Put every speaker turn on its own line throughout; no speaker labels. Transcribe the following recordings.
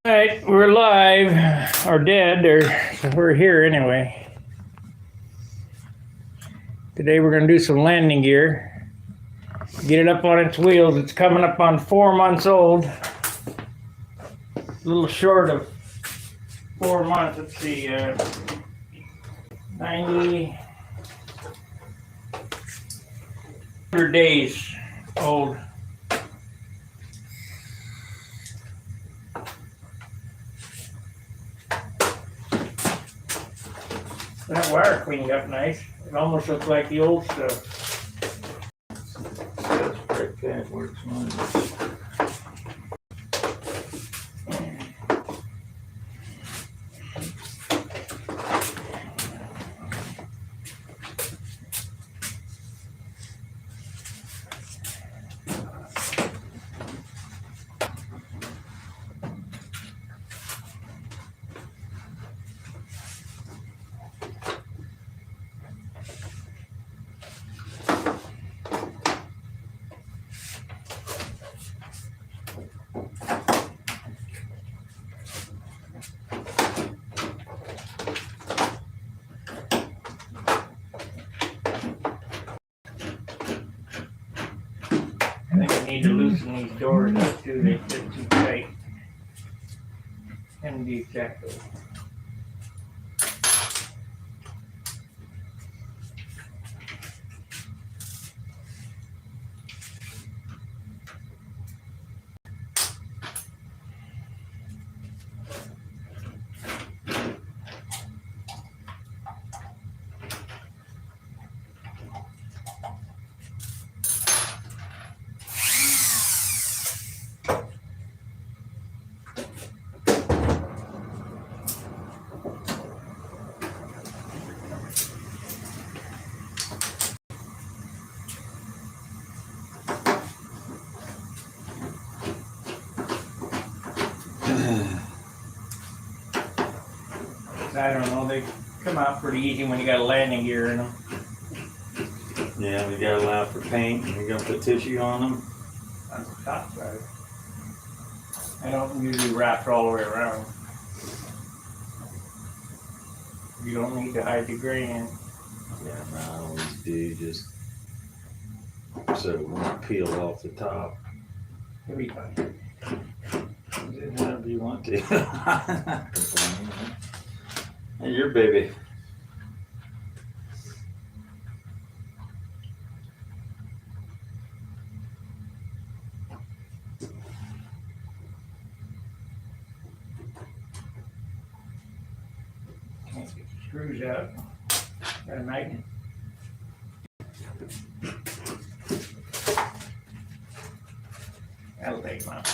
All right, we're live, or dead, or we're here anyway. Today we're going to do some landing gear. Get it up on its wheels. It's coming up on 4 months old. A little short of 4 months. Let's see, 90 days old. That wire cleaned up nice. It almost looks like the old stuff.
That's pretty good. Works wonders.
I think I need to loosen these doors up too. They fit too tight. And be exactly. I don't know, they come out pretty easy when you got a landing gear in them.
Yeah, we got to allow for paint and we got to put tissue on them.
On the top side. I don't usually wrap it all the way around. You don't need to hide the grain.
Yeah, no, I always do just so it won't peel off the top.
It'll be fine.
Whatever you want to. Hey, your baby.
Can't get the screws out. Got a knife. That'll take them out.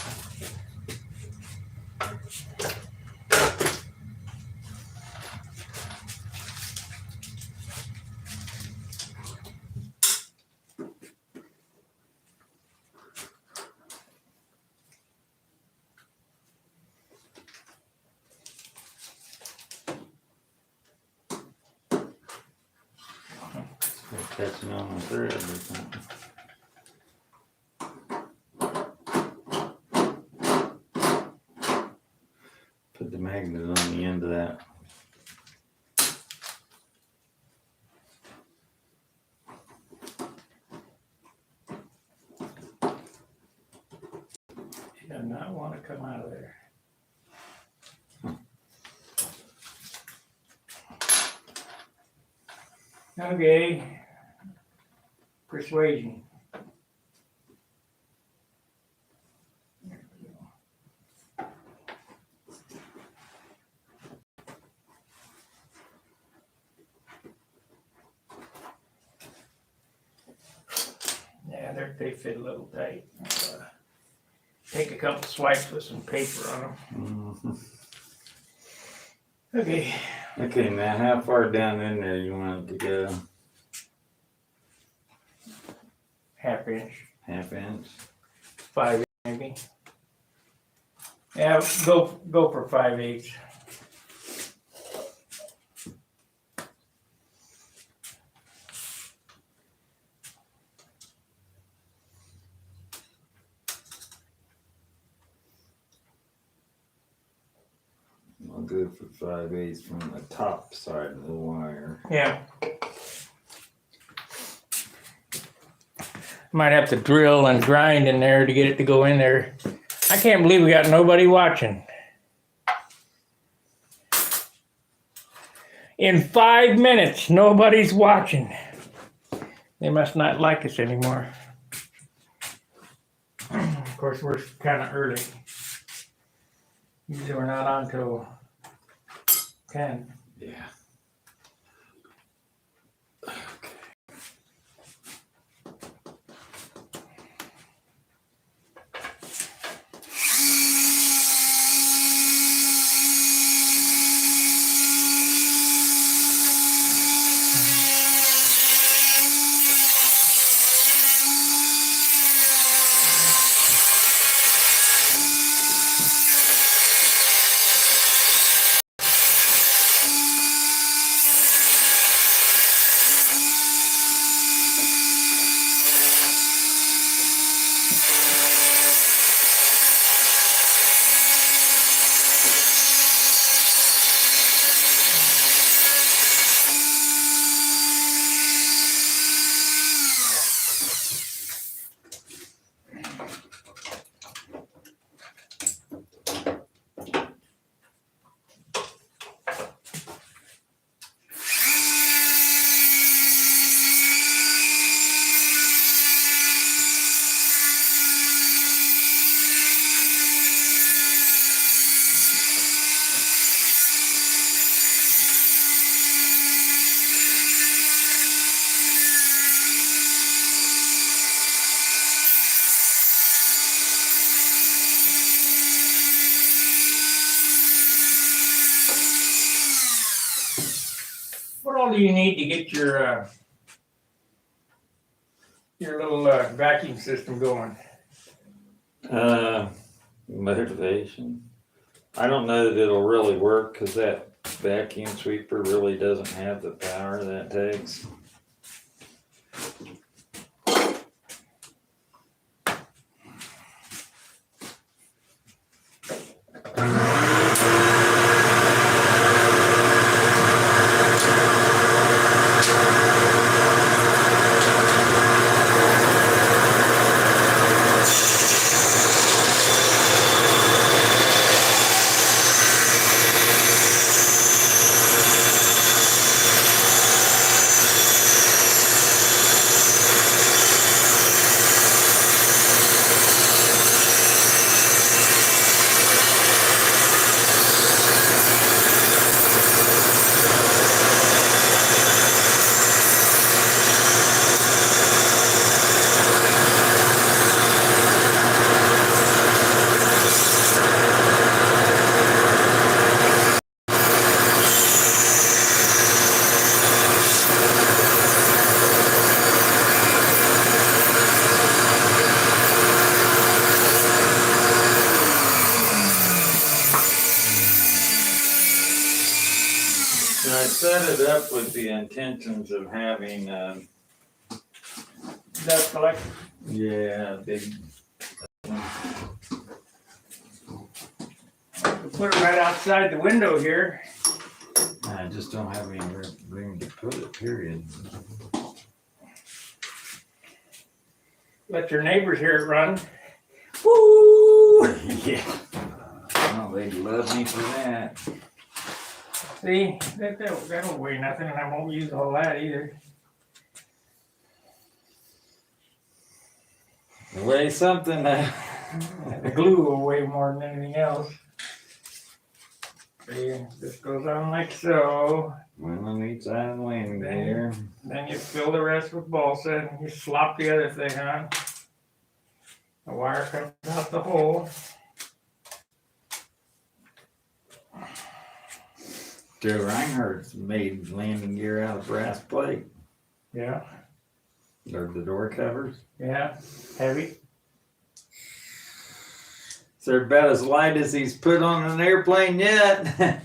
Catching on the thread or something. Put the magnet on the end of that.
She does not want to come out of there. Okay. Persuasion. Yeah, they fit a little tight. Take a couple swipes with some paper on them.
Mm-hmm.
Okay.
Okay, now how far down in there you want it to go?
Half inch.
Half inch?
5 maybe. Yeah, go for 5/8.
I'm good for 5/8 from the top side of the wire.
Yeah. Might have to drill and grind in there to get it to go in there. I can't believe we got nobody watching. In 5 minutes, nobody's watching. They must not like us anymore. Of course, we're kind of early. Usually we're not on till 10.
Yeah.
What all do you need to get your little vacuum system going?
Motivation. I don't know that it'll really work because that vacuum sweeper really doesn't have the power that takes. And I set it up with the intentions of having,
Dust collector.
yeah, big.
We'll put it right outside the window here.
I just don't have any room to put it, period.
Let your neighbors hear it run. Woo!
Yeah. Oh, they love me for that.
See, that don't weigh nothing, and I won't use all that either.
The way something.
The glue will weigh more than anything else. See, this goes on like so.
One on each side of the landing gear.
Then you fill the rest with balsa, and you slop the other thing on. The wire comes out the hole.
Joe Reinhardt's made landing gear out of brass plate.
Yeah,
Or the door covers.
yeah, heavy.
So they're about as light as he's put on an airplane yet.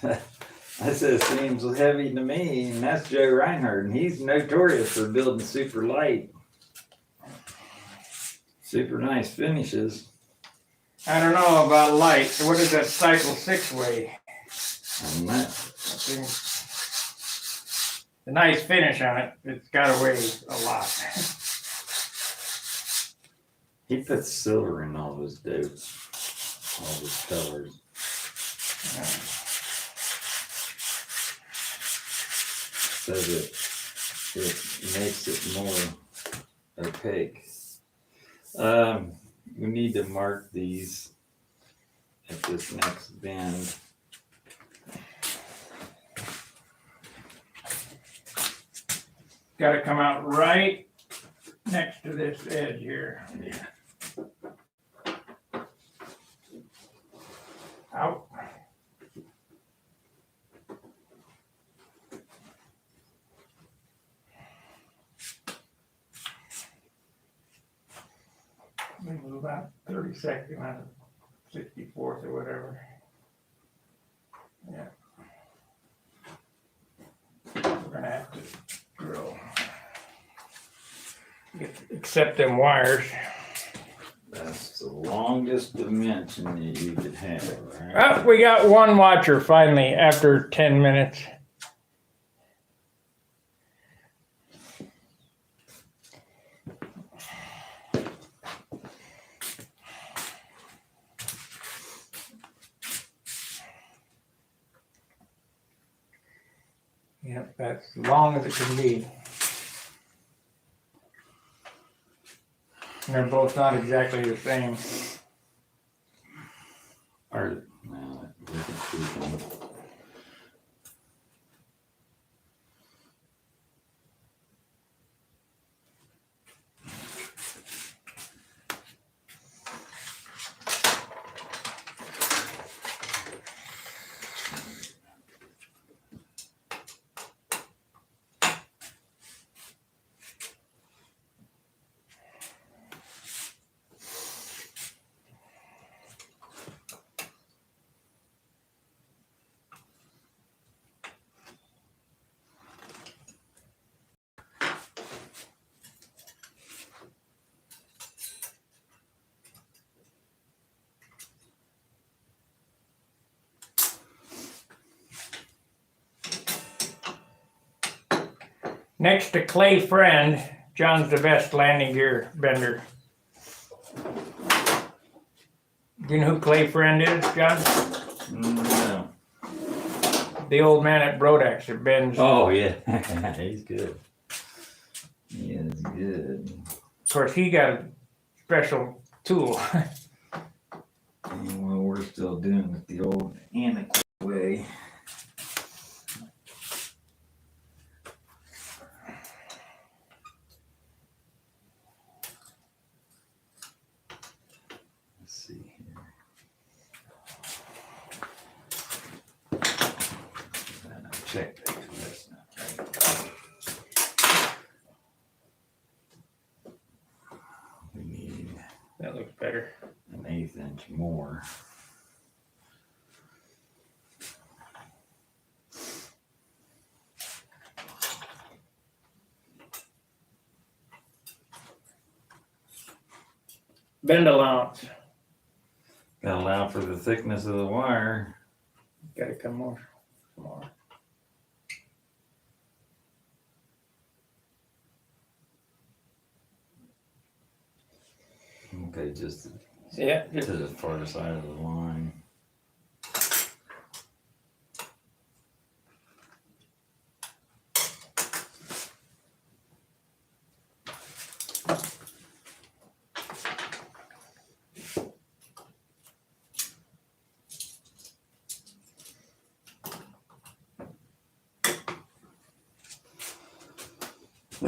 I said, seems heavy to me, and that's Joe Reinhardt, and he's notorious for building super light. Super nice finishes.
I don't know about light. What does that cycle 6 weigh?
And that,
The nice finish on it. It's got to weigh a lot.
he puts silver in all those dopes, all those colors. So that it makes it more opaque. We need to mark these at this next bend.
Got to come out right next to this edge here.
Yeah.
Out. Maybe about 32nd out of 64th or whatever. Yeah. We're gonna have to drill. Accept them wires.
That's the longest dimension that you could have, right?
Oh, we got one watcher finally after 10 minutes. Yep, that's as long as it can be. And they're both not exactly the same.
Or, no, we can tweak them.
Next to Clay Friend, John's the best landing gear bender. Do you know who Clay Friend is, John?
No.
The old man at Brodex that bends.
Oh, yeah. He's good. He is good.
Of course, he got a special tool.
Well, we're still doing it the old antiquated way. Let's see here. Check that. That's not right. We need
That looks better.
an 1/8 inch more.
Bend allowance.
Gotta allow for the thickness of the wire.
Got to come more. More.
Okay, just
Yeah.
to the far side of the line.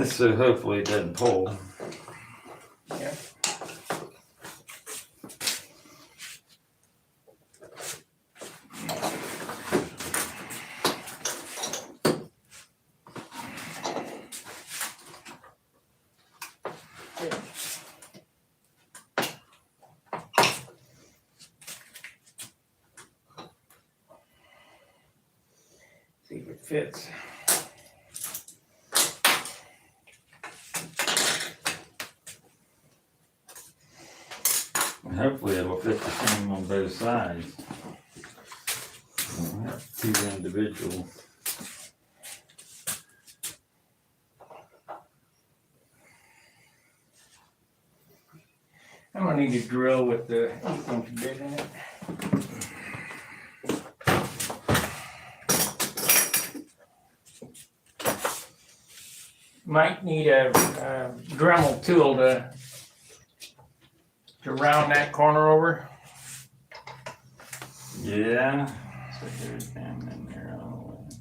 So hopefully it doesn't pull.
Yeah. See if it fits.
And hopefully it'll fit the same on both sides. We'll have 2 individual.
I'm gonna need to drill with the 8-inch bit in it. Might need a Dremel tool to round that corner over.
Yeah. So there's them in there all the way.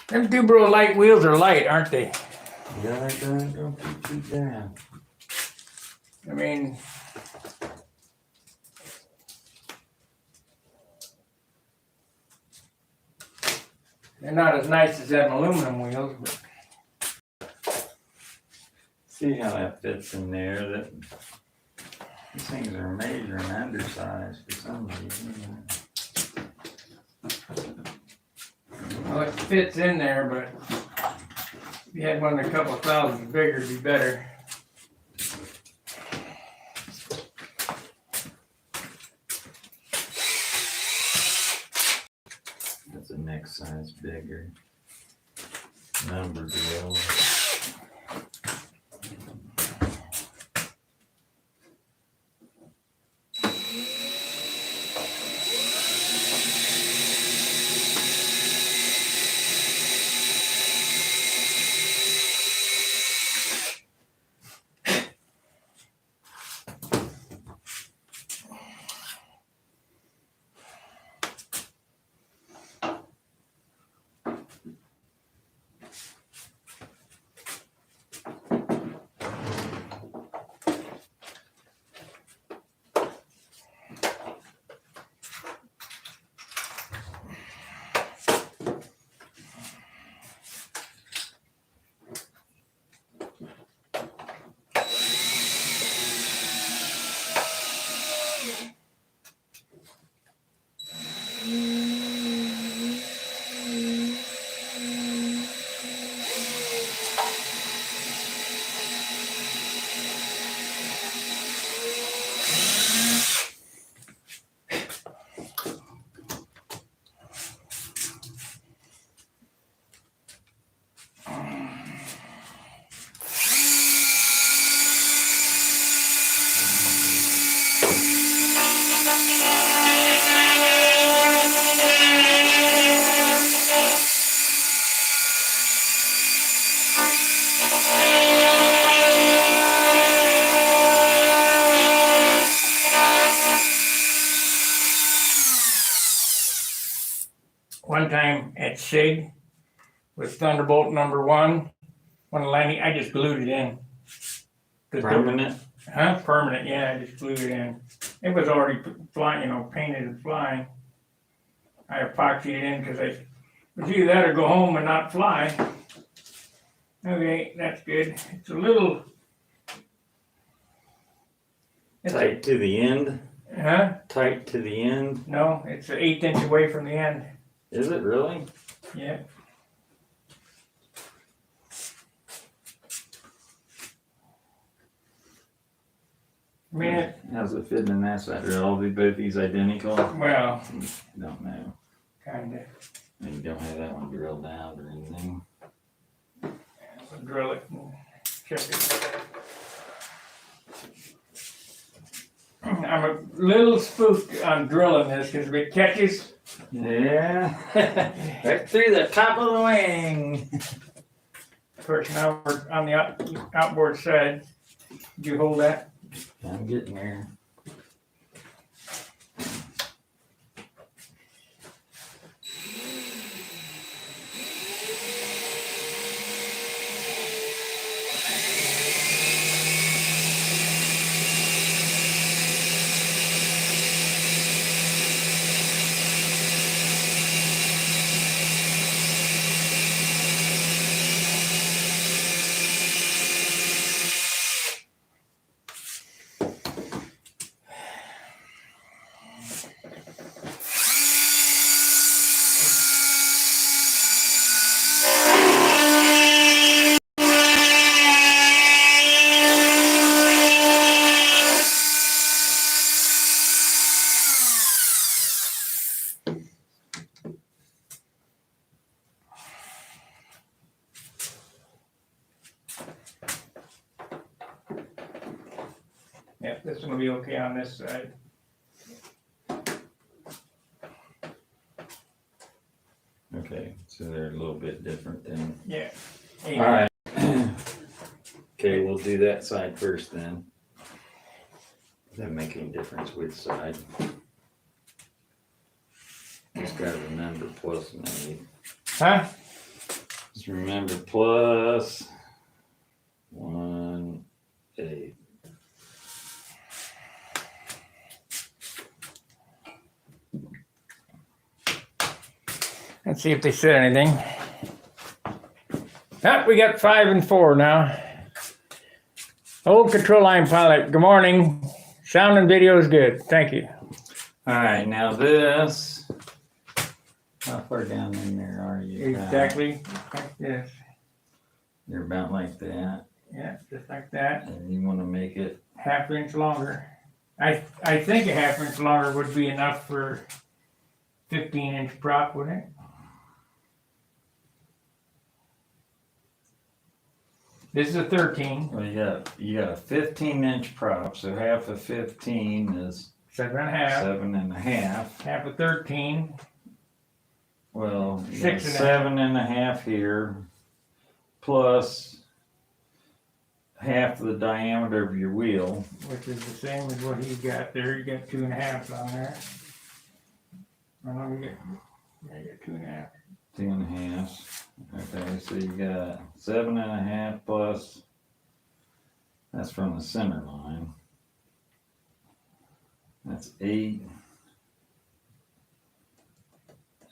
Them Dubro light wheels are light, aren't they?
Yeah, don't keep you down.
I mean, they're not as nice as them aluminum wheels, but
See how that fits in there. That these things are measuring undersized for some reason.
well, it fits in there, but if you had one a couple thousand bigger, it'd be better.
That's the next size bigger. Number deal.
One time at SIG with Thunderbolt #1, when landing, I just glued it in.
Permanent?
Huh? Permanent, yeah, I just glued it in. It was already flying, painted and flying. I epoxied it in because it was either that or go home and not fly. Okay, that's good. It's a little.
Tight to the end?
Huh?
Tight to the end?
No, it's an 1/8 inch away from the end.
Is it really?
Yeah. I mean,
How's it fit in that side? Are all both these identical?
well,
Don't know.
kinda.
And you don't have that one drilled out or anything.
So drill it and check it. I'm a little spooked on drilling this because if it catches,
Yeah. Right through the top of the wing.
of course now we're on the outboard side. Did you hold that?
I'm getting there.
Yep, this one will be okay on this side.
Okay, so they're a little bit different then.
Yeah.
All right. Okay, we'll do that side first then. Doesn't make any difference which side. Just gotta remember plus and eight.
Huh?
Just remember plus 1, 8.
Let's see if they said anything. Ah, we got 5 and 4 now. Old control line pilot, good morning. Sound and video is good. Thank you.
All right, now this. How far down in there are you?
Exactly like this.
You're about like that.
Yeah, just like that.
And you want to make it.
Half-inch longer. I think a half-inch longer would be enough for 15-inch prop, wouldn't it? This is a 13.
Well, you got a 15-inch prop, so half of 15 is
7.5.
7.5.
Half of 13.
Well, you
6
got
and a half.
7.5 here, plus half the diameter of your wheel.
Which is the same as what he got there. You got 2.5 on there. I know you got 2.5.
2.5. Okay, so you got 7.5 plus. That's from the center line. That's 8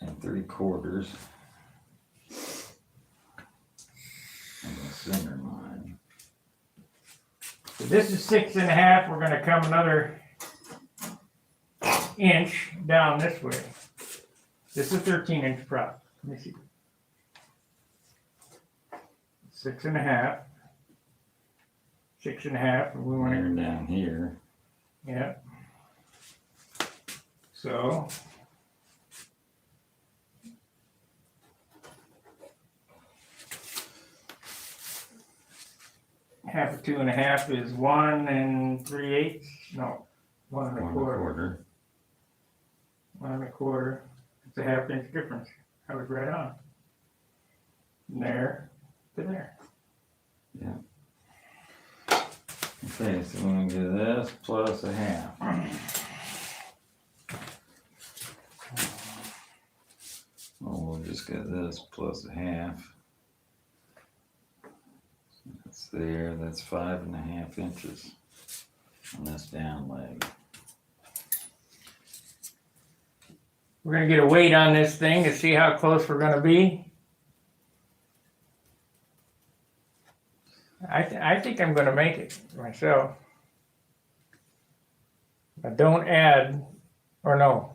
3/4 from the center line.
So this is 6.5. We're going to come another inch down this way. This is a 13-inch prop. Let me see. 6.5. 6.5. And we want
We're
to
down here.
Yeah. So half of 2.5 is 1 3/8. No, 1 1/4. 1 1/4. It's a half-inch difference. I was right on. From there to there.
Yeah. Okay, so we're gonna do this plus a half. Well, we'll just get this plus a half. That's there, that's 5.5 inches on this down leg.
We're going to get a weight on this thing to see how close we're going to be. I think I'm going to make it myself. But don't add, or no.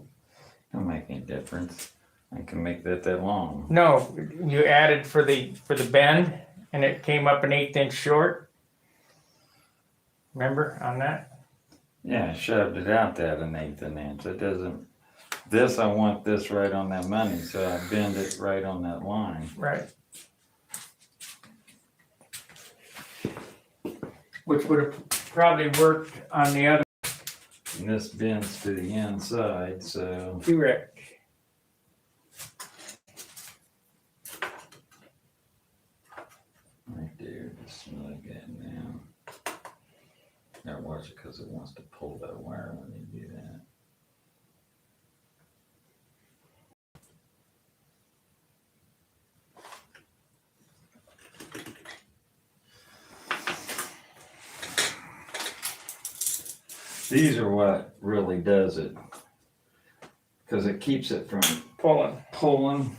Don't make any difference. I can make that long.
No, you added for the bend, and it came up an 1/8 inch short. Remember on that?
Yeah, I shoved it out that 1/8 inch. It doesn't. This I want this right on that money, so I bend it right on that line.
Right. Which would have probably worked on the other.
And this bends to the inside, so.
Correct.
Right there, just snug that down. Now watch it because it wants to pull that wire when you do that. These are what really does it, because it keeps it from pulling.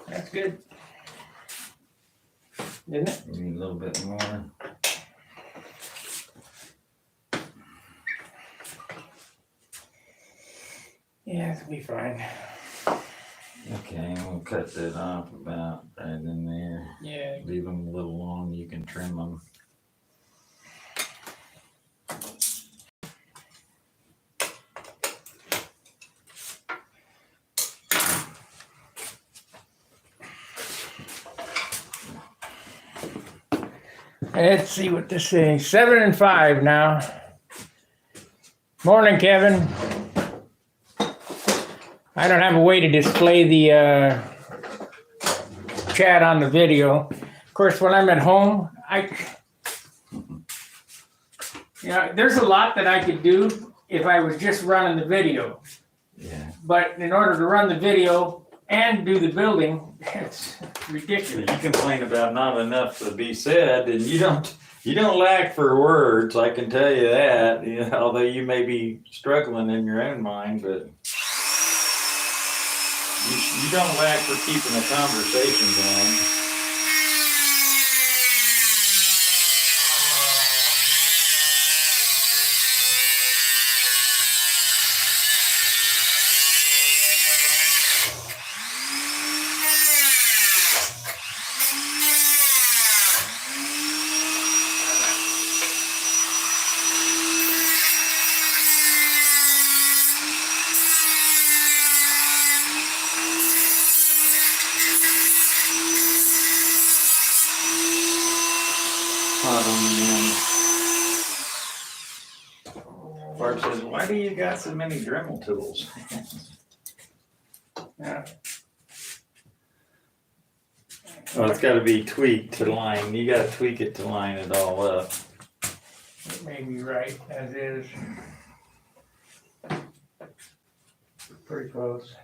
That's good. Isn't it?
You need a little bit more.
Yeah, it'll be fine.
Okay, we'll cut that off about right in there.
Yeah.
Leave them a little long, you can trim them.
Let's see what this is. 7 and 5 now. Morning, Kevin. I don't have a way to display the chat on the video. Of course, when I'm at home, there's a lot that I could do if I was just running the video.
Yeah.
But in order to run the video and do the building, it's ridiculous.
You complain about not enough to be said, and you don't lack for words. I can tell you that. You know, although you may be struggling in your own mind, but you don't lack for keeping the conversation going. Bart says, why do you got so many Dremel tools?
Yeah.
Well, it's got to be tweaked to line. You got to tweak it to line it all up.
It may be right as is. Pretty close.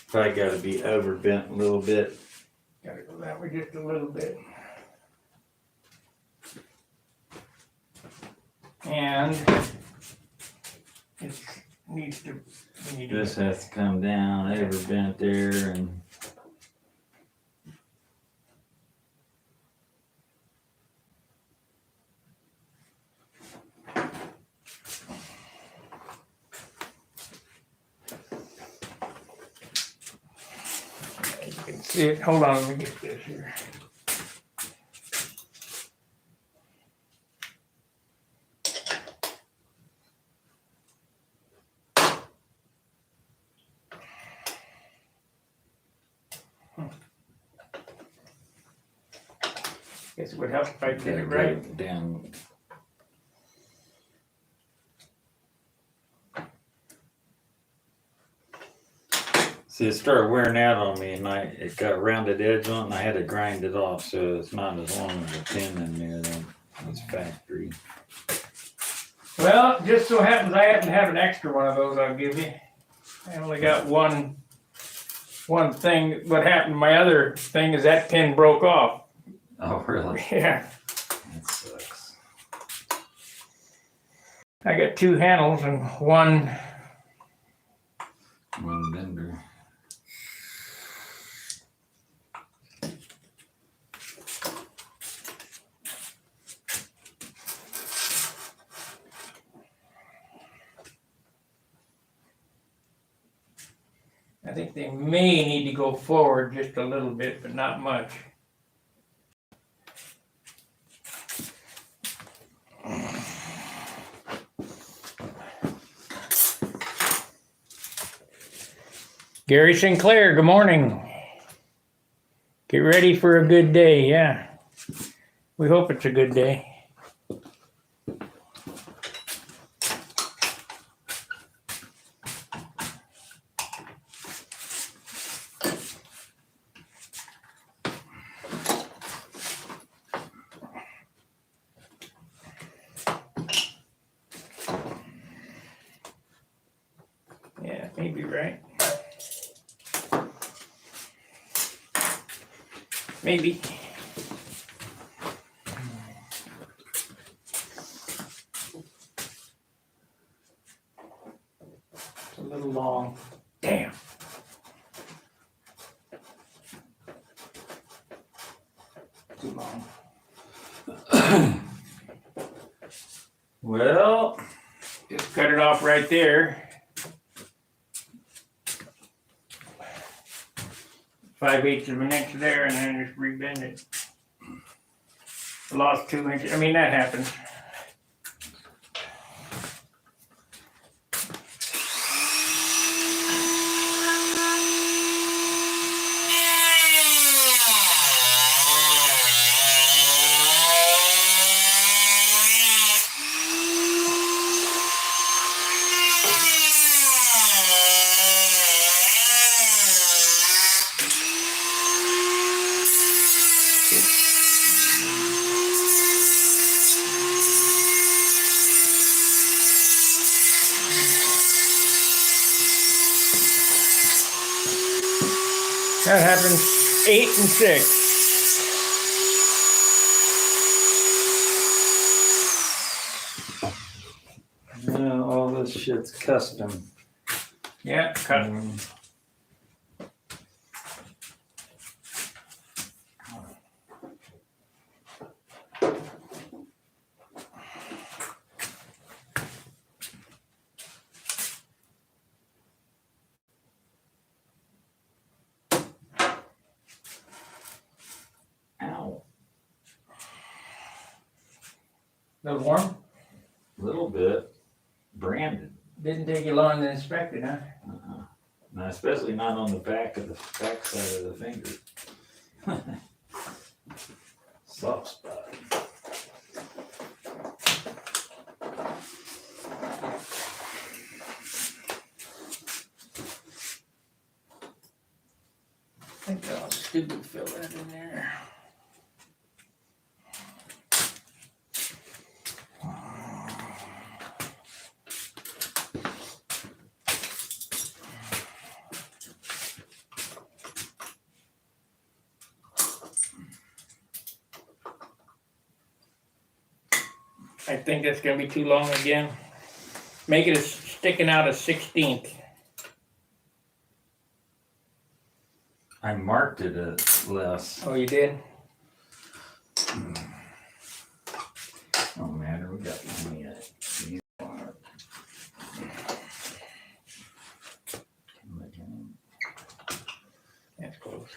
Probably got to be overbent a little bit.
Gotta go that way just a little bit. And it needs to.
This has to come down, overbent there, and
you can see it. Hold on, let me get this here. Guess it would help if I did it right.
Down. See, it started wearing out on me, and it got rounded edge on it, and I had to grind it off, so it's not as long as a pin in there. Then it's factory.
Well, just so happens I happen to have an extra one of those I'll give you. I only got one thing. What happened, my other thing is that pin broke off.
Oh, really?
Yeah.
That sucks.
I got two handles and one
bender.
I think they may need to go forward just a little bit, but not much. Gary Sinclair, good morning. Get ready for a good day, yeah. We hope it's a good day. Yeah, maybe right. Maybe. It's a little long. Damn. Too long.
Well,
Just cut it off right there. 5/8 of an inch there, and then just rebend it. Lost 2 inches. I mean, that happens. That happens 8 and 6.
No, all this shit's custom.
Yeah, cut.
Ow.
Little warm?
A little bit. Branded.
Didn't take you long to inspect it, huh?
No, especially not on the back side of the finger. Soft spot.
I think I'll stupid fill that in there. I think that's gonna be too long again. Make it sticking out a 16th.
I marked it as less.
Oh, you did?
Don't matter, we got plenty of it.
That's close.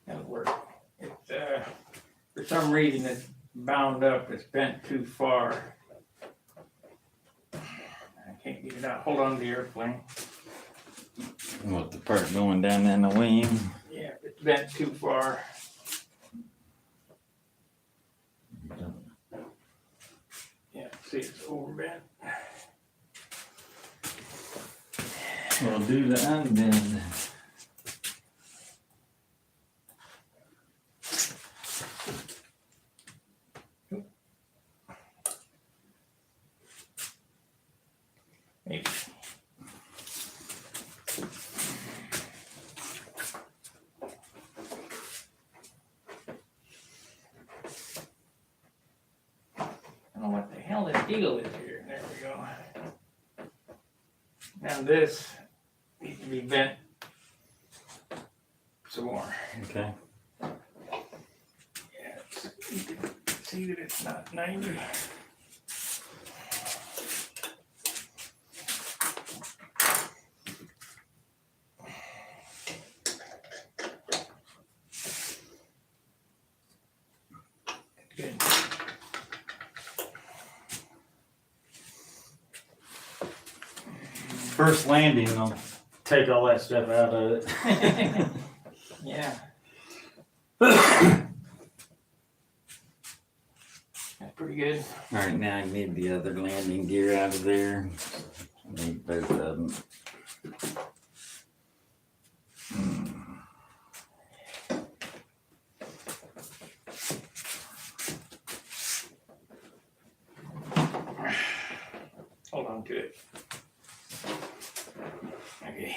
That'll work. It's for some reason it's bound up. It's bent too far. I can't get it out. Hold on to the airplane.
What, the part going down in the wing?
Yeah, it's bent too far. Yeah, see, it's overbent.
We'll do the unbend.
Maybe. I don't know what the hell the deal is here. There we go. Now this needs to be bent some more.
Okay.
Yeah, you can see that it's not 90. Good.
First landing, I'll take all that stuff out of it.
Yeah. That's pretty good.
All right, now I need the other landing gear out of there. I need both of them.
Hold on to it. Okay.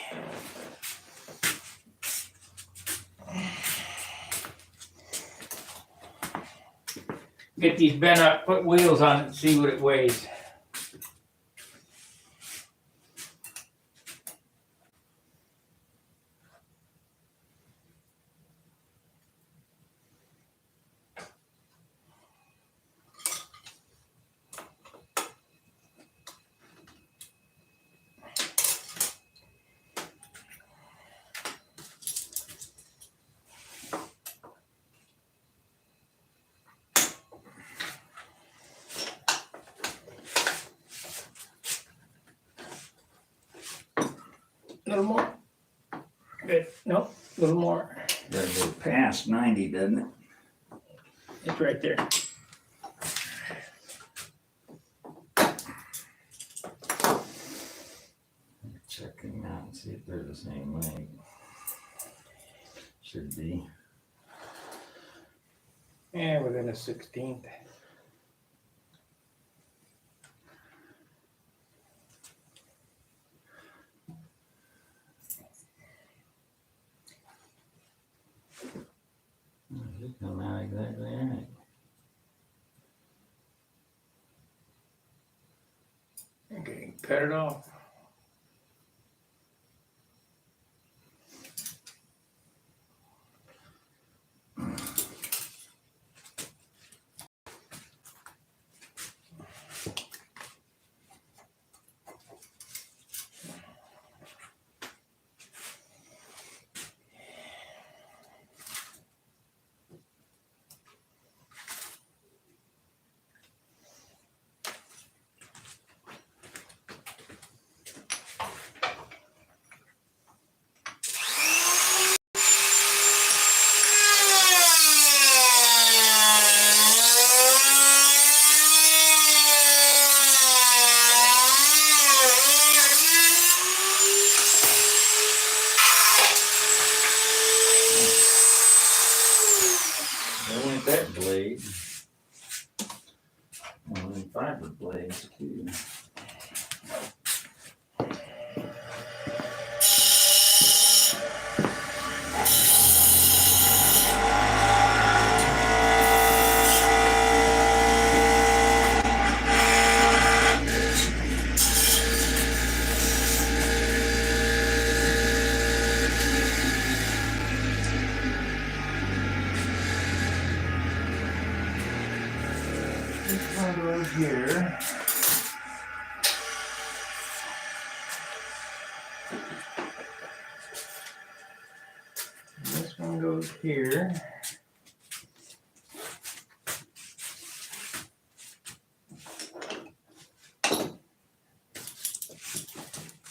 Get these bent up, put wheels on it and see what it weighs. A little more. Good. Nope. A little more.
Gotta go past 90, doesn't it?
It's right there.
Checking See if they're the same length. Should be.
Yeah, within a 16th.
It should come out exactly right.
Okay, cut it off.
There went that blade. One of them fiber blades too.
This one goes here. This one goes here.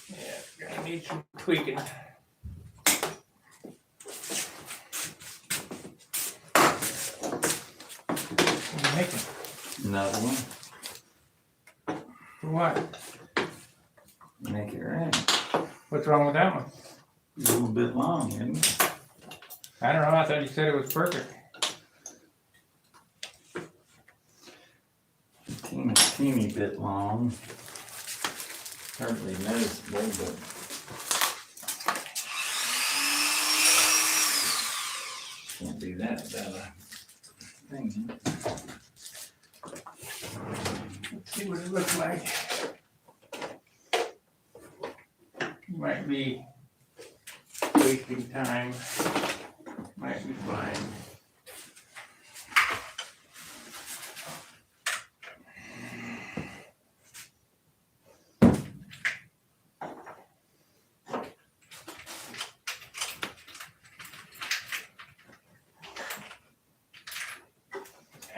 Yeah, gonna need some tweaking. What are you making?
Another one.
For what?
Make it right.
What's wrong with that one?
A little bit long, isn't it?
I don't know. I thought you said it was perfect.
Teeny bit long. Hardly noticeable, but can't do that without a thing.
Let's see what it looks like. Might be wasting time. Might be fine.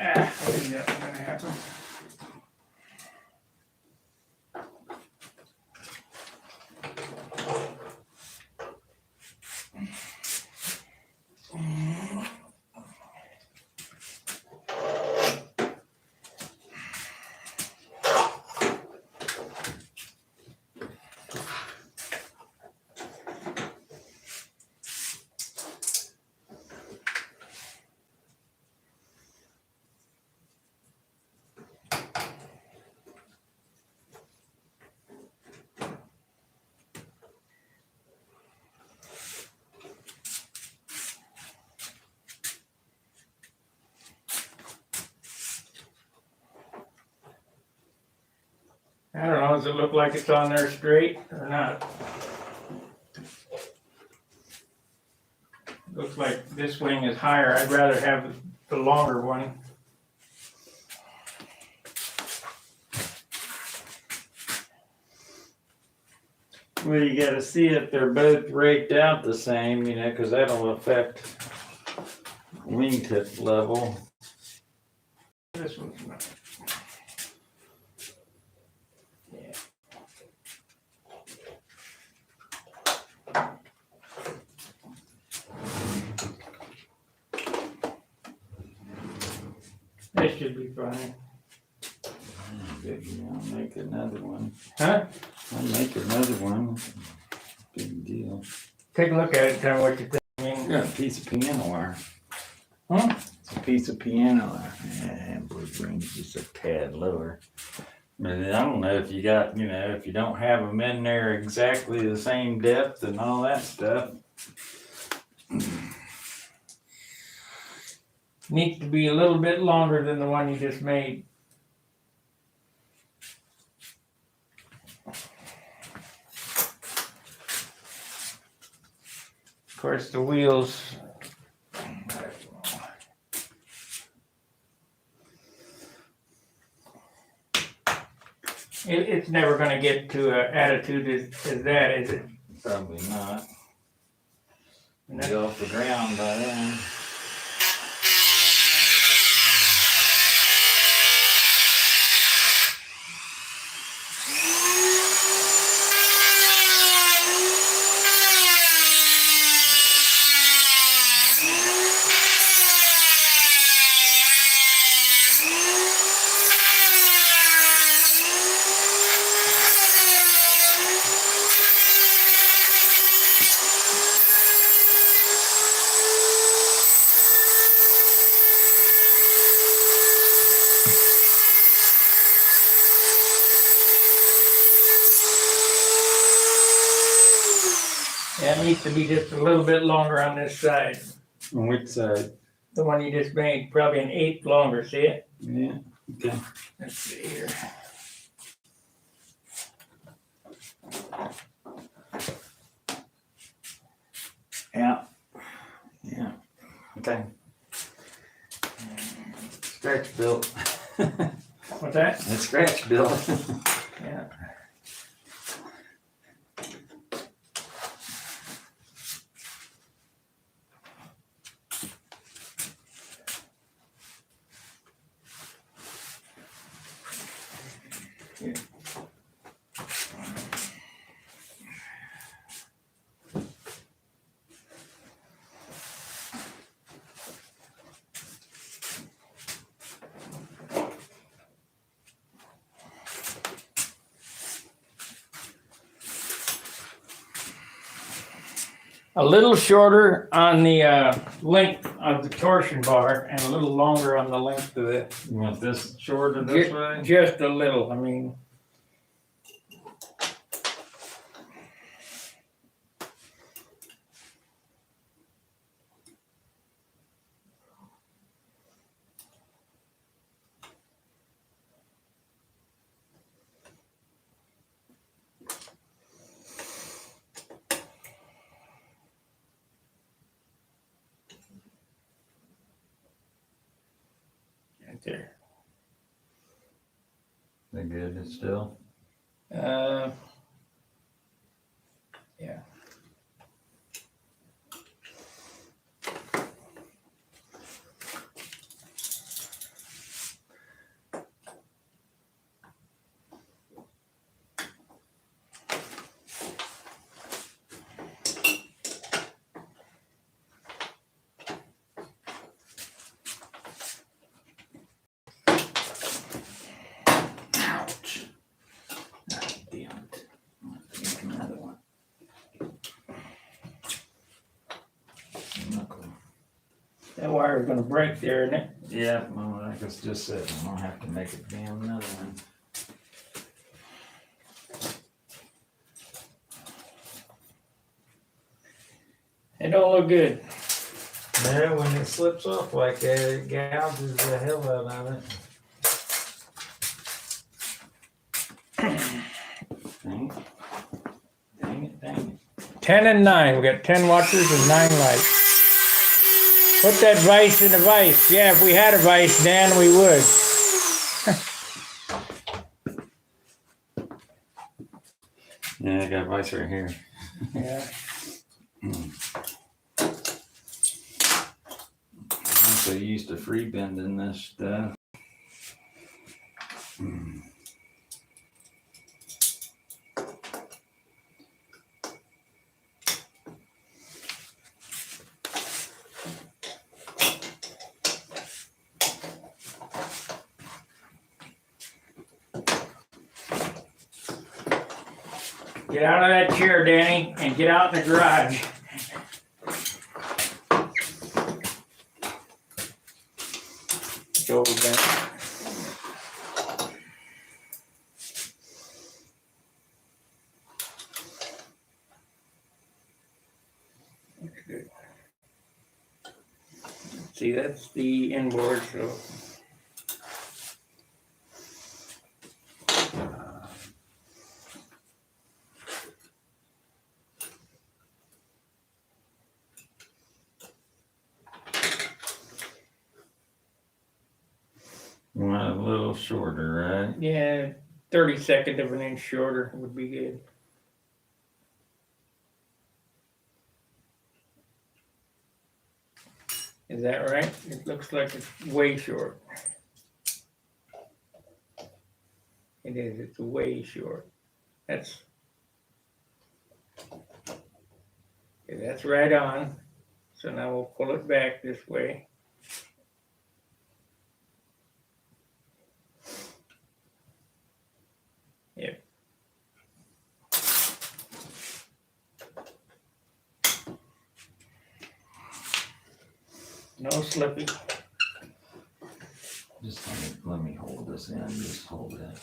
I think that's gonna happen. I don't know, does it look like it's on there straight or not? Looks like this wing is higher. I'd rather have the longer one.
Well, you gotta see if they're both raked out the same, you know, because that'll affect wingtip level.
This one's not. Yeah. That should be fine.
Good, I'll make another one.
Huh?
I'll make another one. Big deal.
Take a look at it, tell me what you think. I mean,
Got a piece of piano wire.
huh?
It's a piece of piano wire. Yeah, blue green's just a tad lower. But I don't know if you got, if you don't have them in there exactly the same depth and all that stuff.
Needs to be a little bit longer than the one you just made. Of course, the wheels. It's never going to get to an attitude as that, is it?
Probably not.
And
Be off the ground by then.
Yeah, it needs to be just a little bit longer on this side.
On which side?
The one you just made, probably an eighth longer, see it?
Yeah. Okay.
Let's see here.
Yeah. Yeah. Okay. Scratch built.
What's that?
It's scratch built.
Yeah. A little shorter on the length of the torsion bar and a little longer on the length of it.
You want this shorter this way?
Just a little, I mean. Right there.
They're good still.
Yeah.
Ouch. Ah, damn it. Make another one. Knuckle.
That wire is gonna break there, isn't it?
Yeah, well, I guess just sitting. I don't have to make a damn another one.
It don't look good.
No, when it slips off like that, it gouges the hell out of it. Dang it. Dang it, dang it.
10 and 9. We got 10 watchers and 9 lights. Put that vise in a vise. Yeah, if we had a vise, Dan, we would.
Yeah, I got a vice right here.
Yeah.
I'm so used to free bending this stuff.
Get out of that chair, Danny, and get out in the garage. old then. That's good. See, that's the inboard, so.
Well, a little shorter, right?
Yeah, 32nd of an inch shorter would be good. Is that right? It looks like it's way short. It is, it's way short. That's okay, that's right on. So now we'll pull it back this way. Yep. No slippy.
Just let me hold this in. Just hold it.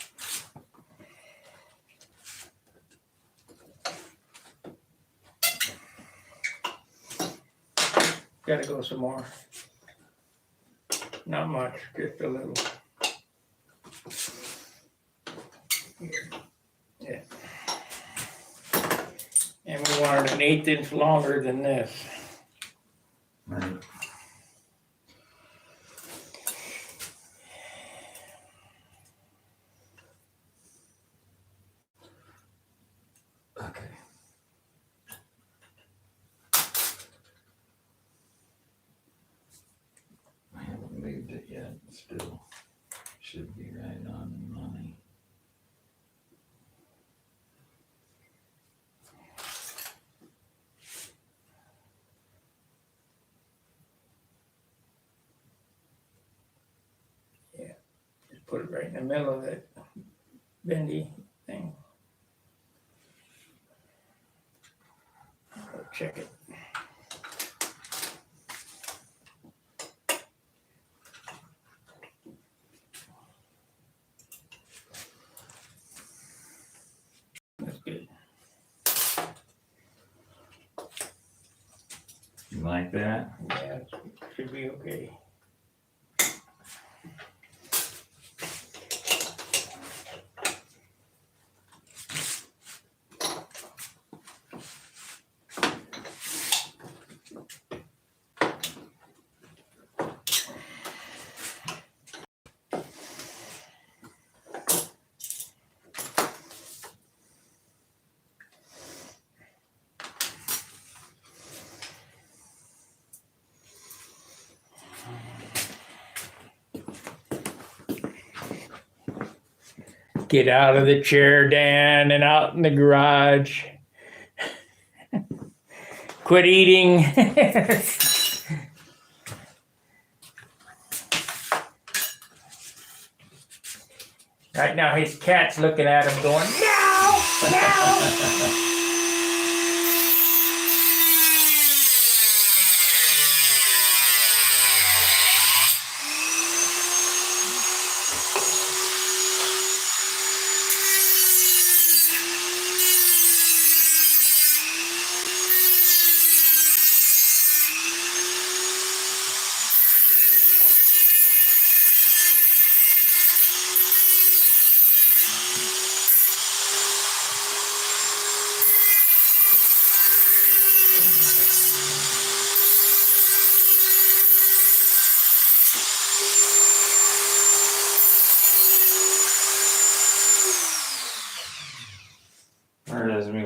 Gotta go some more. Not much, just a little. Yeah. And we wanted an 1/8 inch longer than this.
Right. Okay. I haven't moved it yet. Still should be right on the money.
Just put it right in the middle of that bendy thing. Go check it. That's good.
You like that?
Yeah, it should be okay. Get out of the chair, Dan, and out in the garage. Quit eating. Right now, his cat's looking at him going, meow, meow.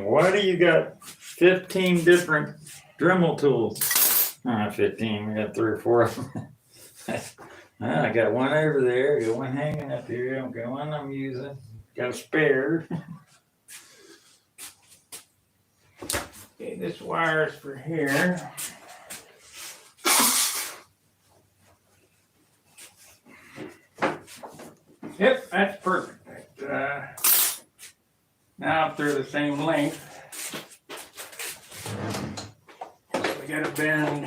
Why do you got 15 different Dremel tools? 15. I got 3 or 4 of them. I got one over there. I got one hanging up here. I got one I'm using. Got a spare.
Okay, this wire is for here. Yep, that's perfect. Now if they're the same length, we gotta bend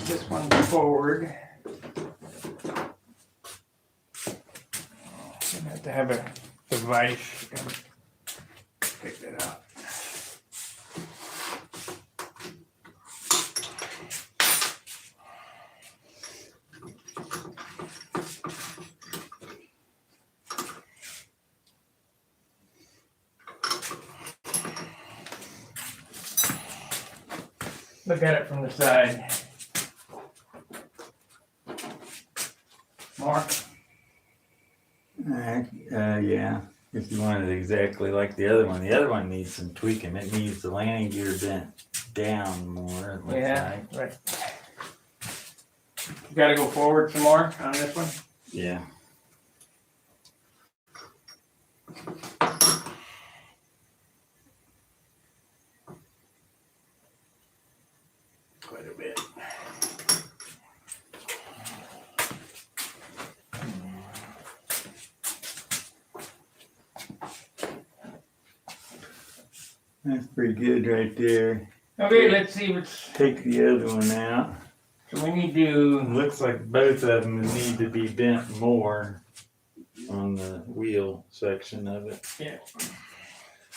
this one forward. to have a device. Pick that out. Look at it from the side. More?
Yeah. If you want it exactly like the other one. The other one needs some tweaking. It needs the landing gear bent down more, it looks like.
Right. You gotta go forward some more on this one?
Yeah.
Quite a bit.
That's pretty good right there.
Okay, let's see what's.
Take the other one out.
So we need to.
Looks like both of them need to be bent more on the wheel section of it.
Yeah.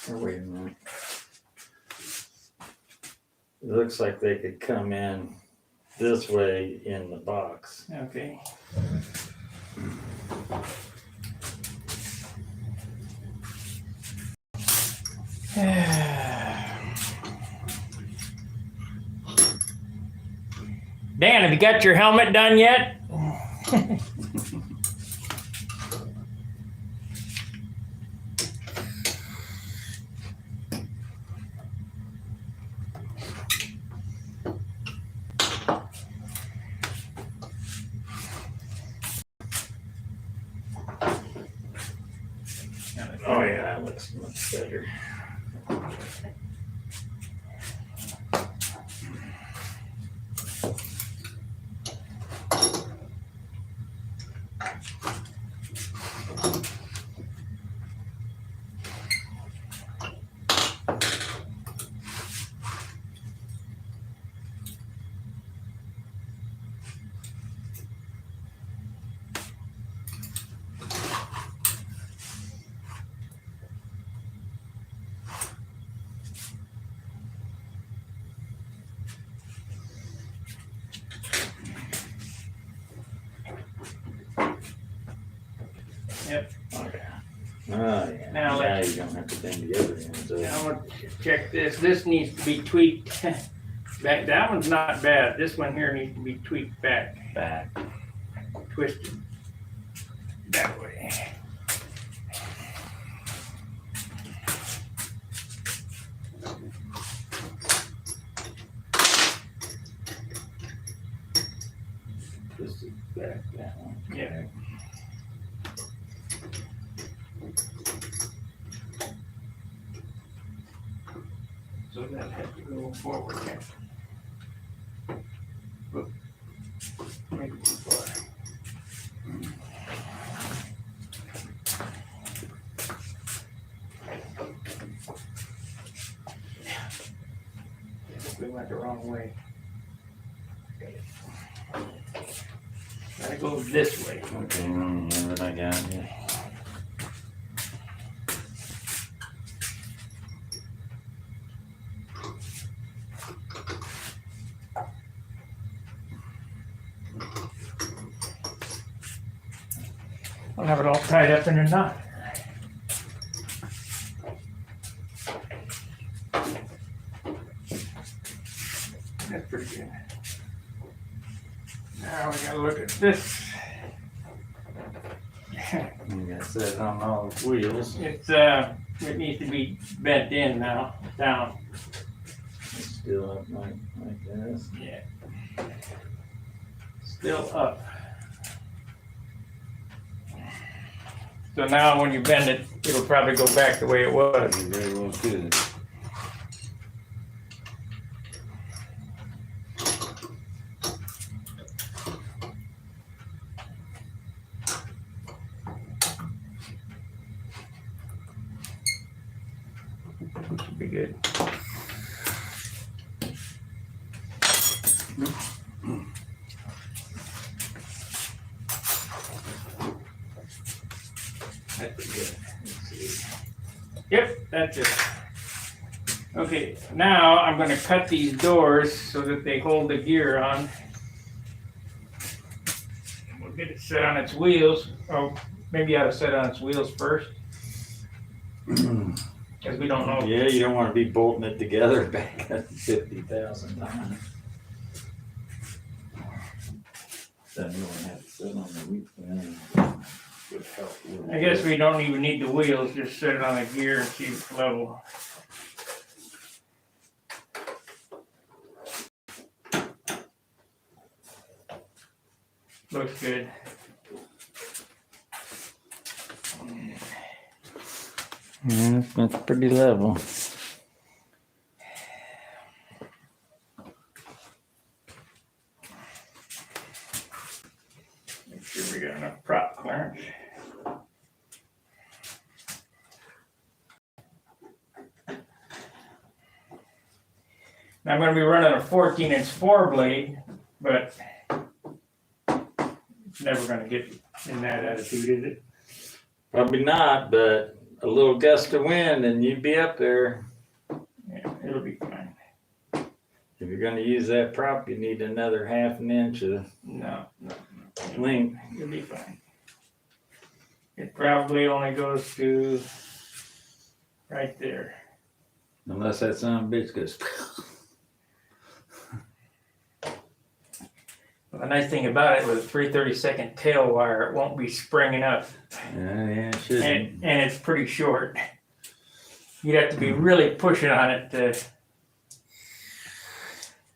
Or wait a minute. It looks like they could come in this way in the box.
Okay. Dan, have you got your helmet done yet?
Oh yeah, that looks much better.
Yep.
Okay. Oh yeah.
Now
Now you don't have to bend the other end. So.
Now I'm gonna check this. This needs to be tweaked back. That one's not bad. This one here needs to be tweaked back. Twisted that way.
Twisted back that one.
Yeah. So that has to go forward here. Oop. Maybe too far. We went the wrong way. Gotta go this way.
Okay, yeah, what I got here.
I'll have it all tied up in a knot. That's pretty good. Now we gotta look at this.
You got set on all the wheels.
It needs to be bent in now, down.
It's still up like this.
Yeah. Still up. So now when you bend it, it'll probably go back the way it was.
You very well could.
Should be good. That's That's it. Okay, now I'm going to cut these doors so that they hold the gear on. We'll get it set on its wheels. Oh, maybe I ought to set on its wheels first. Because we don't know.
Yeah, you don't want to be bolting it together back at 50,000 times. Then you won't have to sit on the wheel. Would help a little
I guess
bit.
we don't even need the wheels, just set it on the gear and see it's level. Looks good.
Yeah, that's pretty level.
Make sure we got enough prop clearance. Now I'm going to be running a 14-inch 4-blade, but it's never going to get in that attitude, is it?
Probably not, but a little gust of wind and you'd be up there.
Yeah, it'll be fine.
If you're gonna use that prop, you need another half an inch of
No,
length.
it'll be fine. It probably only goes to right there.
Unless that son of a bitch goes.
Well, the nice thing about it with a 3/32 tail wire, it won't be springing up,
Yeah, it should.
and it's pretty short. You'd have to be really pushing on it to.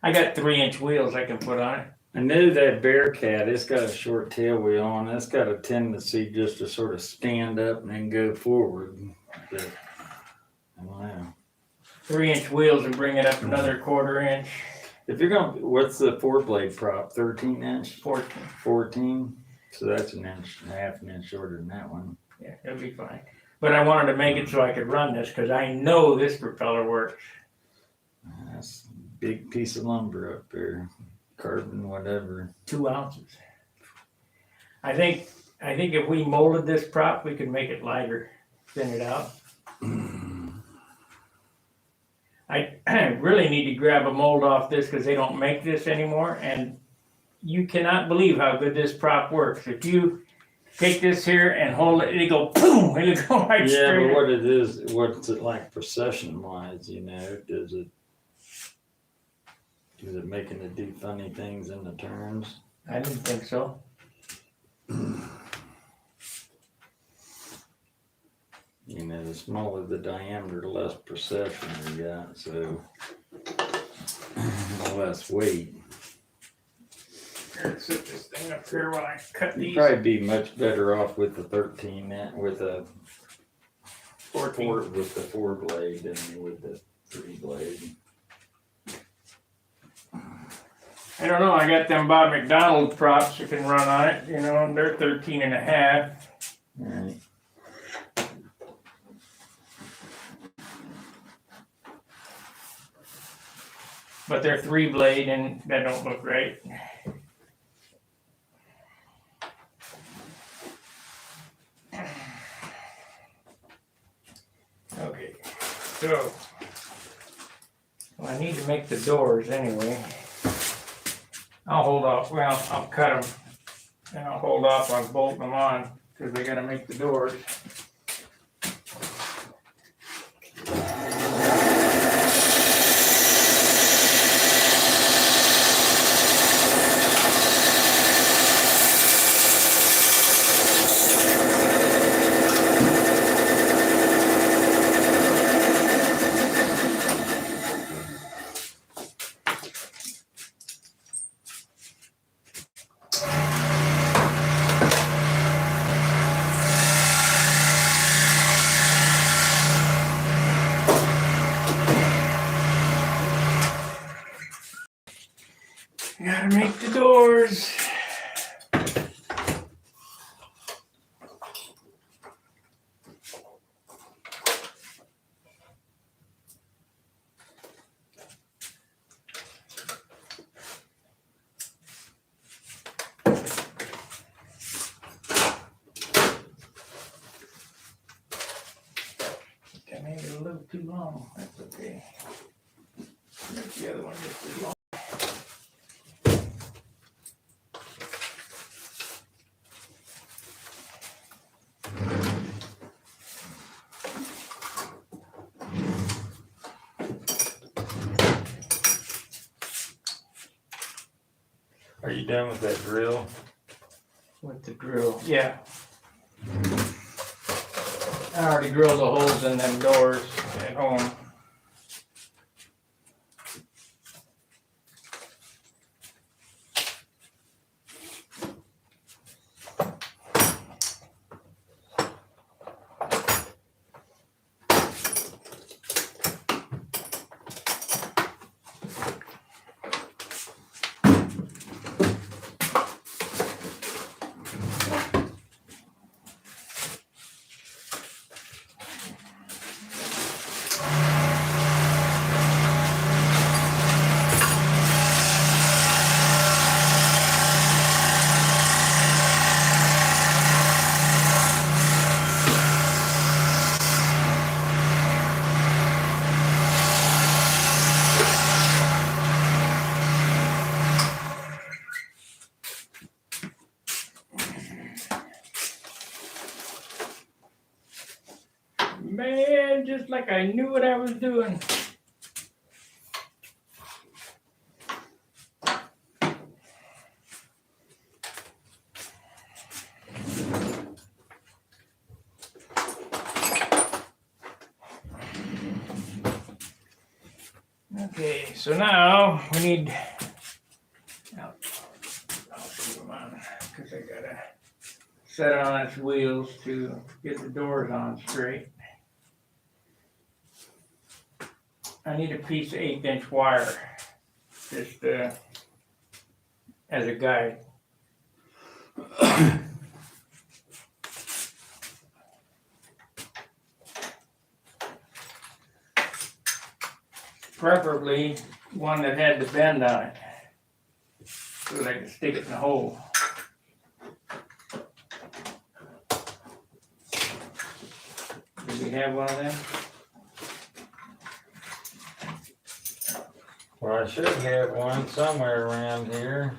I got 3-inch wheels I can put on it.
I knew that Bearcat, it's got a short tail wheel on it. It's got a tendency just to sort of stand up and then go forward. But, wow.
3-inch wheels and bring it up another 1/4 inch.
If you're gonna, what's the 4-blade prop? 13 inch?
14.
14? So that's half an inch shorter than that one.
Yeah, it'll be fine. But I wanted to make it so I could run this because I know this propeller works.
That's a big piece of lumber up there. Carbon, whatever.
2 ounces. I think if we molded this prop, we could make it lighter, thin it out. I really need to grab a mold off this because they don't make this anymore, and you cannot believe how good this prop works. If you take this here and hold it, it'll go boom, it'll go right
Yeah,
straight.
but what it is, what's it like procession wise, you know? Is it making it do funny things in the turns?
I didn't think so.
You know, the smaller the diameter, the less procession you got, so the less weight.
Here, sit this thing up here while I cut
You'd
these.
probably be much better off with the 13 with a
14.
with the 4-blade than with the 3-blade.
I don't know, I got them Bob McDonald props you can run on it, you know, and they're 13.5.
Right.
But they're 3-blade and that don't look right. Okay, so well, I need to make the doors anyway. I'll hold off, well, I'll cut them and I'll hold off on bolting them on because they gotta make the doors. Gotta make the doors. I made it a little too long. That's okay. Make the other one just as long.
Are you done with that drill?
With the drill, yeah. I already drilled the holes in them doors at home. Man, just like I knew what I was doing. Okay, so now we need. I'll put them on because I gotta set on its wheels to get the doors on straight. I need a piece of 1/8" wire, just as a guide. Preferably one that had the bend on it, so that I can stick it in the hole. Do we have one of them?
Well, I should have one somewhere around here.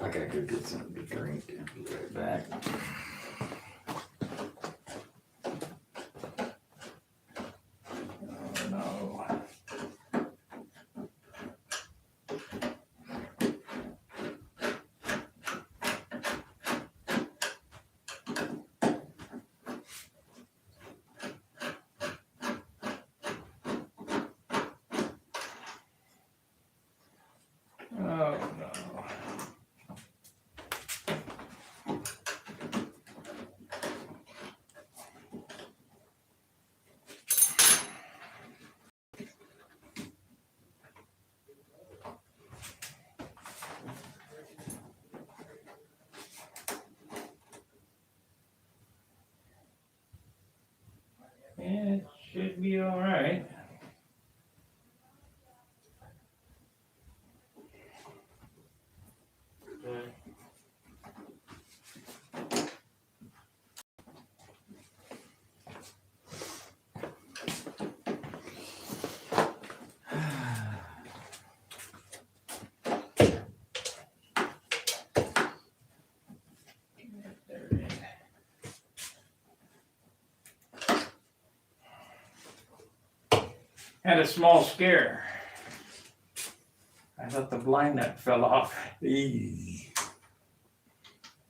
I gotta go get something to drink and be right back.
Oh no. Oh no. It should be all right. There it is. Had a small scare. I thought the blind nut fell off.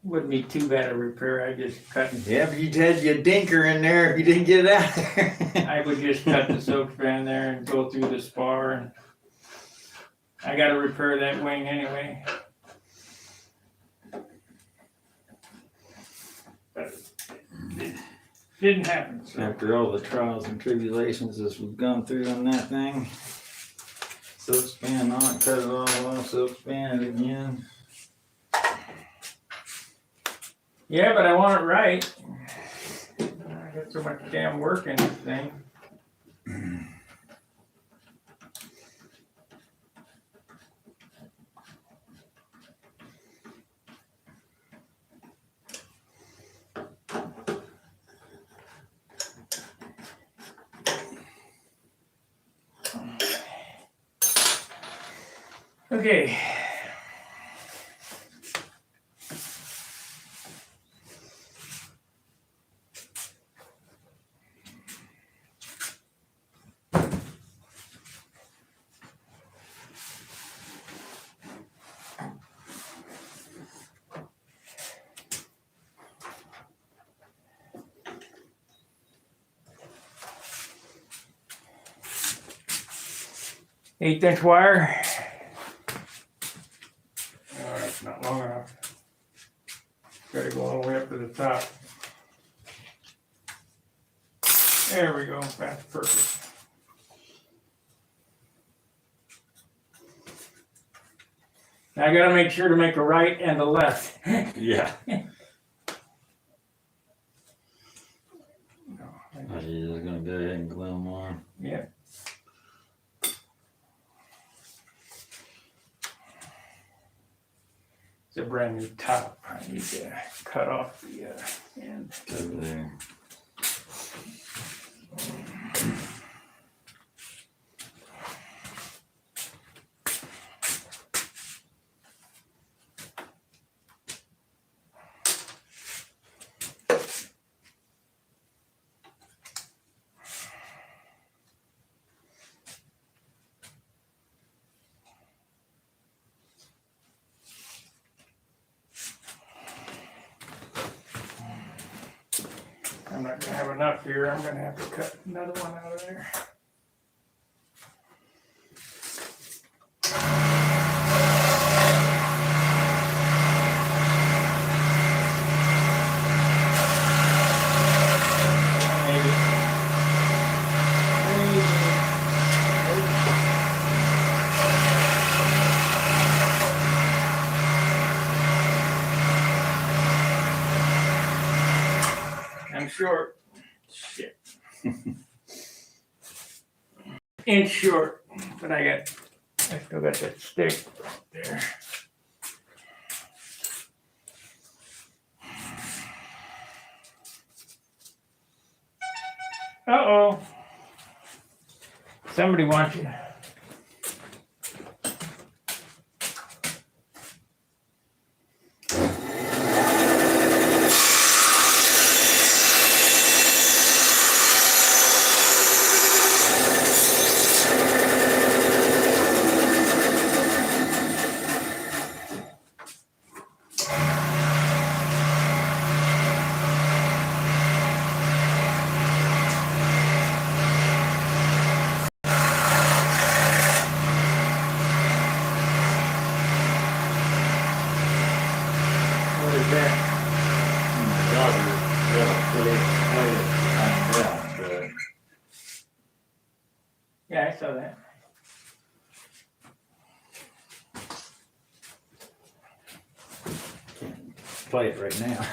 Wouldn't be too bad a repair. I just cut.
Yeah, but you'd had your dinker in there if you didn't get it out there.
I would just cut the silk span there and go through the spar. And I got to repair that wing anyway. But it didn't happen. So.
After all the trials and tribulations as we've gone through on that thing. Silk span on it, cut it all off, silk span it again.
Yeah, but I want it right. Got so much damn work in this thing. Okay. Eighth-inch wire. Oh, that's not long enough. Gotta go all the way up to the top. There we go. That's perfect. Now I gotta make sure to make a right and a left.
Yeah. Oh, you're just gonna go ahead and glue them on.
Yeah. It's a brand new top. I need to cut off the end.
Over there.
I'm not gonna have enough here. I'm gonna have to cut another one out of there. I'm short. Shit. Inch short, but I still got that stick there. Uh-oh. Somebody wants you. What is that? Yeah, I saw that.
Play it right now.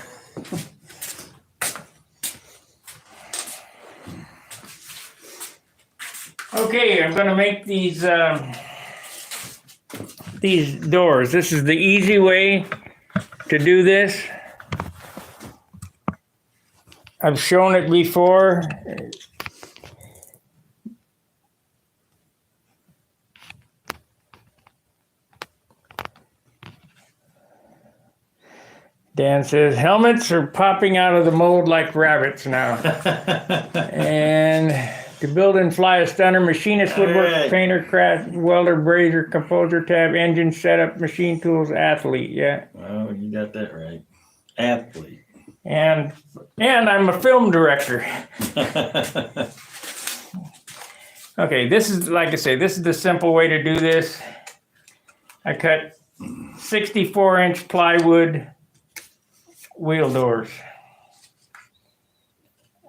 Okay, I'm gonna make these doors. This is the easy way to do this. I've shown it before. Dan says, helmets are popping out of the mold like rabbits now. And to build and fly a stunner, machinist, woodwork,
Alright.
painter, craft, welder, brazier, composer, tab, engine, setup, machine tools, athlete, yeah.
Oh, you got that right. Athlete.
And I'm a film director. Okay, this is, like I say, this is the simple way to do this. I cut 64-inch plywood wheel doors.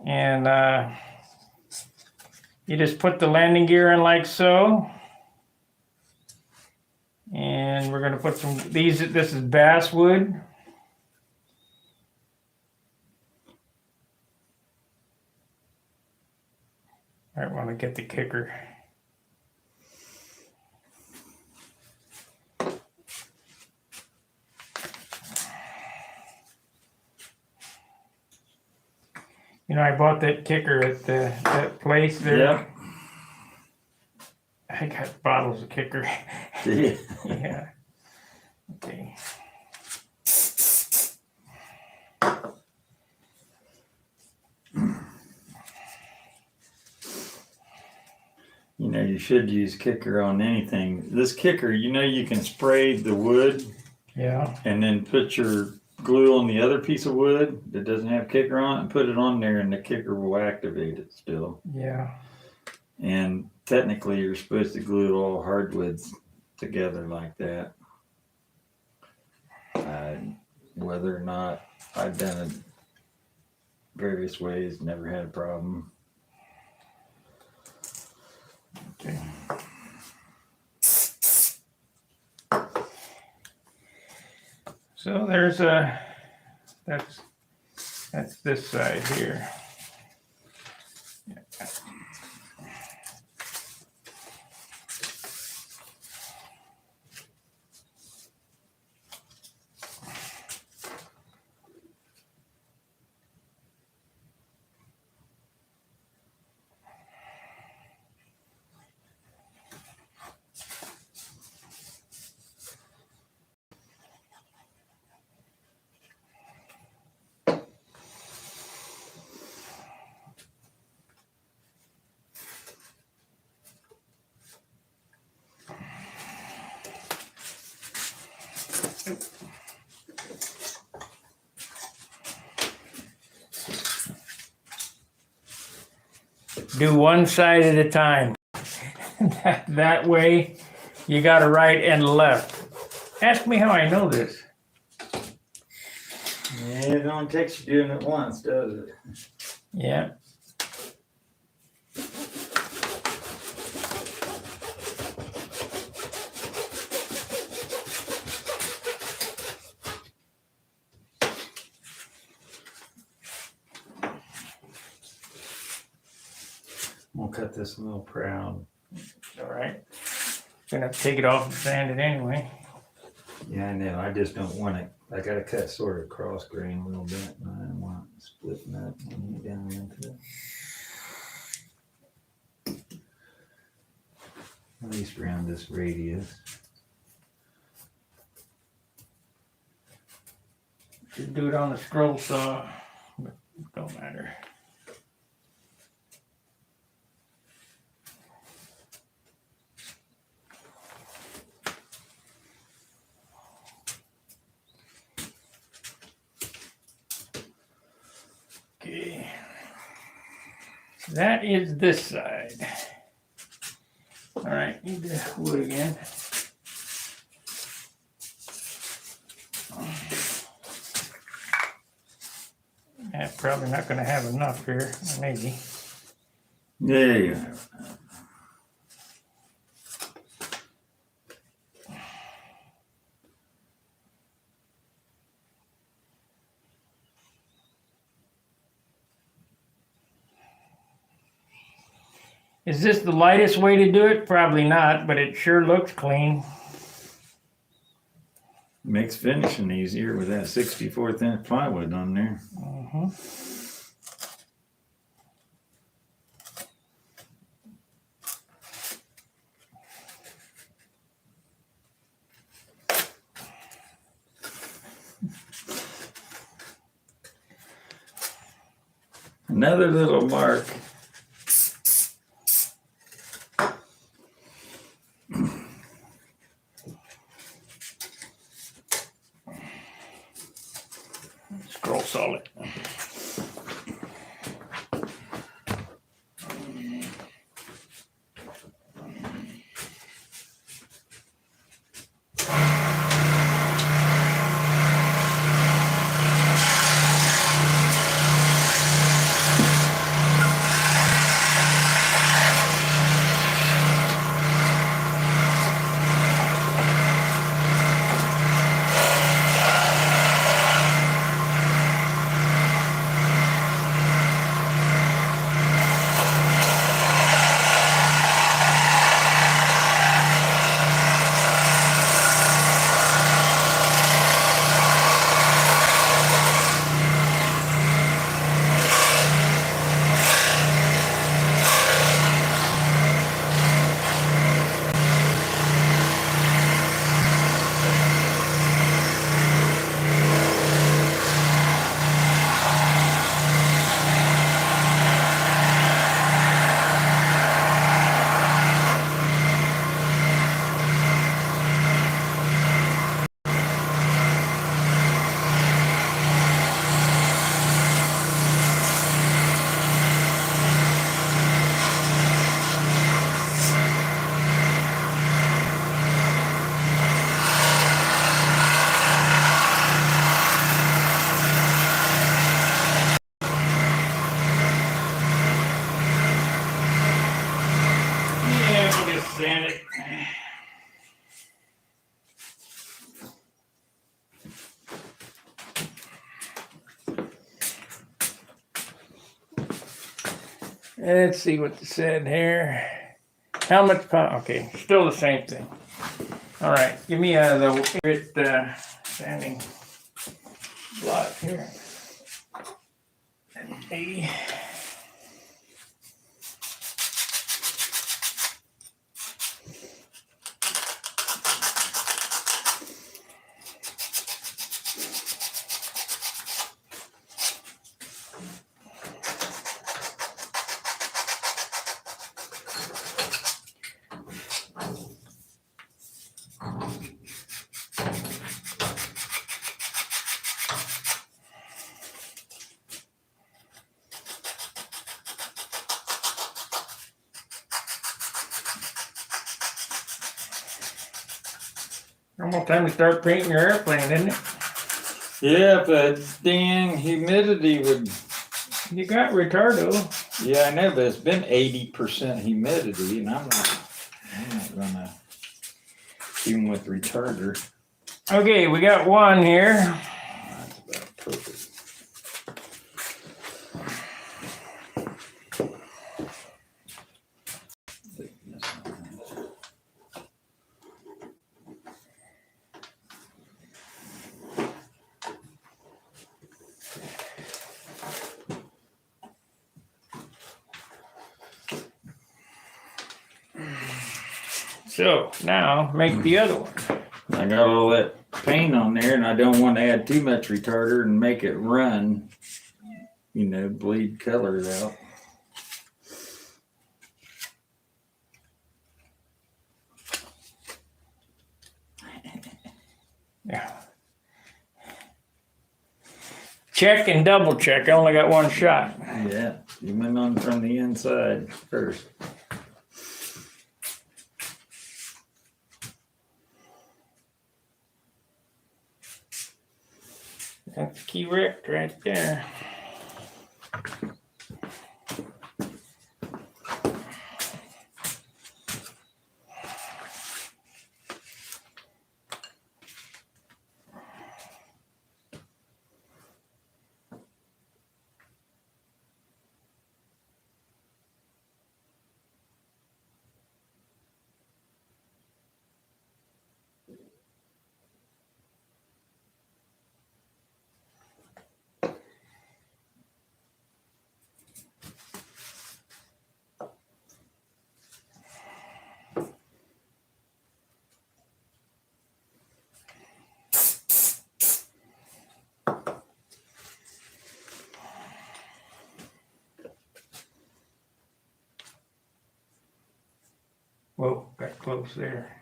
And you just put the landing gear in like so. And we're gonna put some, this is basswood. I want to get the kicker. You know, I bought that kicker at that place there.
Yep.
I got bottles of kicker.
Yeah.
Yeah. Okay.
You know, you should use kicker on anything. This kicker, you know, you can spray the wood.
Yeah.
And then put your glue on the other piece of wood that doesn't have kicker on it and put it on there, and the kicker will activate it still.
Yeah.
And technically, you're supposed to glue all hardwoods together like that. Whether or not I've done it various ways, never had a problem.
Okay. So there's that's this side here. Yeah. Do one side at a time. That way, you got a right and left. Ask me how I know this.
Yeah, it only takes you doing it once, does it?
Yeah.
We'll cut this a little proud.
All right. Gonna take it off and sand it anyway.
Yeah, I know. I just don't want it. I got to cut sort of cross grain a little bit. And I don't want it splitting up when you get down into it. At least around this radius.
Should do it on the scroll saw, but it don't matter. Okay, that is this side. All right, need the wood again. Yeah, probably not going to have enough here, maybe.
There you go.
Is this the lightest way to do it? Probably not, but it sure looks clean.
Makes finishing easier with that 64th inch plywood on there.
Mm-hmm.
Another little mark.
Scroll saw it. sand it. Let's see what it said here. How much pound? Okay, still the same thing. All right, give me the favorite sanding block here. 80. Almost time to start painting your airplane, isn't it?
Yeah, but dang humidity would.
You got retardo.
Yeah, I know, but it's been 80% humidity, and I'm not gonna even with retarder.
Okay, we got one here.
That's about perfect.
So now make the other one.
I got all that paint on there, and I don't want to add too much retarder and make it run, bleed colors out.
Yeah. Check and double check. I only got one shot.
Yeah, you went on from the inside first.
That's key wrecked right there. Whoa, got close there.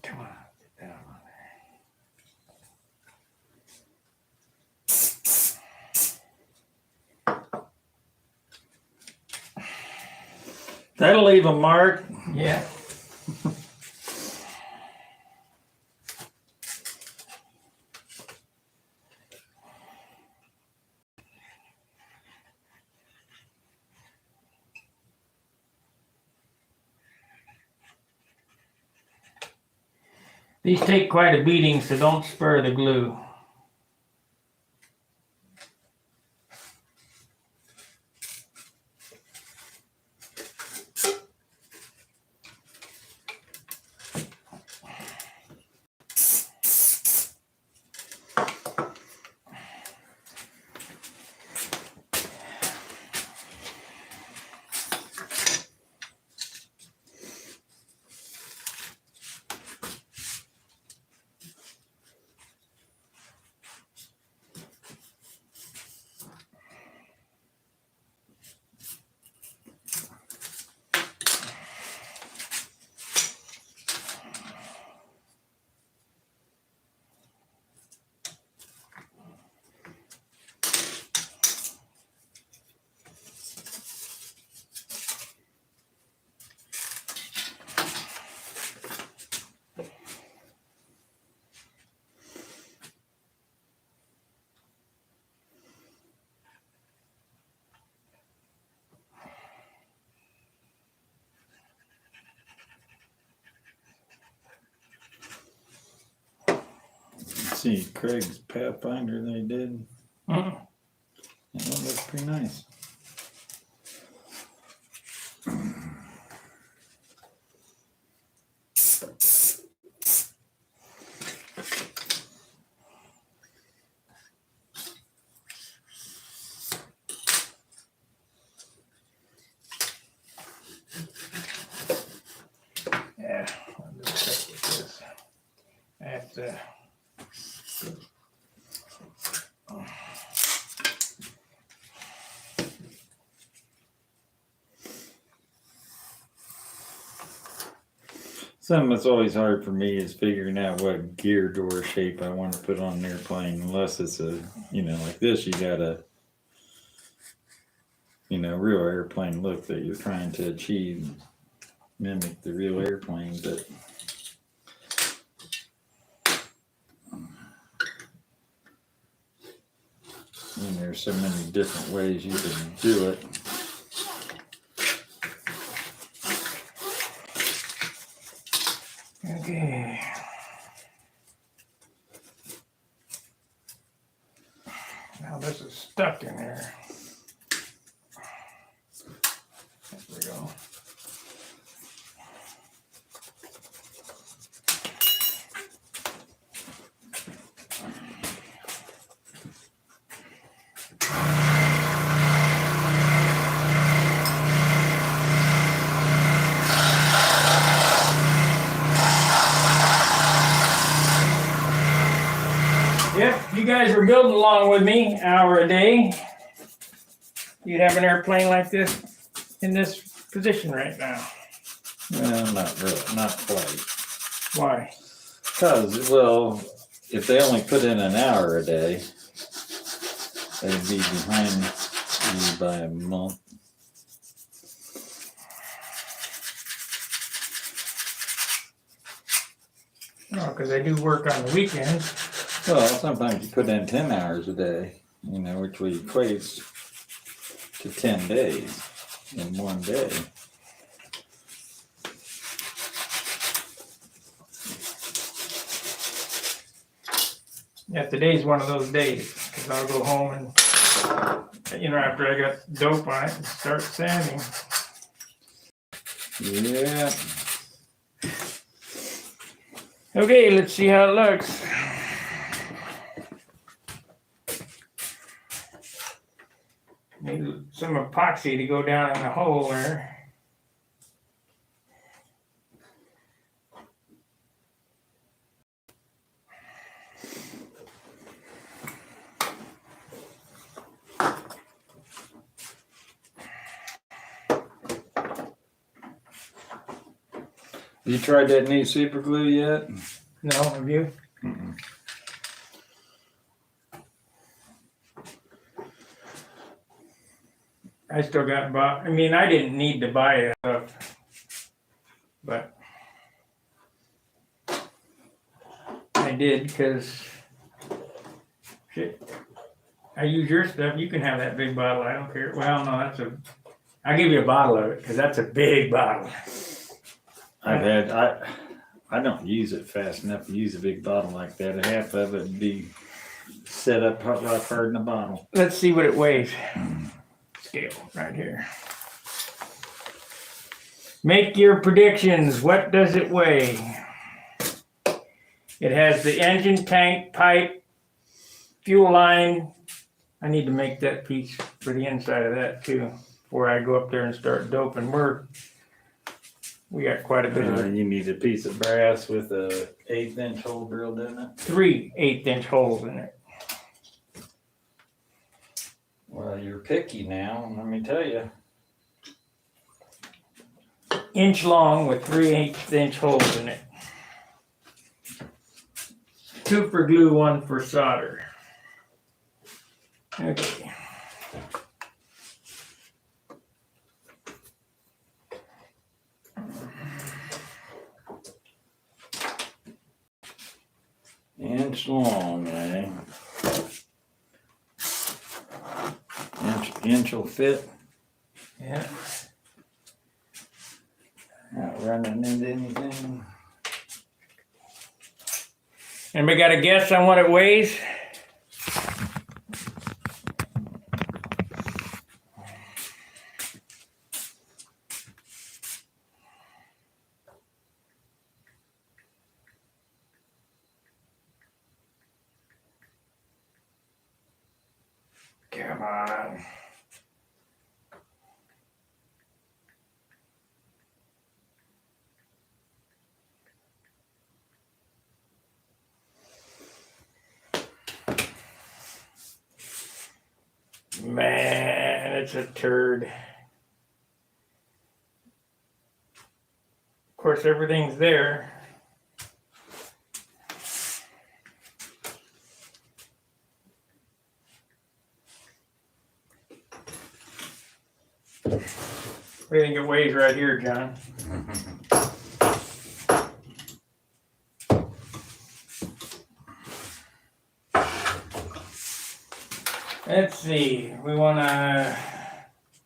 Come on, get that on
That'll leave a mark.
there. Yeah. These take quite a beating, so don't spur the glue.
see Craig's Pathfinder they did?
Mm.
That one looks pretty nice.
Yeah, I'll just check with this. I have to.
Something that's always hard for me is figuring out what gear door shape I want to put on an airplane, unless it's a, like this, you got a, real airplane look that you're trying to achieve, mimic the real airplane, but there's so many different ways you can do it.
Okay. Now this is stuck in there. There we go. Yep, you guys were building along with me, hour a day. You'd have an airplane like this in this position right now.
Well, not really, not quite.
Why?
Because, well, if they only put in an hour a day, they'd be behind you by a month.
No, because they do work on the weekends.
Well, sometimes you put in 10 hours a day, which equates to 10 days in one day.
Yeah, today's one of those days, because I'll go home and, after I got dope on it, and start sanding.
Yeah.
Okay, let's see how it looks. Need some epoxy to go down in the hole there.
You tried that new super glue yet?
No, have you?
Mm-mm.
I still got bought. I mean, I didn't need to buy it stuff, but I did because shit. I use your stuff. You can have that big bottle. I don't care. Well, no, I'll give you a bottle of it because that's a big bottle.
I don't use it fast enough to use a big bottle like that. Half of it would be set up right hard in the bottle.
Let's see what it weighs. Scale right here. Make your predictions. What does it weigh? It has the engine, tank, pipe, fuel line. I need to make that piece for the inside of that too before I go up there and start doping. We got quite a bit of it.
You need a piece of brass with a 1/8 inch hole drilled in it.
3 1/8 holes in it.
Well, you're picky now, let me tell you.
Inch long with 3 1/8 holes in it. 2 for glue, 1 for solder. Okay.
Inch long, eh? Inch will fit.
Yeah.
Not running into anything.
Anybody got a guess on what it weighs? Come on. Man, it's a turd. Of course, everything's there. What do you think it weighs right here, John? Let's see. We want to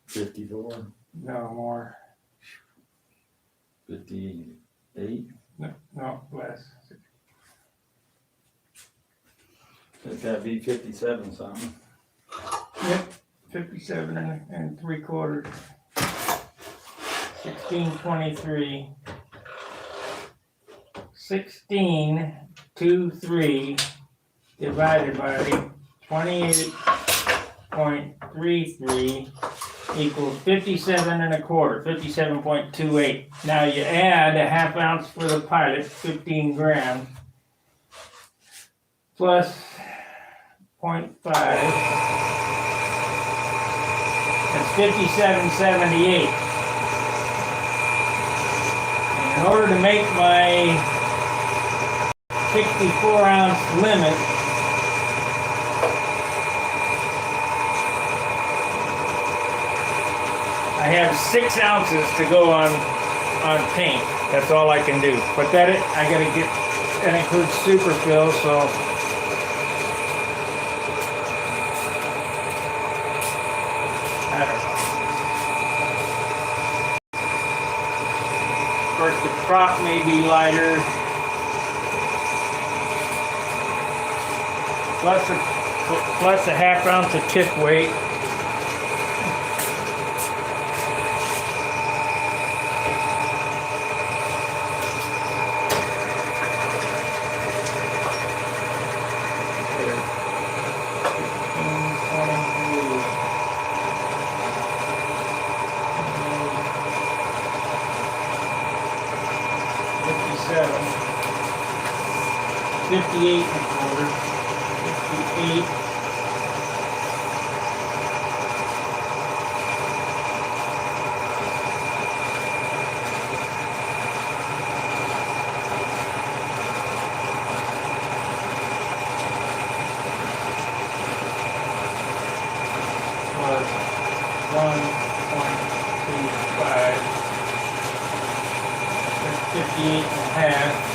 54,
no more.
58.
No, less.
It's gotta be 57 something.
Yep, 57 and 3/4. 1623. 1623 divided by 28.33 equals 57 1/4, 57.28. Now you add a half ounce for the pilot, 15 grams, plus 0.5. That's 57.78. In order to make my 64-ounce limit, I have 6 ounces to go on paint. That's all I can do. But I gotta get, that includes super fill, so I don't know. Of course, the prop may be lighter. Plus a half ounce of tip weight. $58.25. 58. Plus 1.35. That's 58.5.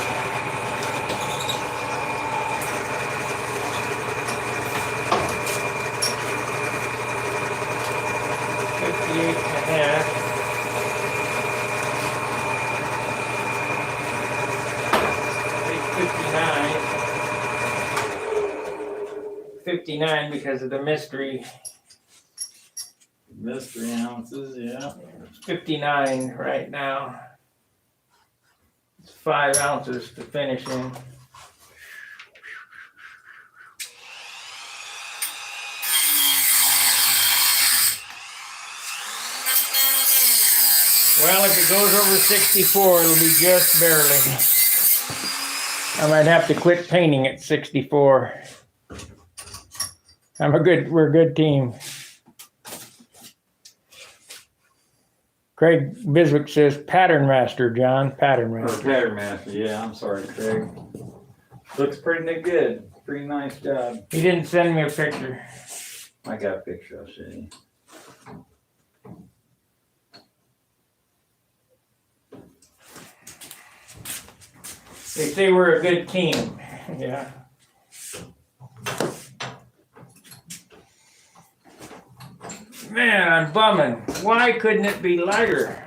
Yeah. 59 because of the mystery.
Mystery ounces, yeah.
59 right now. It's 5 ounces to finish in. Well, if it goes over 64, it'll be just barely. I might have to quit painting at 64. We're a good team. Craig Biswick says pattern master, John. Pattern master.
Pattern master, yeah, I'm sorry, Craig. Looks pretty good. Pretty nice job.
He didn't send me a picture.
I got a picture, I'll show you.
They say we're a good team. Yeah. Man, I'm bumming. Why couldn't it be lighter?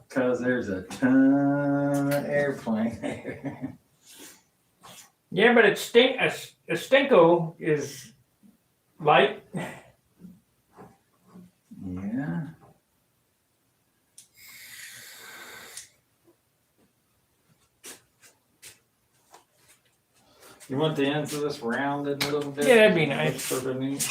Because there's a ton of airplane there.
Yeah, but a stinko is light.
Yeah. You want the ends of this rounded a little bit?
Yeah, that'd be nice.
Sort of neat.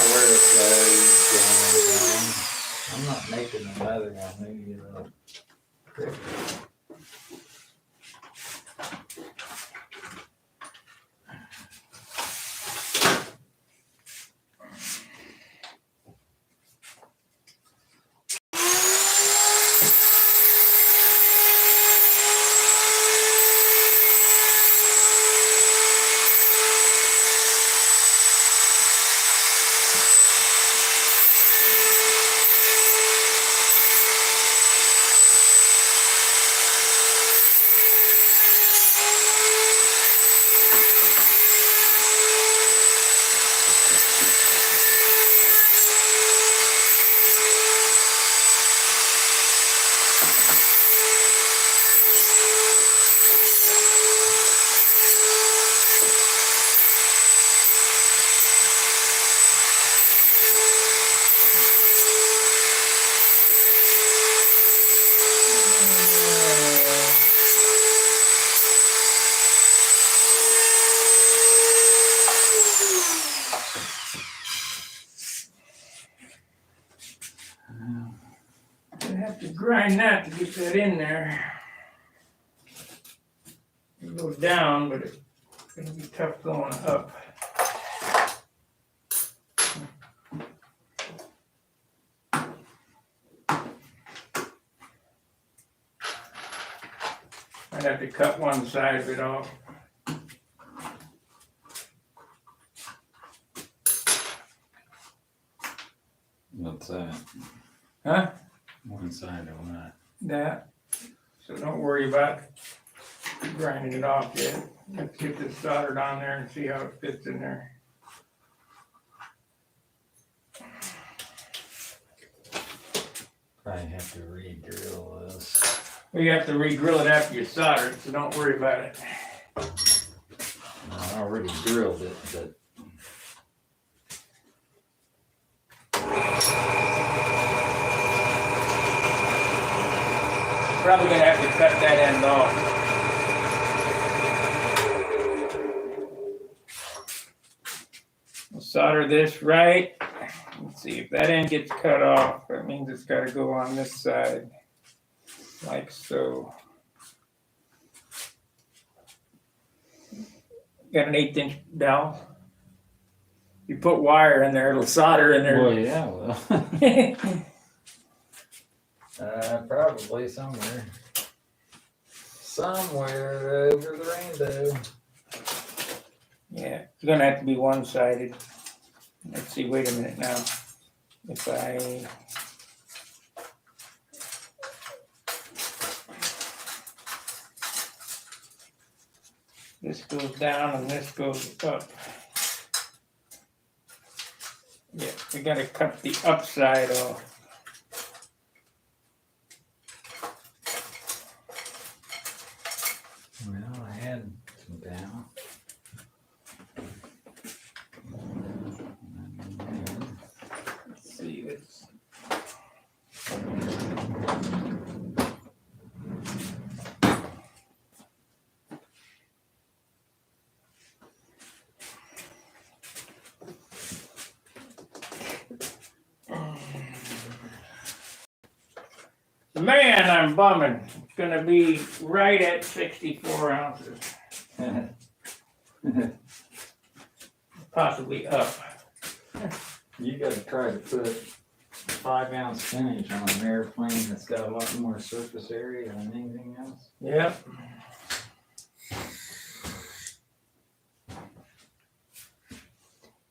Where it goes, I'm not making another one. Maybe it'll.
I have to grind that to get that in there. It goes down, but it's gonna be tough going up. I'd have to cut one side of it off.
What's that?
Huh?
One side of that.
That. So don't worry about grinding it off yet. Let's get this soldered on there and see how it fits in there.
Probably have to re-drill this.
We have to re-drill it after you solder it, so don't worry about it.
I already drilled it, but
Probably gonna have to cut that end off. We'll solder this right. Let's see if that end gets cut off. That means it's got to go on this side, like so. Got an 1/8 inch dowel. You put wire in there, it'll solder in there.
well, yeah, well, probably somewhere over the rainbow.
Yeah, it's gonna have to be one-sided. Let's see, wait a minute now. If I... This goes down and this goes up. Yeah, we gotta cut the upside off.
Well, I had some down.
Let's see, it's... Man, I'm bumming. It's gonna be right at 64 ounces. Possibly up.
You gotta try to put 5-ounce finish on an airplane that's got a lot more surface area than anything else.
Yep.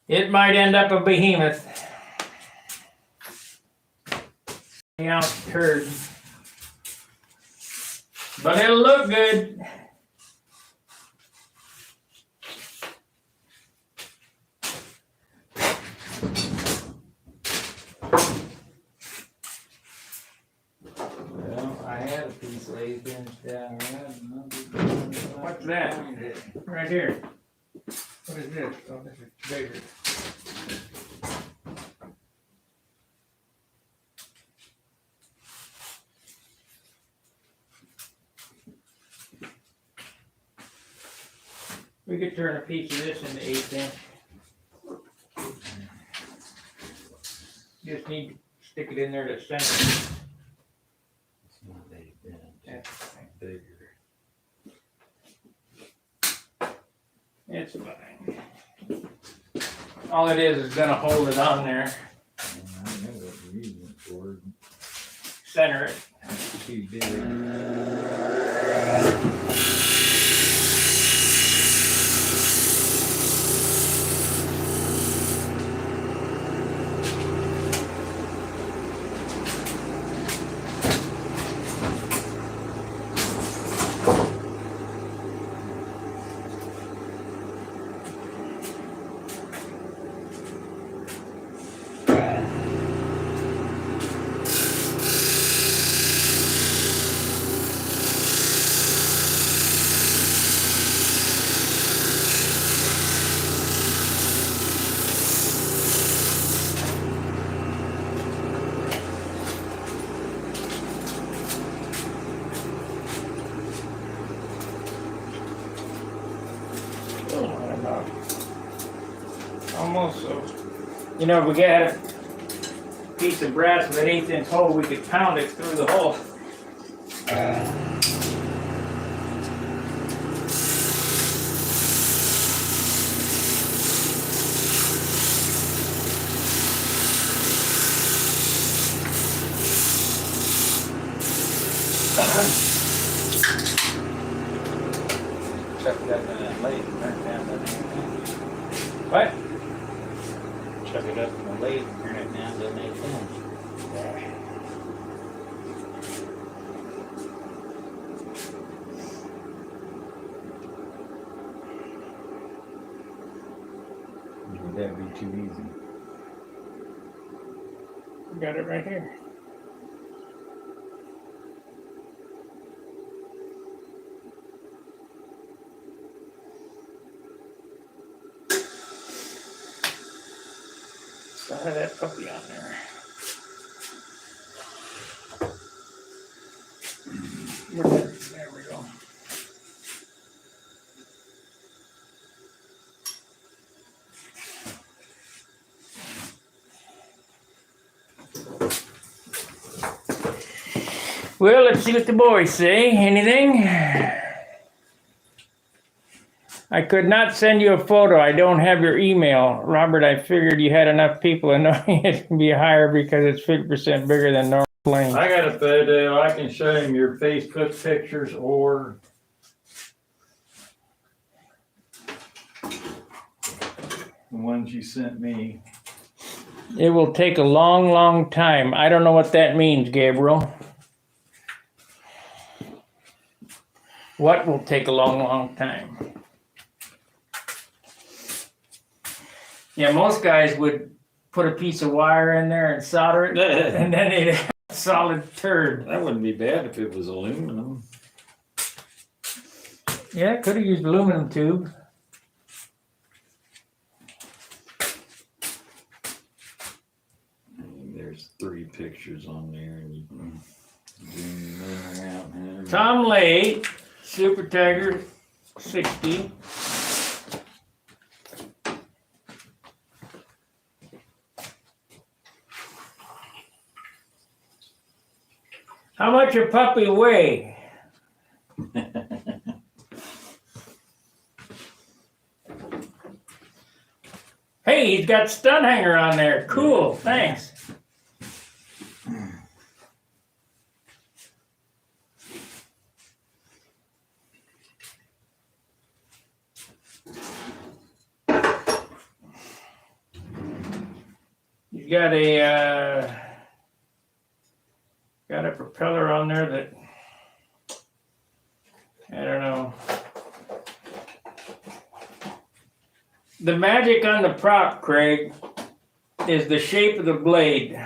It might end up a behemoth. 3-ounce turd. But it'll look good.
Well, I had a piece laid in down there.
What's that? Right here. What is this? Oh, this is bigger. We could turn a piece of this into 1/8 inch. Just need to stick it in there to center.
It's not laid in, it's bigger.
It's fine. All it is gonna hold it on there,
I know what you're using it for.
center it.
It's too big.
Almost so. You know, if we get a piece of brass with an 1/8 inch hole, we could pound it through the hole.
Chuck it up in that lathe and turn it down to 1/8 inch.
What?
Chuck it up in the lathe and turn it down to 1/8 inch. Would that be too easy?
Got it right here. Have that puppy on there. There we go. Well, let's see what the boys say. Anything? I could not send you a photo. I don't have your email. Robert, I figured you had enough people and knowing it can be higher because it's 50% bigger than normal plane.
I got a photo. I can show him your Facebook pictures or the ones you sent me.
It will take a long, long time. I don't know what that means, Gabriel. What will take a long, long time? Yeah, most guys would put a piece of wire in there and solder it, and then they'd have a solid turd.
That wouldn't be bad if it was aluminum.
Yeah, could have used aluminum tube.
There's 3 pictures on there, and you can zoom them out. And
Tom Lay, Super Tiger 60. How much a puppy weigh? Hey, he's got stunt hanger on there. Cool, thanks. He's got a propeller on there that I don't know. The magic on the prop, Craig, is the shape of the blade.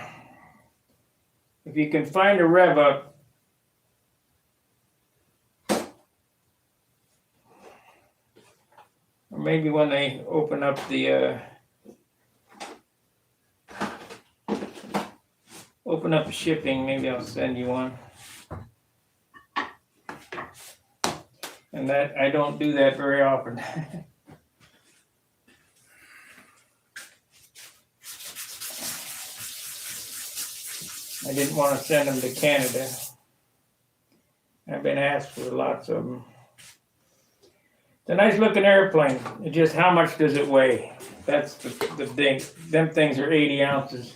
If you can find a rev up, or maybe when they open up the shipping, maybe I'll send you one. And that I don't do that very often. I didn't want to send them to Canada. I've been asked for lots of them. It's a nice looking airplane. It's just how much does it weigh? That's the thing. Them things are 80 ounces.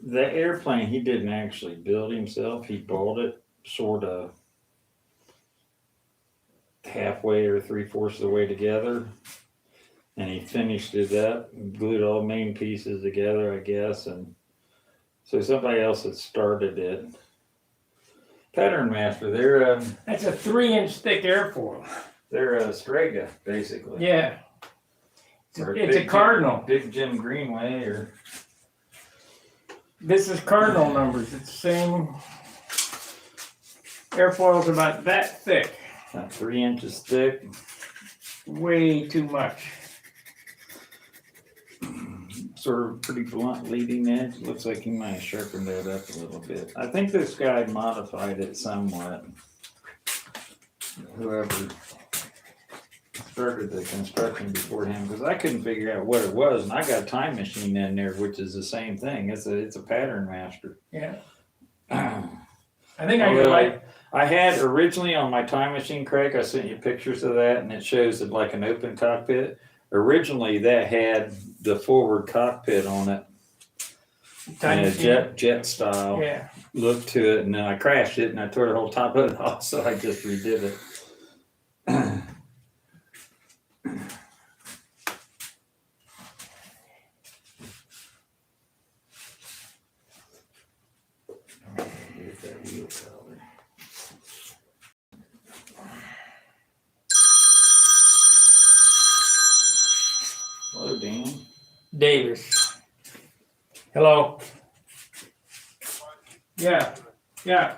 The airplane, he didn't actually build himself. He bought it sort of halfway or 3/4 of the way together. And he finished it up, glued all the main pieces together, I guess. And so somebody else had started it. Pattern Master, they're
That's a 3-inch thick airfoil.
They're a Strega, basically.
Yeah. It's a Cardinal.
Big Jim Greenway, or
this is Cardinal numbers. It's the same. Airfoil's about that thick.
About 3 inches thick.
Way too much.
Sort of pretty blunt leading edge. Looks like he might have sharpened that up a little bit. I think this guy modified it somewhat. Whoever started the construction before him, because I couldn't figure out what it was, and I got a time machine in there, which is the same thing. It's a Pattern Master.
Yeah. I think I
had originally on my time machine, Craig, I sent you pictures of that, and it shows it like an open cockpit. Originally, that had the forward cockpit on it, and a jet style look to it, and then I crashed it, and I tore the whole top of it off, so I just redid it. Here's that wheel color. Hello, Dan.
Davis. Hello. Yeah. Yeah.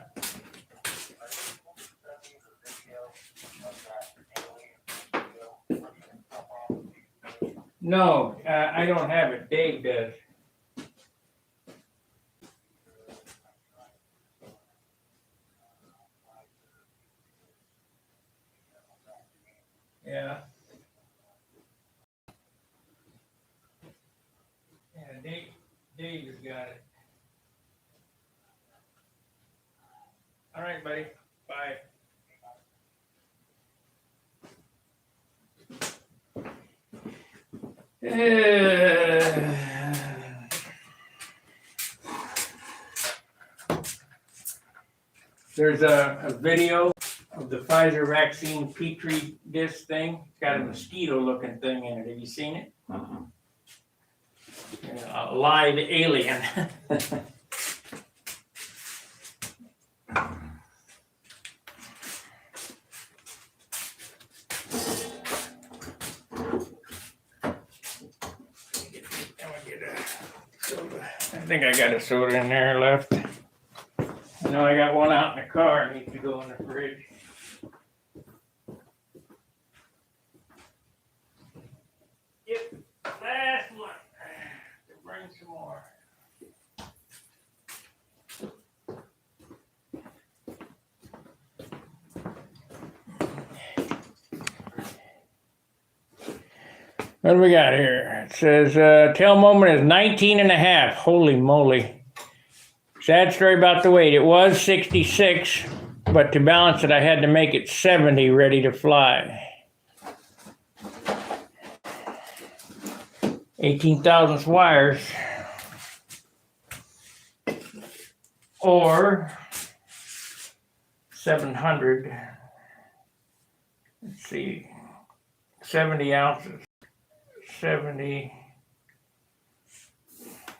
No, I don't have it. Dave does. Yeah. Yeah, Dave has got it. All right, buddy. Bye. There's a video of the Pfizer vaccine Petri dish thing. It's got a mosquito-looking thing in it. Have you seen it?
Uh-huh.
A live alien. I think I got a soda in there left. I know I got one out in the car. I need to go in the fridge. Yep, last one. Bring some more. What do we got here? It says tail moment is 19 and a half. Holy moly. Sad story about the weight. It was 66, but to balance it, I had to make it 70 ready to fly. 18 thousandths wires. Or 700. Let's see. 70 ounces. 70.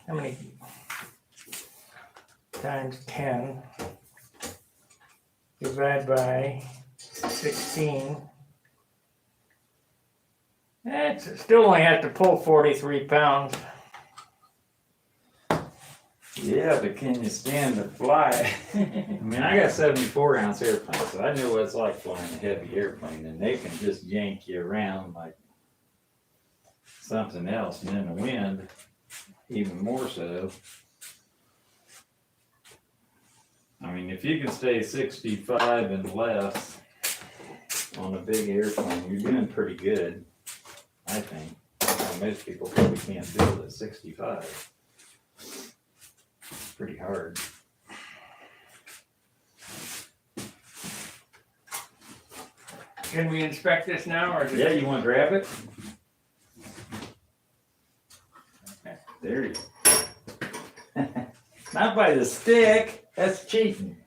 How many? Times 10. Divide by 16. That's still only have to pull 43 pounds.
Yeah, but can you stand to fly? I mean, I got 74-ounce airplanes, so I know what it's like flying a heavy airplane, and they can just yank you around like something else, and in the wind, even more so. I mean, if you can stay 65 and less on a big airplane, you're doing pretty good, I think. Most people probably can't do it at 65. It's pretty hard.
Can we inspect this now, or
Yeah, you want to grab it? There you go. Not by the stick. That's cheating.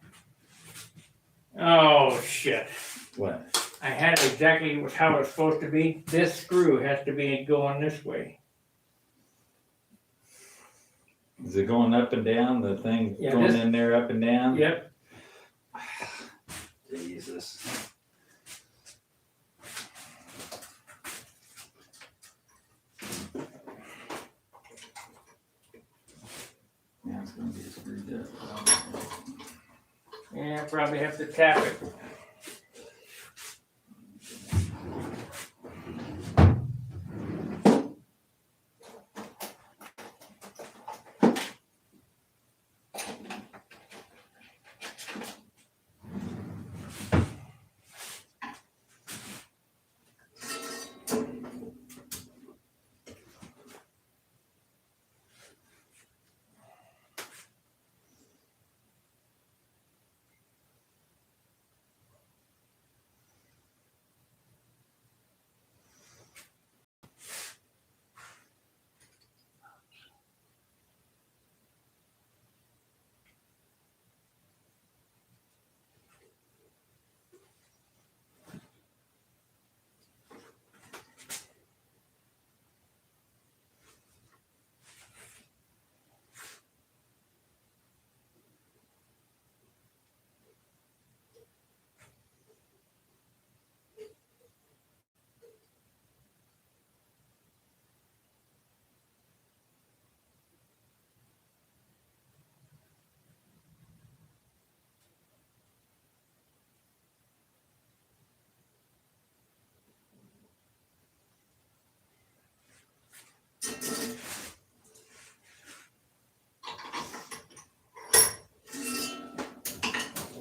Oh shit!
What?
I had it exactly how it's supposed to be. This screw has to be going this way.
Is it going up and down? The thing
Yeah,
going
this-
in there up and down?
Yep.
Jesus. Now it's gonna be screwed up.
Yeah, probably have to tap it.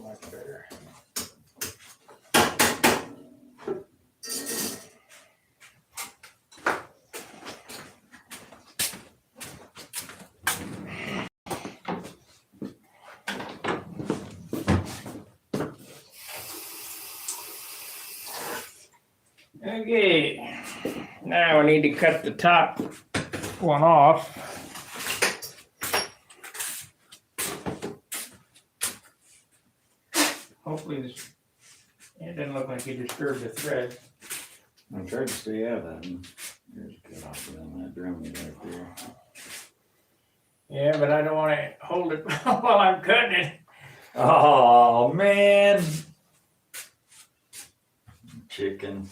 Much better. Okay, now we need to cut the top one off. Hopefully this, it doesn't look like you disturbed the thread.
I'm trying to stay out of them. There's a cut off on that drum right there.
Yeah, but I don't want to hold it while I'm cutting it.
Oh man. Chicken.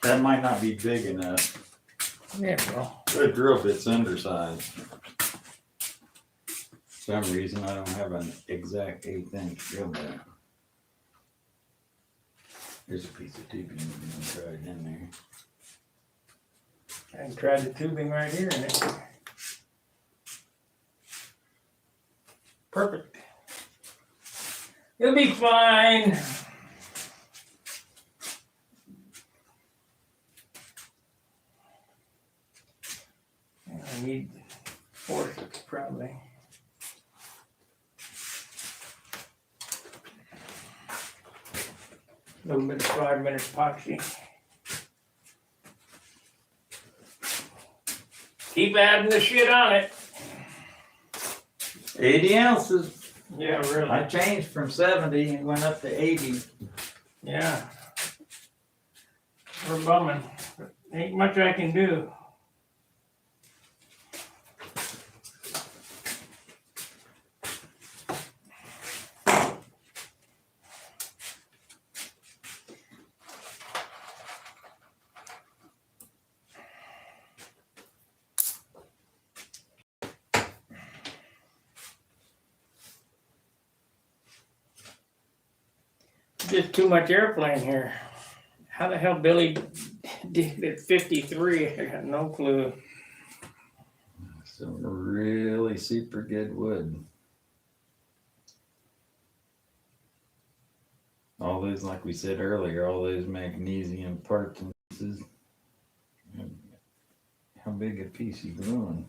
That might not be big enough.
Yeah, well,
The drill bit's undersized. For some reason, I don't have an exact 1/8 drill bit. There's a piece of tubing you can try it in there.
I tried the tubing right here and it's perfect. It'll be fine. I need forceps probably. A little bit of 5-minute epoxy. Keep adding the shit on it.
80 ounces.
Yeah, really.
I changed from 70 and went up to 80.
Yeah. We're bumming. Ain't much I can do. Just too much airplane here. How the hell Billy did at 53? I got no clue.
Some really super good wood. All those, like we said earlier, all those magnesium parts and pieces. How big a piece you gluing?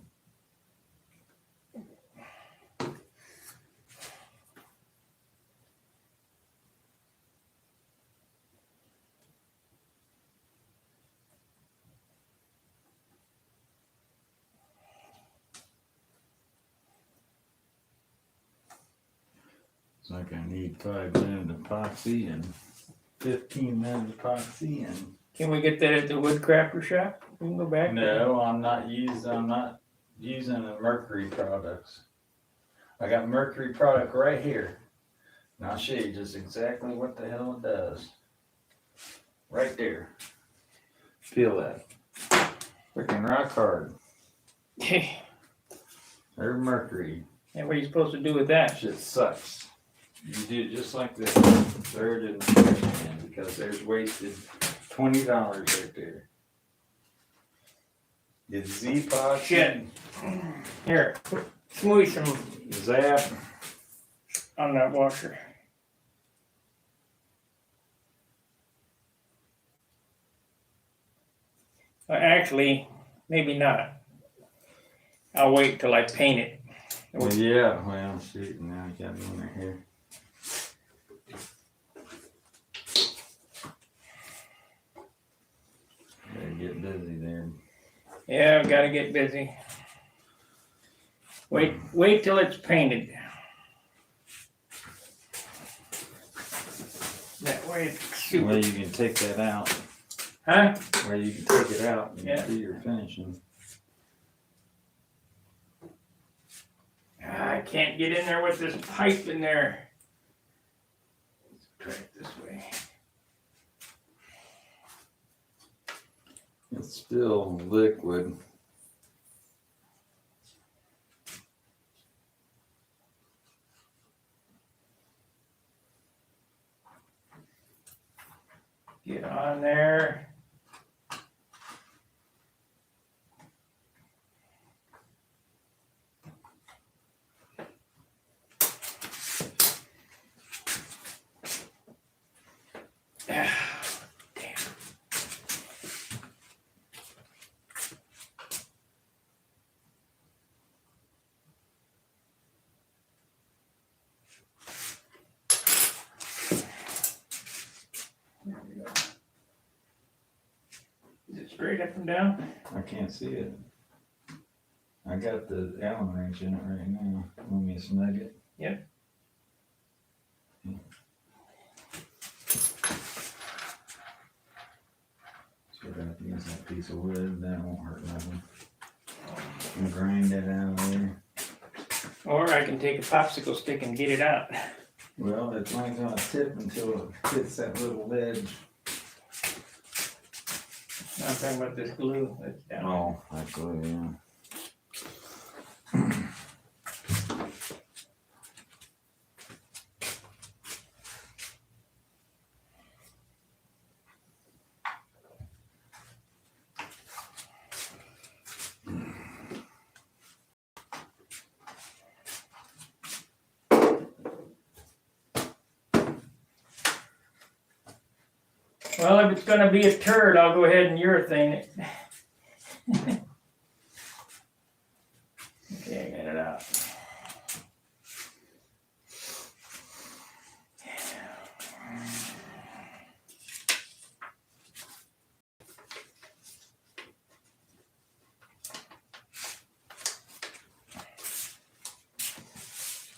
It's like I need 5-minute epoxy and 15-minute epoxy and.
Can we get that at the woodcrafter shop? We can go back.
No, I'm not using the Mercury products. I got Mercury product right here. And I'll show you just exactly what the hell it does. Right there. Feel that. Freaking rock hard.
And
There's Mercury.
what are you supposed to do with that?
Shit sucks. You do it just like this. Throw it in the trash can because there's wasted $20 right there. Get Z-Pod.
Shit. Here, smoosh some
Zap.
on that washer. Actually, maybe not. I'll wait till I paint it.
Well, yeah, well, shoot, now I got it in here. Gotta get busy there.
Yeah, I've got to get busy. Wait till it's painted. That way it's super.
Well, you can take that out.
Huh?
Where you can take it out and
Yeah.
do your finishing.
I can't get in there with this pipe in there. Let's try it this way.
It's still liquid.
Get on there. Damn. There we go. Is it straight up and down?
I can't see it. I got the Allen wrench in it right now. Want me to snug it?
Yep.
So I have to use that piece of wood. That won't hurt nothing. And grind it out of there.
Or I can take a popsicle stick and get it out.
Well, it might not tip until it hits that little ledge.
I'm talking about this glue that's down.
Oh, that glue, yeah.
Well, if it's gonna be a turd, I'll go ahead and urethane it. Okay, I got it out.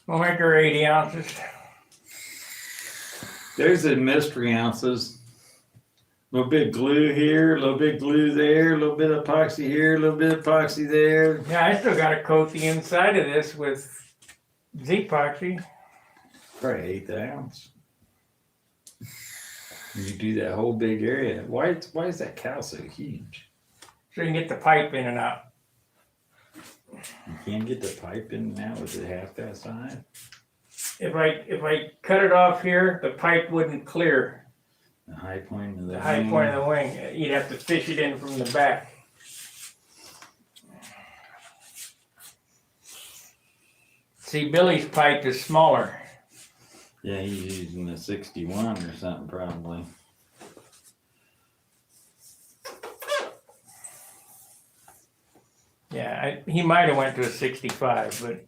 We'll make her 80 ounces.
There's the mystery ounces. A little bit glue here, a little bit glue there, a little bit of epoxy here, a little bit of epoxy there.
Yeah, I still gotta coat the inside of this with Z-epoxy.
Probably 1/8 ounce. You do that whole big area. Why is that cow so huge?
So you can get the pipe in and out.
You can't get the pipe in and out with it half that size.
If I cut it off here, the pipe wouldn't clear.
The high point of the
The high point of the wing. You'd have to fish it in from the back. See, Billy's pipe is smaller.
Yeah, he's using a 61 or something probably.
Yeah, he might have went to a 65, but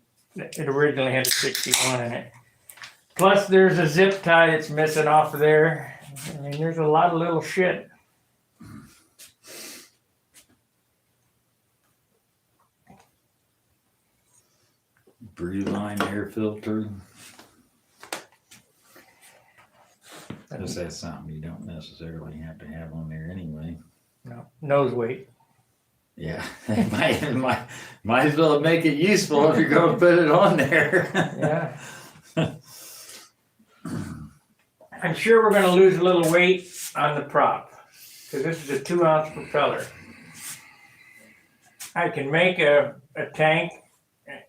it originally had a 61 in it. Plus, there's a zip tie that's missing off of there. I mean, there's a lot of little shit.
Brew line air filter. Because that's something you don't necessarily have to have on there anyway.
No, nose weight.
Yeah, might as well make it useful if you're going to put it on there.
Yeah. I'm sure we're going to lose a little weight on the prop because this is a 2-ounce propeller. I can make a tank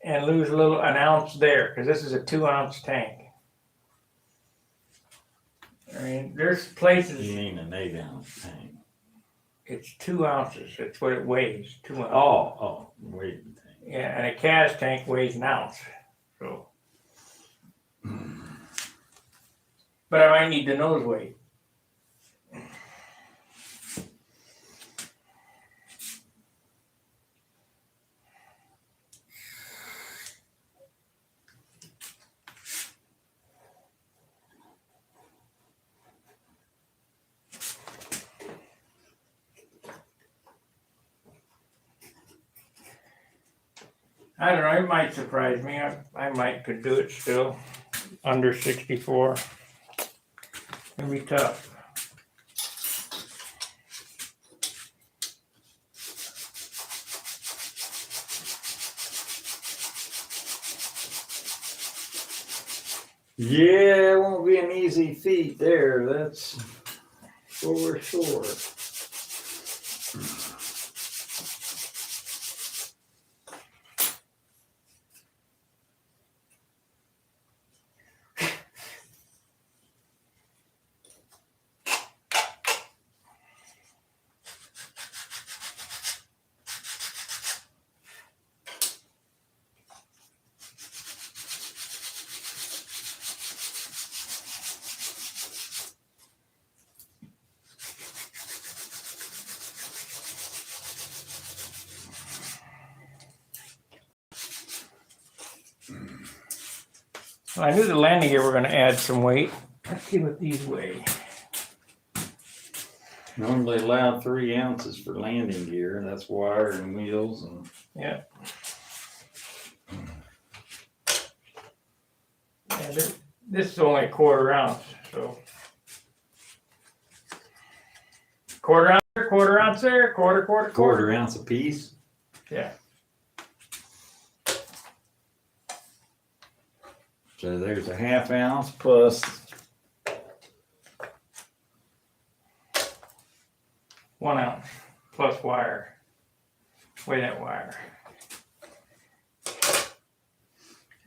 and lose an ounce there because this is a 2-ounce tank. I mean, there's places.
You mean an 8-ounce tank?
It's 2 ounces. That's what it weighs. 2 ounces.
Oh, wait.
Yeah, and a cast tank weighs an ounce. So, but I might need the nose weight. I don't know, it might surprise me. I might could do it still. Under 64. It'd be tough.
Yeah, it won't be an easy feat there. That's for sure.
Well, I knew the landing gear were going to add some weight. Let's see what these weigh.
Normally allow 3 ounces for landing gear. That's wire and wheels and.
Yeah. Yeah, this is only a 1/4 ounce, so. 1/4 ounce there, 1/4 ounce there, quarter.
1/4 ounce a piece.
Yeah.
So there's a 1/2 ounce plus
1 ounce. plus wire. Weigh that wire.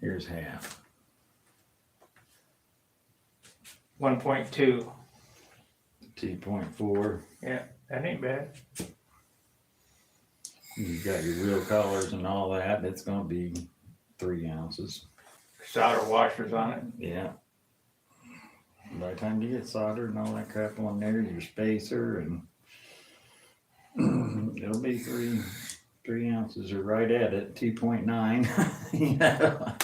Here's half.
1.2.
2.4.
Yeah, that ain't bad.
You got your real colors and all that. It's gonna be 3 ounces.
Solder washers on it.
Yeah. By the time you get solder and all that crap on there, your spacer and it'll be 3 ounces or right at it, 2.9. You know.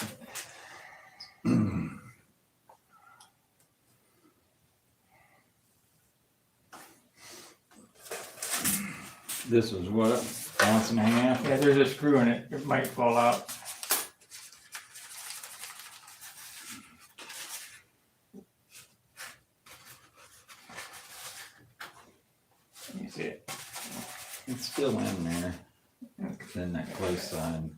This was what? 1.5 ounces?
Yeah, there's a screw in it. It might fall out. Let me see it.
It's still in there. It's in that close side.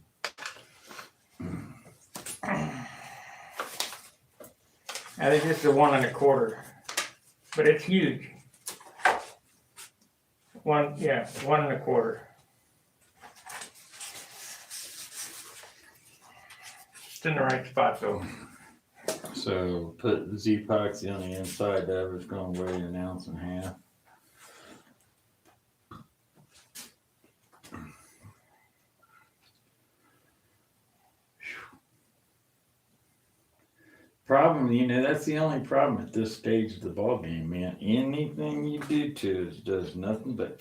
I think this is a 1 1/4, but it's huge. 1 1/4. It's in the right spot though.
So put the Z-epoxy on the inside of it. It's going to weigh 1.5 ounces. Problem, you know, that's the only problem at this stage of the ball game, man. Anything you do to it does nothing but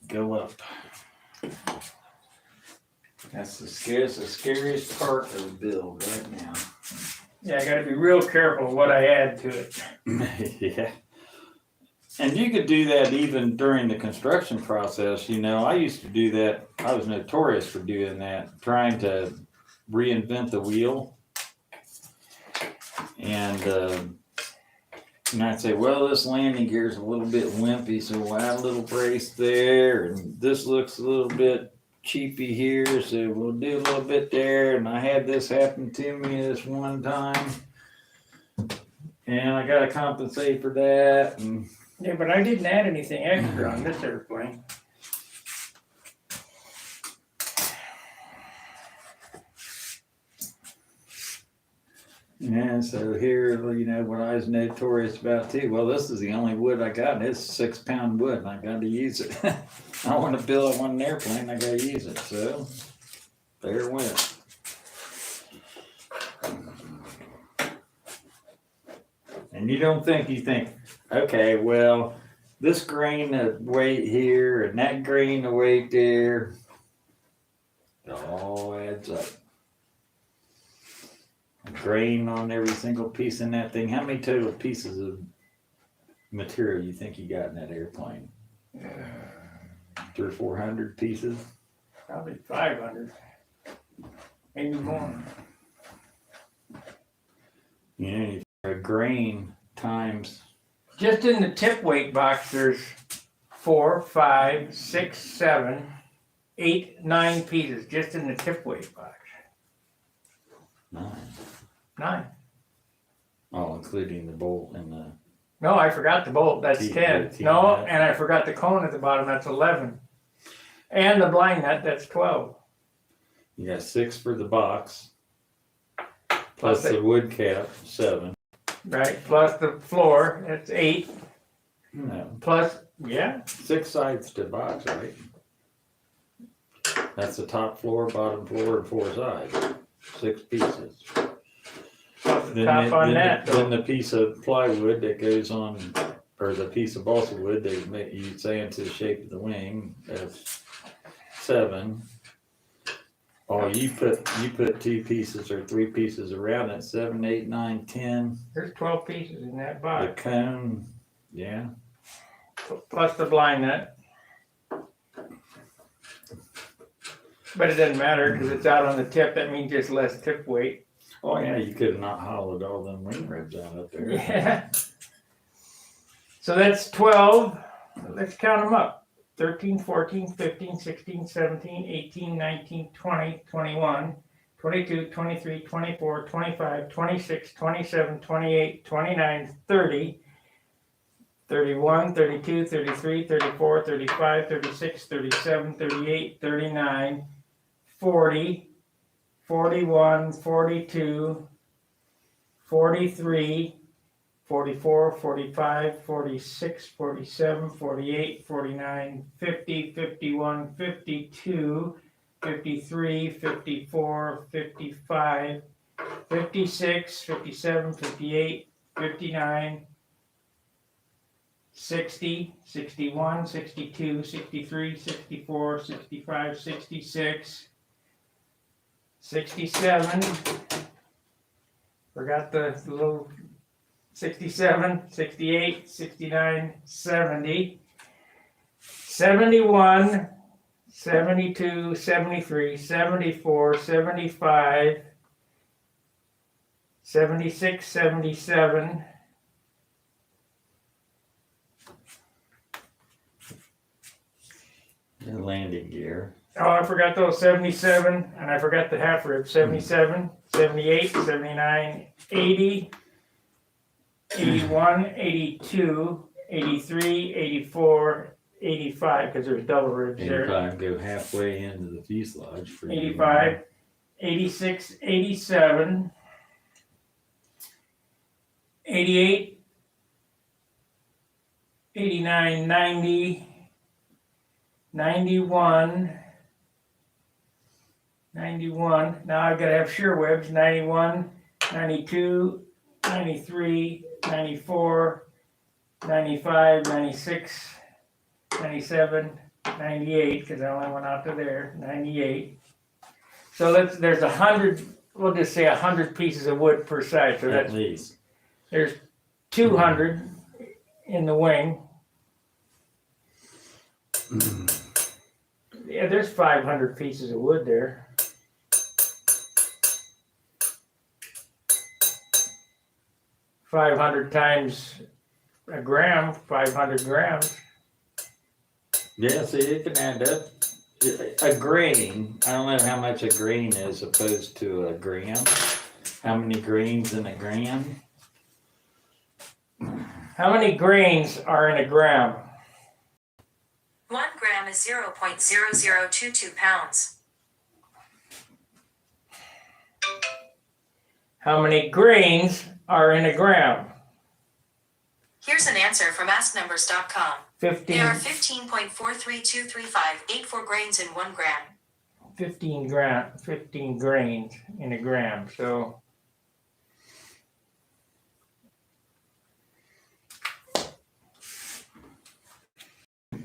go up. That's the scariest part of the build right now.
Yeah, I got to be real careful what I add to it.
Yeah. And you could do that even during the construction process. You know, I used to do that. I was notorious for doing that, trying to reinvent the wheel. And I'd say, well, this landing gear is a little bit wimpy, so we'll add a little brace there. And this looks a little bit cheapy here, so we'll do a little bit there. And I had this happen to me this one time. And I got to compensate for that. And
Yeah, but I didn't add anything extra on this airplane.
yeah, so here, you know, what I was notorious about too. Well, this is the only wood I got. And it's 6 pound wood, and I got to use it. I want to build one airplane. I got to use it. So there it went. And you think, okay, well, this grain of weight here and that grain of weight there, it all adds up. A grain on every single piece in that thing. How many total pieces of material you think you got in that airplane? 300 or 400 pieces?
Probably 500, maybe more.
You know, a grain times.
Just in the tip weight box, there's 4, 5, 6, 7, 8, 9 pieces just in the tip weight box. 9.
Oh, including the bolt and the.
No, I forgot the bolt. That's
T-
10.
T-
No,
nut.
and I forgot the cone at the bottom. That's 11. And the blind nut. That's 12.
You got 6 for the box,
Plus
plus the wood cap, 7.
Right. Plus the floor. That's 8.
No,
Plus, yeah.
6 sides to box, right? That's the top floor, bottom floor, and 4 sides. 6 pieces.
Plus the top on that.
Then the piece of plywood that goes on, or the piece of balsa wood that make you say into the shape of the wing, that's 7. Oh, you put 2 pieces or 3 pieces around it, 7, 8, 9, 10.
There's 12 pieces in that
The
box.
cone, yeah.
Plus the blind nut. But it doesn't matter because it's out on the tip. That means just less tip weight.
Oh yeah, you could have not hollowed all them wing ribs out up there.
Yeah. So that's 12. Let's count them up. 13, 14, 15, 16, 17, 18, 19, 20, 21, 22, 23, 24, 25, 26, 27, 28, 29, 30, 31, 32, 33, 34, 35, 36, 37, 38, 39, 40, 41, 42, 43, 44, 45, 46, 47, 48, 49, 50, 51, 52, 53, 54, 55, 56, 57, 58, 59, 60, 61, 62, 63, 64, 65, 66, 67. Forgot the little 67, 68, 69, 70, 71, 72, 73, 74, 75, 76, 77,
The landing gear.
oh, I forgot those 77, and I forgot the half rib. 77, 78, 79, 80, 81, 82, 83, 84, 85, because there's double ribs there.
85 go halfway into the fuselage. For
85, 86, 87, 88, 89, 90, 91, 91. Now I've got to have shear webs. 91, 92, 93, 94, 95, 96, 97, 98, because I only went out to there. 98. So there's 100. We'll just say 100 pieces of wood per side. So
at
that's
least.
there's 200 in the wing. Yeah, there's 500 pieces of wood there. $500 times a gram, 500 grams.
Yeah, see, it can add up. A grain, I don't know how much a grain is opposed to a gram. How many grains in a gram?
How many grains are in a gram?
1 gram is 0.0022 pounds.
How many grains are in a gram?
Here's an answer from AskNumbers.com.
15.
There are 15.4323584 grains in 1 gram.
15 grains in a gram. So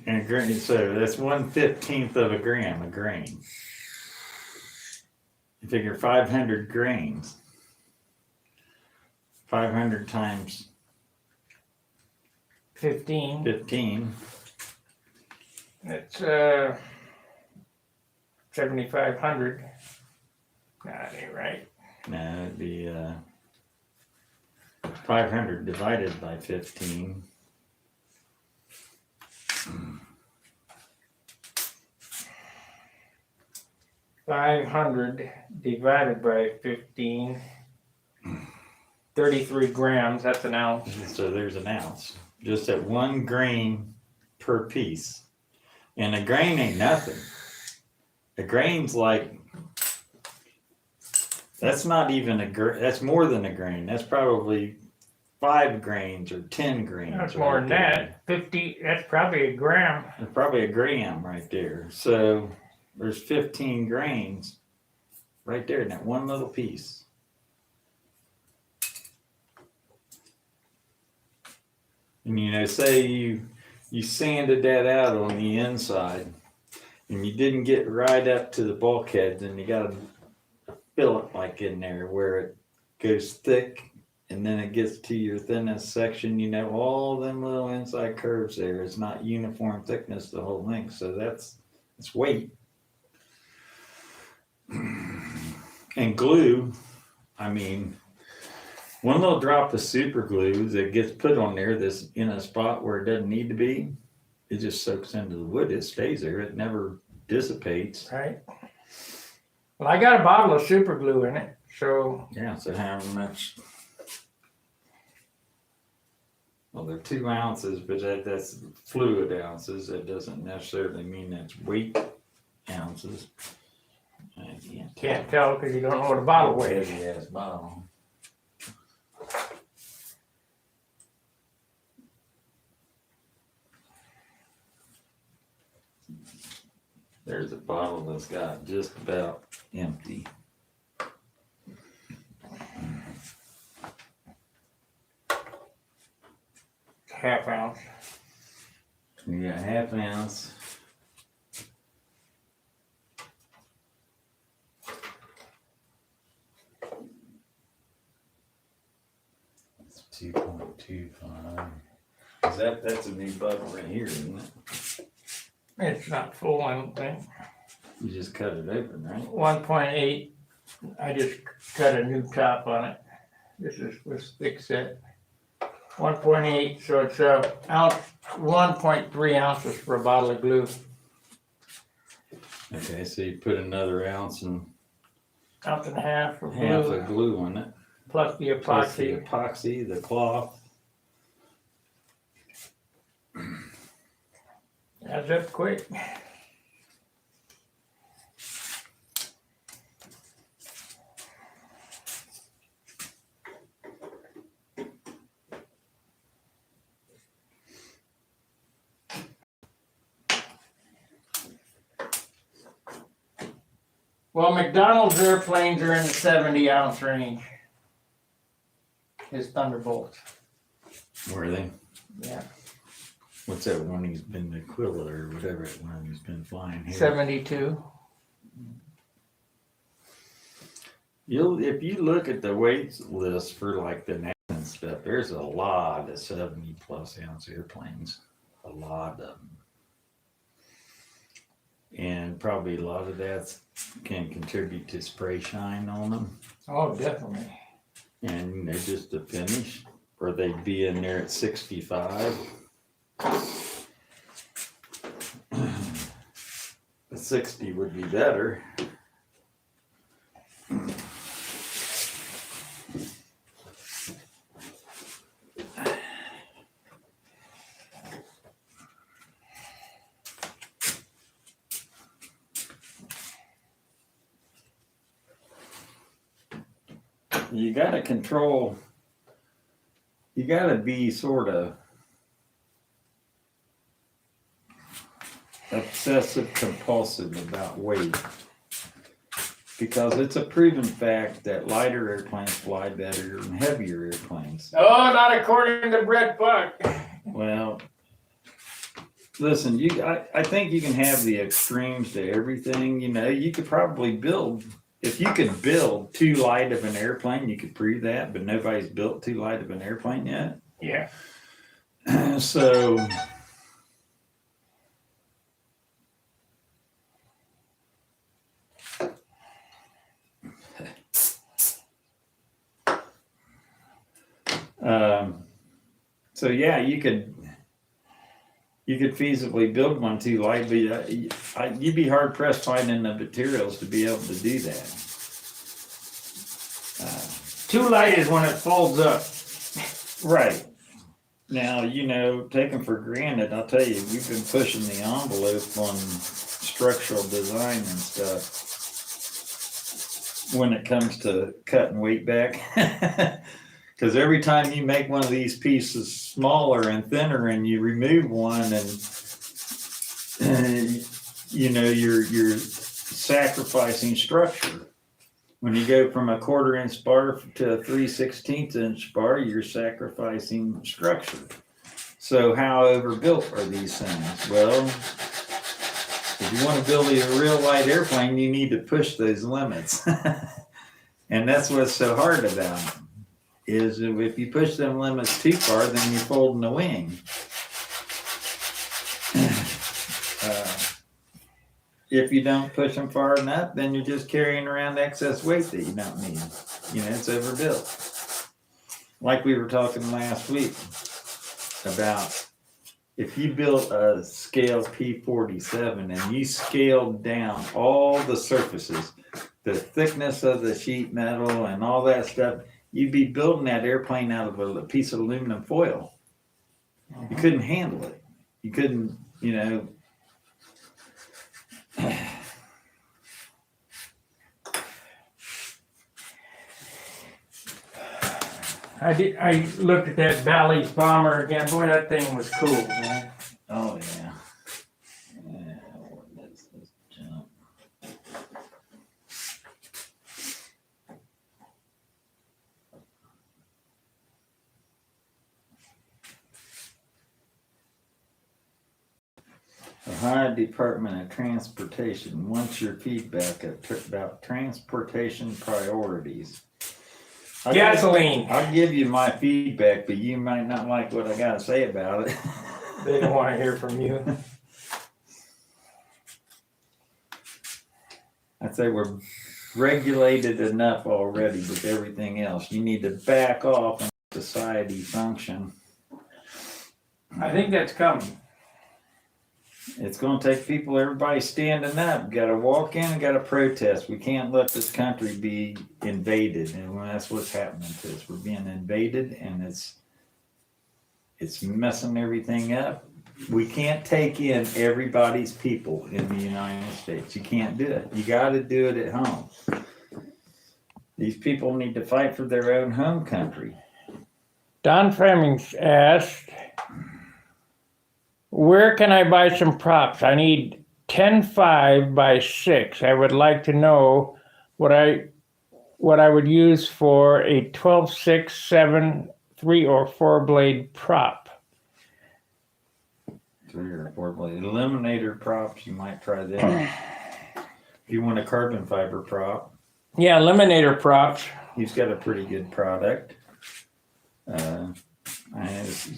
And a grain, so that's 1/15 of a gram, a grain. You figure 500 grains. 500 times
15.
15.
It's 7,500. Nah, that ain't right.
No, it'd be 500 divided by 15.
$500 divided by 15. 33 grams. That's an ounce.
So there's an ounce. Just at 1 grain per piece. And a grain ain't nothing. A grain's like, that's not even a grain, that's more than a grain. That's probably 5 grains or 10 grains.
That's
right
more than
there.
that. 50. That's probably a gram.
It's probably a gram right there. So there's 15 grains right there in that one little piece. And you know, say you sanded that out on the inside and you didn't get right up to the bulkheads, and you got a fillet like in there where it goes thick and then it gets to your thinnest section. You know, all them little inside curves there. It's not uniform thickness the whole length, so it's weight. And glue, I mean, one little drop of super glue that gets put on there that's in a spot where it doesn't need to be, it just soaks into the wood. It stays there. It never dissipates.
Right. Well, I got a bottle of super glue in it. So
Yeah, so how much? Well, they're 2 ounces, but that's fluid ounces. That doesn't necessarily mean that's weight ounces.
Can't tell because you don't know what a bottle weighs.
Heavy ass bottle. There's a bottle that's got just about empty.
Half ounce.
You got 1/2 ounce. It's 2.25. That's a new bottle right here, isn't it?
It's not full, I don't think.
You just cut it open, right?
1.8. I just cut a new top on it. This was thick set. 1.8, so it's ounce, 1.3 ounces for a bottle of glue.
Okay, so you put another ounce and
Ounce and a half for
half
glue,
of glue on it.
plus the
Plus the
epoxy.
epoxy, the cloth.
Adds up quick. Well, McDonald's airplanes are in the 70-ounce range. His Thunderbolts.
Were they?
Yeah.
What's that one he's been, the Quilla or whatever it one he's been flying here?
72.
If you look at the weight list for like the NASA and stuff, there's a lot of 70+ ounce airplanes. A lot of them. And probably a lot of that can contribute to spray shine on them.
Oh, definitely.
And they're just a finish, or they'd be in there at 65. The 60 would be better. You got to control, you got to be sort of obsessive compulsive about weight, because it's a proven fact that lighter airplanes fly better than heavier airplanes.
Oh, not according to Brett Buck.
Well, listen, I think you can have the extremes to everything. You know, you could probably build, if you could build too light of an airplane, you could prove that, but nobody's built too light of an airplane yet.
Yeah.
So yeah, you could feasibly build one too light, but you'd be hard pressed finding the materials to be able to do that.
Too light is when it folds up.
Right. Now, you know, taken for granted, I'll tell you, we've been pushing the envelope on structural design and stuff when it comes to cutting weight back. Because every time you make one of these pieces smaller and thinner and you remove one, and you know, you're sacrificing structure. When you go from a 1/4 inch spar to a 3/16 inch spar, you're sacrificing structure. So how overbuilt are these things? Well, if you want to build a real light airplane, you need to push those limits. And that's what's so hard about it, is if you push them limits too far, then you're folding the wing. If you don't push them far enough, then you're just carrying around excess weight that you don't need. You know, it's overbuilt. Like we were talking last week about, if you built a scale P47 and you scaled down all the surfaces, the thickness of the sheet metal and all that stuff, you'd be building that airplane out of a piece of aluminum foil. You couldn't handle it. You couldn't, you know.
I looked at that Bally's bomber again. Boy, that thing was cool, man.
Oh yeah. Yeah. Let's jump. Ohio Department of Transportation wants your feedback about transportation priorities.
Gasoline.
I'll give you my feedback, but you might not like what I got to say about it.
They don't want to hear from you.
I'd say we're regulated enough already with everything else. You need to back off and let society function.
I think that's coming.
It's going to take people, everybody standing up. Got to walk in and got to protest. We can't let this country be invaded, and that's what's happening to us. We're being invaded, and it's messing everything up. We can't take in everybody's people in the United States. You can't do it. You got to do it at home. These people need to fight for their own home country.
Don Fleming asked, where can I buy some props? I need 10.5 by 6. I would like to know what I would use for a 12.6, 7, 3 or 4 blade prop.
3 or 4 blade eliminator props. You might try that. If you want a carbon fiber prop.
Yeah, eliminator props.
He's got a pretty good product.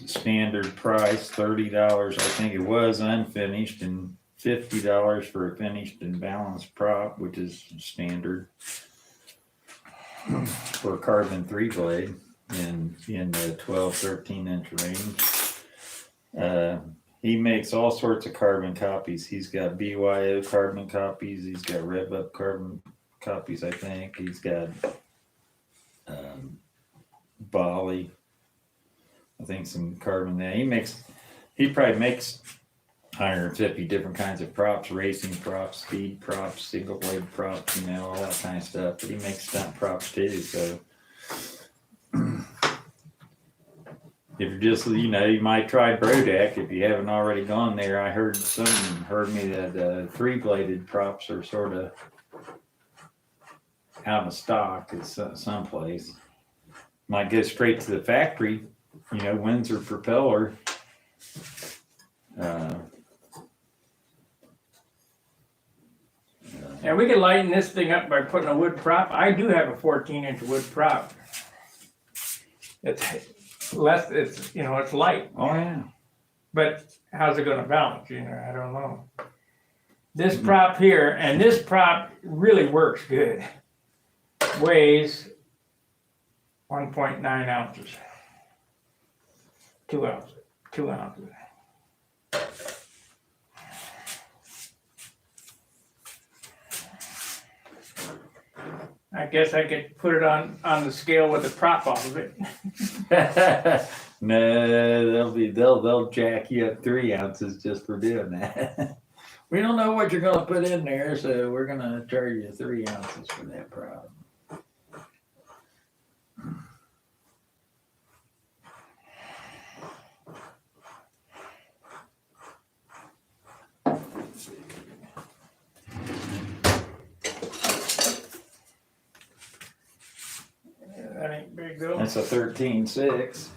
Standard price, $30, I think it was, unfinished, and $50 for a finished and balanced prop, which is standard for a carbon 3 blade in the 12, 13 inch range. He makes all sorts of carbon copies. He's got BYO carbon copies. He's got Rev Up carbon copies, I think. He's got Bali. I think some carbon there. He probably makes 150 different kinds of props, racing props, speed props, single blade props, all that kind of stuff. But he makes stunt props too. So if you're just, you might try Brodeck if you haven't already gone there. I heard someone heard me that 3-bladed props are sort of out of stock at someplace. Might go straight to the factory. Windsor Propeller.
And we can lighten this thing up by putting a wood prop. I do have a 14-inch wood prop. It's less. It's it's light.
Oh yeah.
But how's it going to balance? I don't know. This prop here, and this prop really works good. Weighs 1.9 ounces. 2 ounces. 2 ounces. I guess I could put it on the scale with the prop off of it.
No, they'll jack you up 3 ounces just for doing that. We don't know what you're gonna put in there, so we're gonna charge you 3 ounces for that prop.
That ain't big though.
That's a 13.6.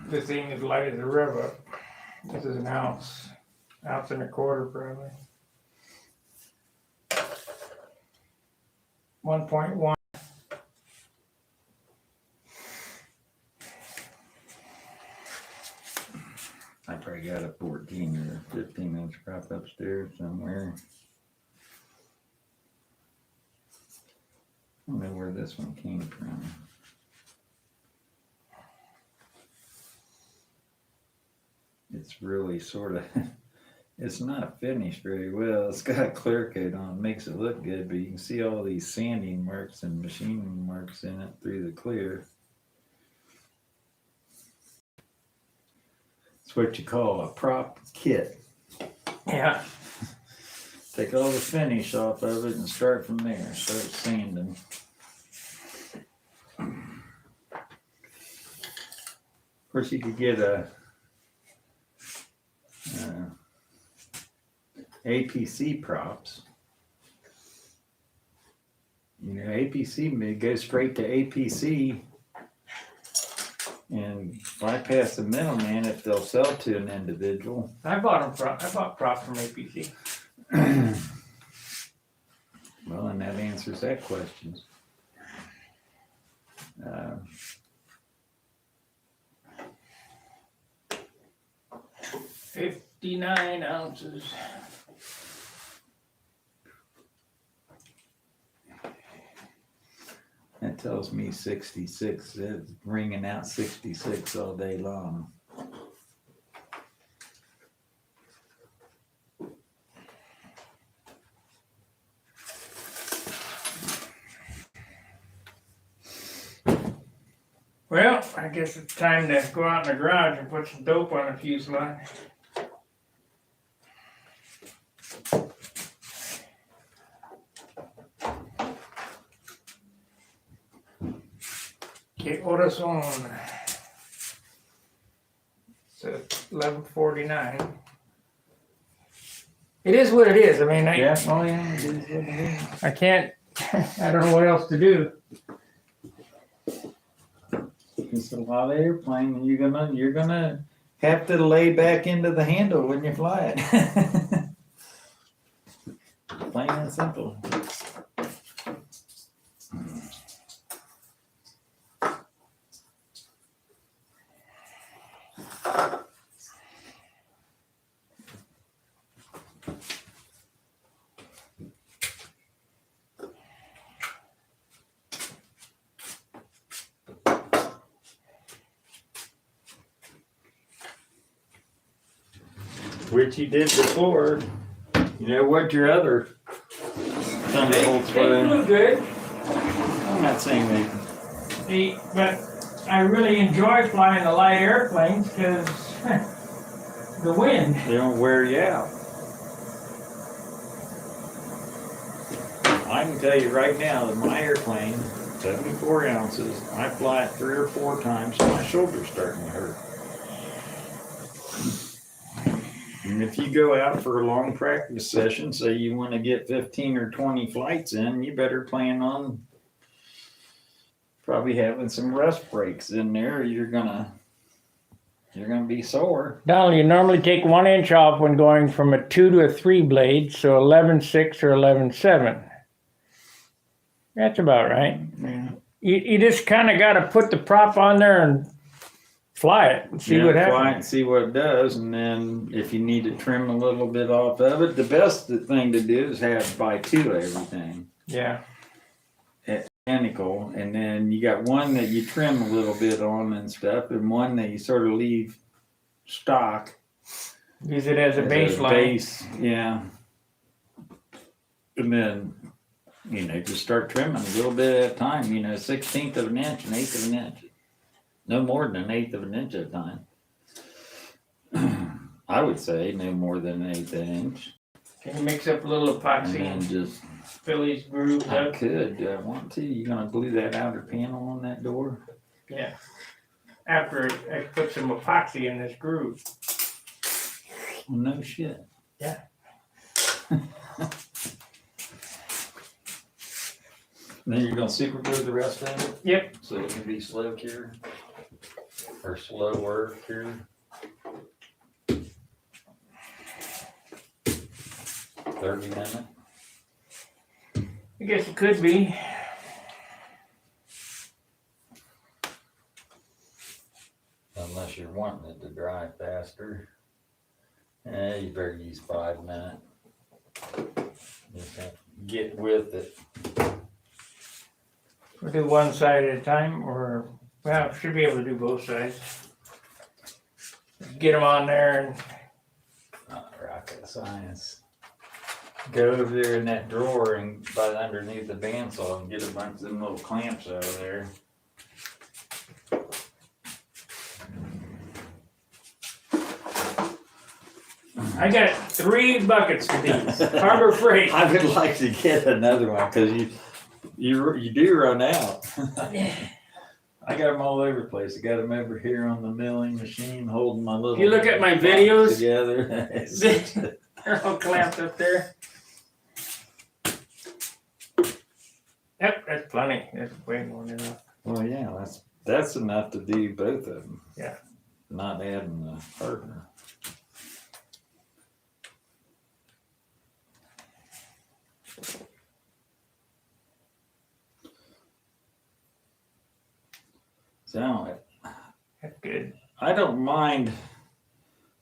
This thing is light as a Rev Up. This is an ounce and a quarter probably. 1.1.
I probably got a 14 or 15-inch prop upstairs somewhere. I don't know where this one came from. It's really sort of It's not finished very well. It's got a clear coat on it, makes it look good, but you can see all these sanding marks and machining marks in it through the clear. It's what you call a prop kit.
Yeah.
Take all the finish off of it and start from there. Start sanding. Of course, you could get a APC props. You know, APC may go straight to APC and bypass the middleman if they'll sell to an individual.
I bought props from APC.
Well, and that answers that question.
59 ounces.
That tells me 66. It's ringing out 66 all day long.
Well, I guess it's time to go out in the garage and put some dope on the fuselage. Que horas son? So 11:49. It is what it is. I mean,
Yeah, oh yeah, it is what it is.
I can't. I don't know what else to do.
It's a lot of airplane, and you're gonna have to lay back into the handle when you fly it. Plain and simple. Which you did before. You know what your other thunderbolts
They
were?
flew good.
I'm not saying
But I really enjoy flying the light airplanes because the wind.
they don't wear you out. I can tell you right now that my airplane, 74 ounces, I fly it 3 or 4 times and my shoulder's starting to hurt. And if you go out for a long practice session, say you want to get 15 or 20 flights in, you better plan on probably having some rest breaks in there, or you're gonna be sore.
Donald, you normally take 1 inch off when going from a 2 to a 3 blade, so 11.6 or 11.7. That's about right.
Yeah.
You just kind of got to put the prop on there and fly it and see what
Fly it
happens.
and see what it does, and then if you need to trim a little bit off of it, the best thing to do is have by 2 everything.
Yeah.
Identical, and then you got one that you trim a little bit on and stuff, and one that you sort of leave stock.
Use it as a baseline.
Base, yeah. And then, just start trimming a little bit at a time, 1/16 of an inch, 1/8 of an inch. No more than 1/8 of an inch at a time. I would say no more than 1/8 of an inch.
Can you mix up a little
And
epoxy
then
and
just,
fill these grooves
I
up?
could, do I want to? You gonna glue that outer panel on that door?
Yeah. After I put some epoxy in this groove.
Well, no shit.
Yeah.
Then you're gonna super glue the rest of it?
Yep.
So it can be slow cure? Or slower cure? 30 minutes?
I guess it could be.
Unless you're wanting it to dry faster. You better use 5 minutes. Just have to get with it.
We'll do one side at a time, or, well, should be able to do both sides. Get them on there and
I rocket science. Go over there in that drawer and by underneath the bandsaw and get a bunch of them little clamps out of there.
I got 3 buckets for these. Harbor Freight.
I would like to get another one because you do run out. I got them all over the place. I got them over here on the milling machine, holding my little.
If you look at my videos,
together.
they're all clamped up there. Yep, that's plenty. That's way more than enough.
Well, yeah, that's enough to do both of them.
Yeah.
Not adding a partner. So
That's good.
I don't mind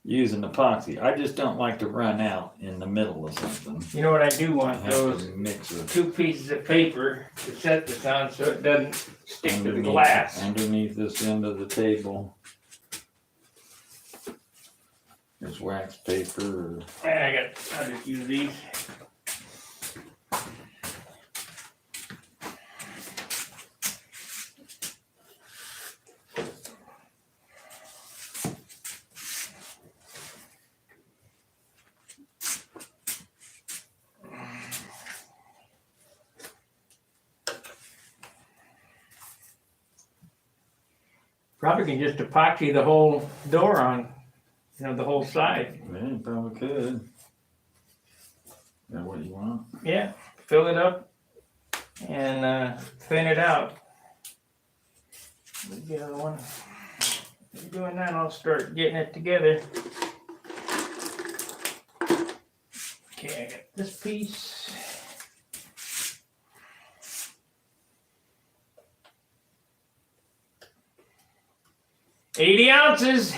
using epoxy. I just don't like to run out in the middle of something.
You know what I do
I
want?
have
Those
to mix it
2 pieces of paper to set this on so it doesn't stick to the glass.
Underneath this end of the table. There's wax paper.
And I'll just use these. Probably can just epoxy the whole door on, the whole side.
Yeah, you probably could. Is that what you want?
Yeah, fill it up and thin it out. Get the other one. Doing that, I'll start getting it together. Okay, I got this piece. 80 ounces.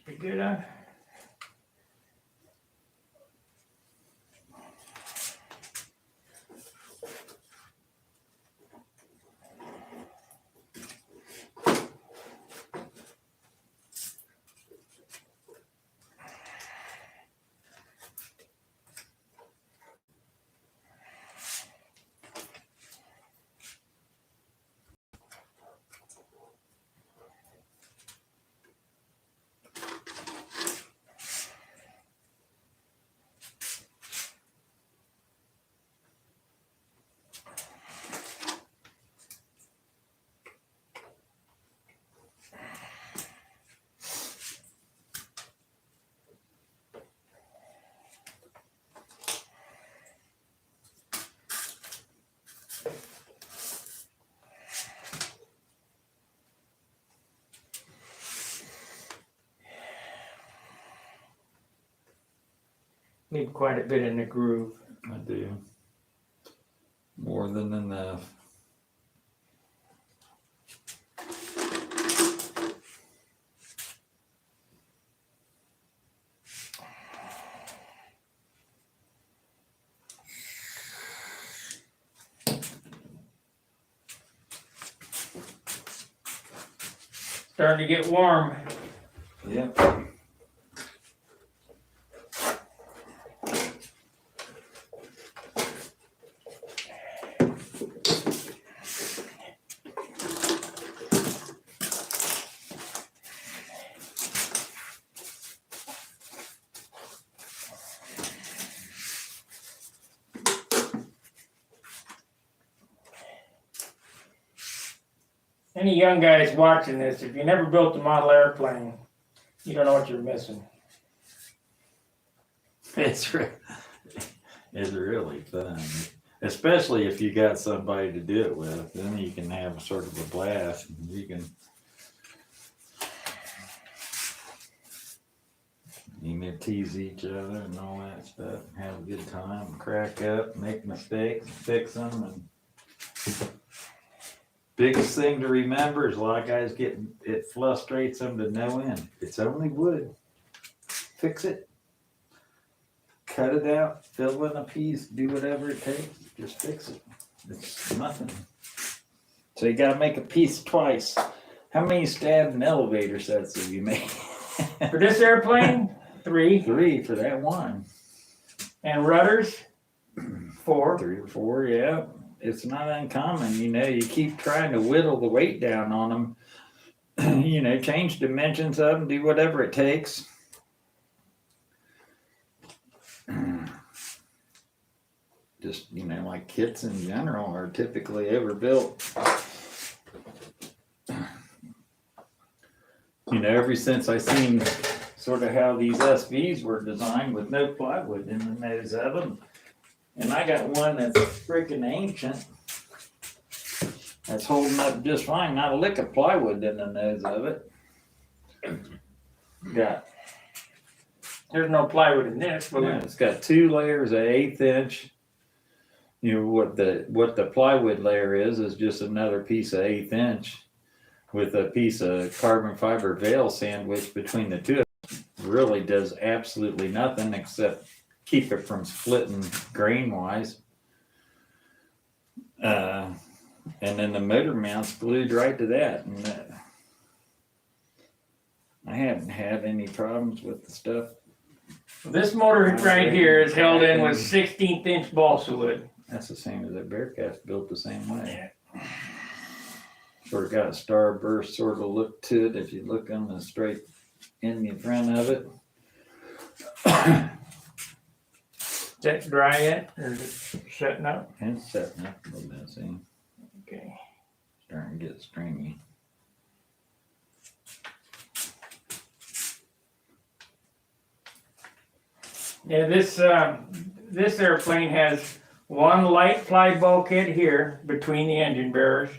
Pretty good, huh? Need quite a bit in the groove.
I do. More than enough.
Starting to get warm.
Yep.
Any young guys watching this, if you never built a model airplane, you don't know what you're missing.
It's really fun. Especially if you got somebody to do it with, then you can have sort of a blast. And you can, tease each other and all that stuff, and have a good time, and crack up, make mistakes, fix them. And biggest thing to remember is a lot of guys it frustrates them to no end. It's only wood. Fix it. Cut it out, fill in a piece, do whatever it takes, just fix it. It's nothing. So you gotta make a piece twice. How many stab and elevator sets have you made?
For this airplane, 3.
3 for that one.
And rudders, 4.
3 or 4, yeah. It's not uncommon, you keep trying to whittle the weight down on them. Change dimensions of them, do whatever it takes. Just, like kits in general are typically overbuilt. Ever since I seen sort of how these SVs were designed with no plywood in the nose of them. And I got one that's freaking ancient. That's holding up just fine. Not a lick of plywood in the nose of it.
There's no plywood in this, but
Yeah, it's got 2 layers of 1/8 inch. What the plywood layer is just another piece of 1/8 inch with a piece of carbon fiber veil sandwiched between the two. Really does absolutely nothing except keep it from splitting grain wise. And then the motor mount's glued right to that. And I haven't had any problems with the stuff.
this motor right here is held in with 16th inch balsa wood.
That's the same as that Bearcat's built the same way. Sort of got a starburst sort of look to it if you look on the straight in the front of it.
Is that dry yet? Or is it setting up?
And it's setting up a little bit, see?
Okay.
Starting to get stringy.
Yeah, this airplane has 1 light ply bulkhead here between the engine bearers,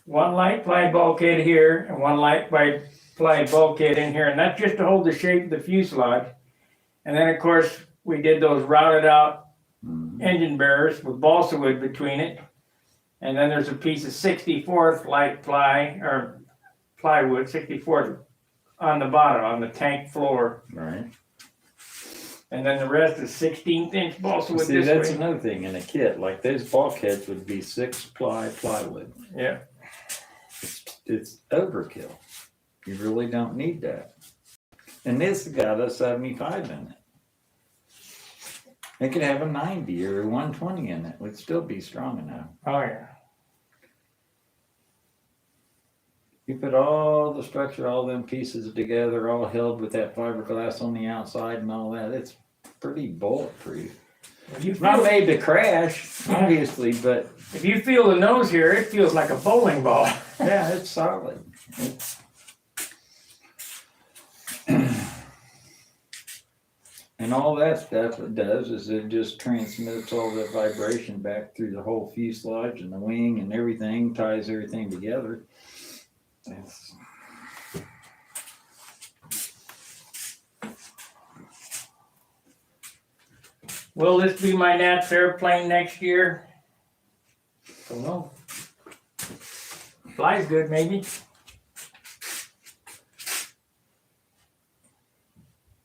1 light ply bulkhead here, and 1 light ply bulkhead in here, and that's just to hold the shape of the fuselage. And then, of course, we did those routed out engine bearers with balsa wood between it. And then there's a piece of 64th light ply, or plywood, 64th on the bottom, on the tank floor.
Right.
And then the rest is 16th inch balsa wood
See,
this
that's
way.
another thing in a kit. Like those bulkheads would be 6-ply plywood.
Yeah.
It's overkill. You really don't need that. And this got a 75 in it. It could have a 90 or a 120 in it. It would still be strong enough.
Oh, yeah.
You put all the structure, all them pieces together, all held with that fiberglass on the outside and all that. It's pretty bulletproof. It's not made to crash, obviously, but
If you feel the nose here, it feels like a bowling ball.
yeah, it's solid. And all that stuff it does is it just transmits all the vibration back through the whole fuselage and the wing and everything, ties everything together. It's,
Will this be my Nats airplane next year? Don't know. Flies good, maybe.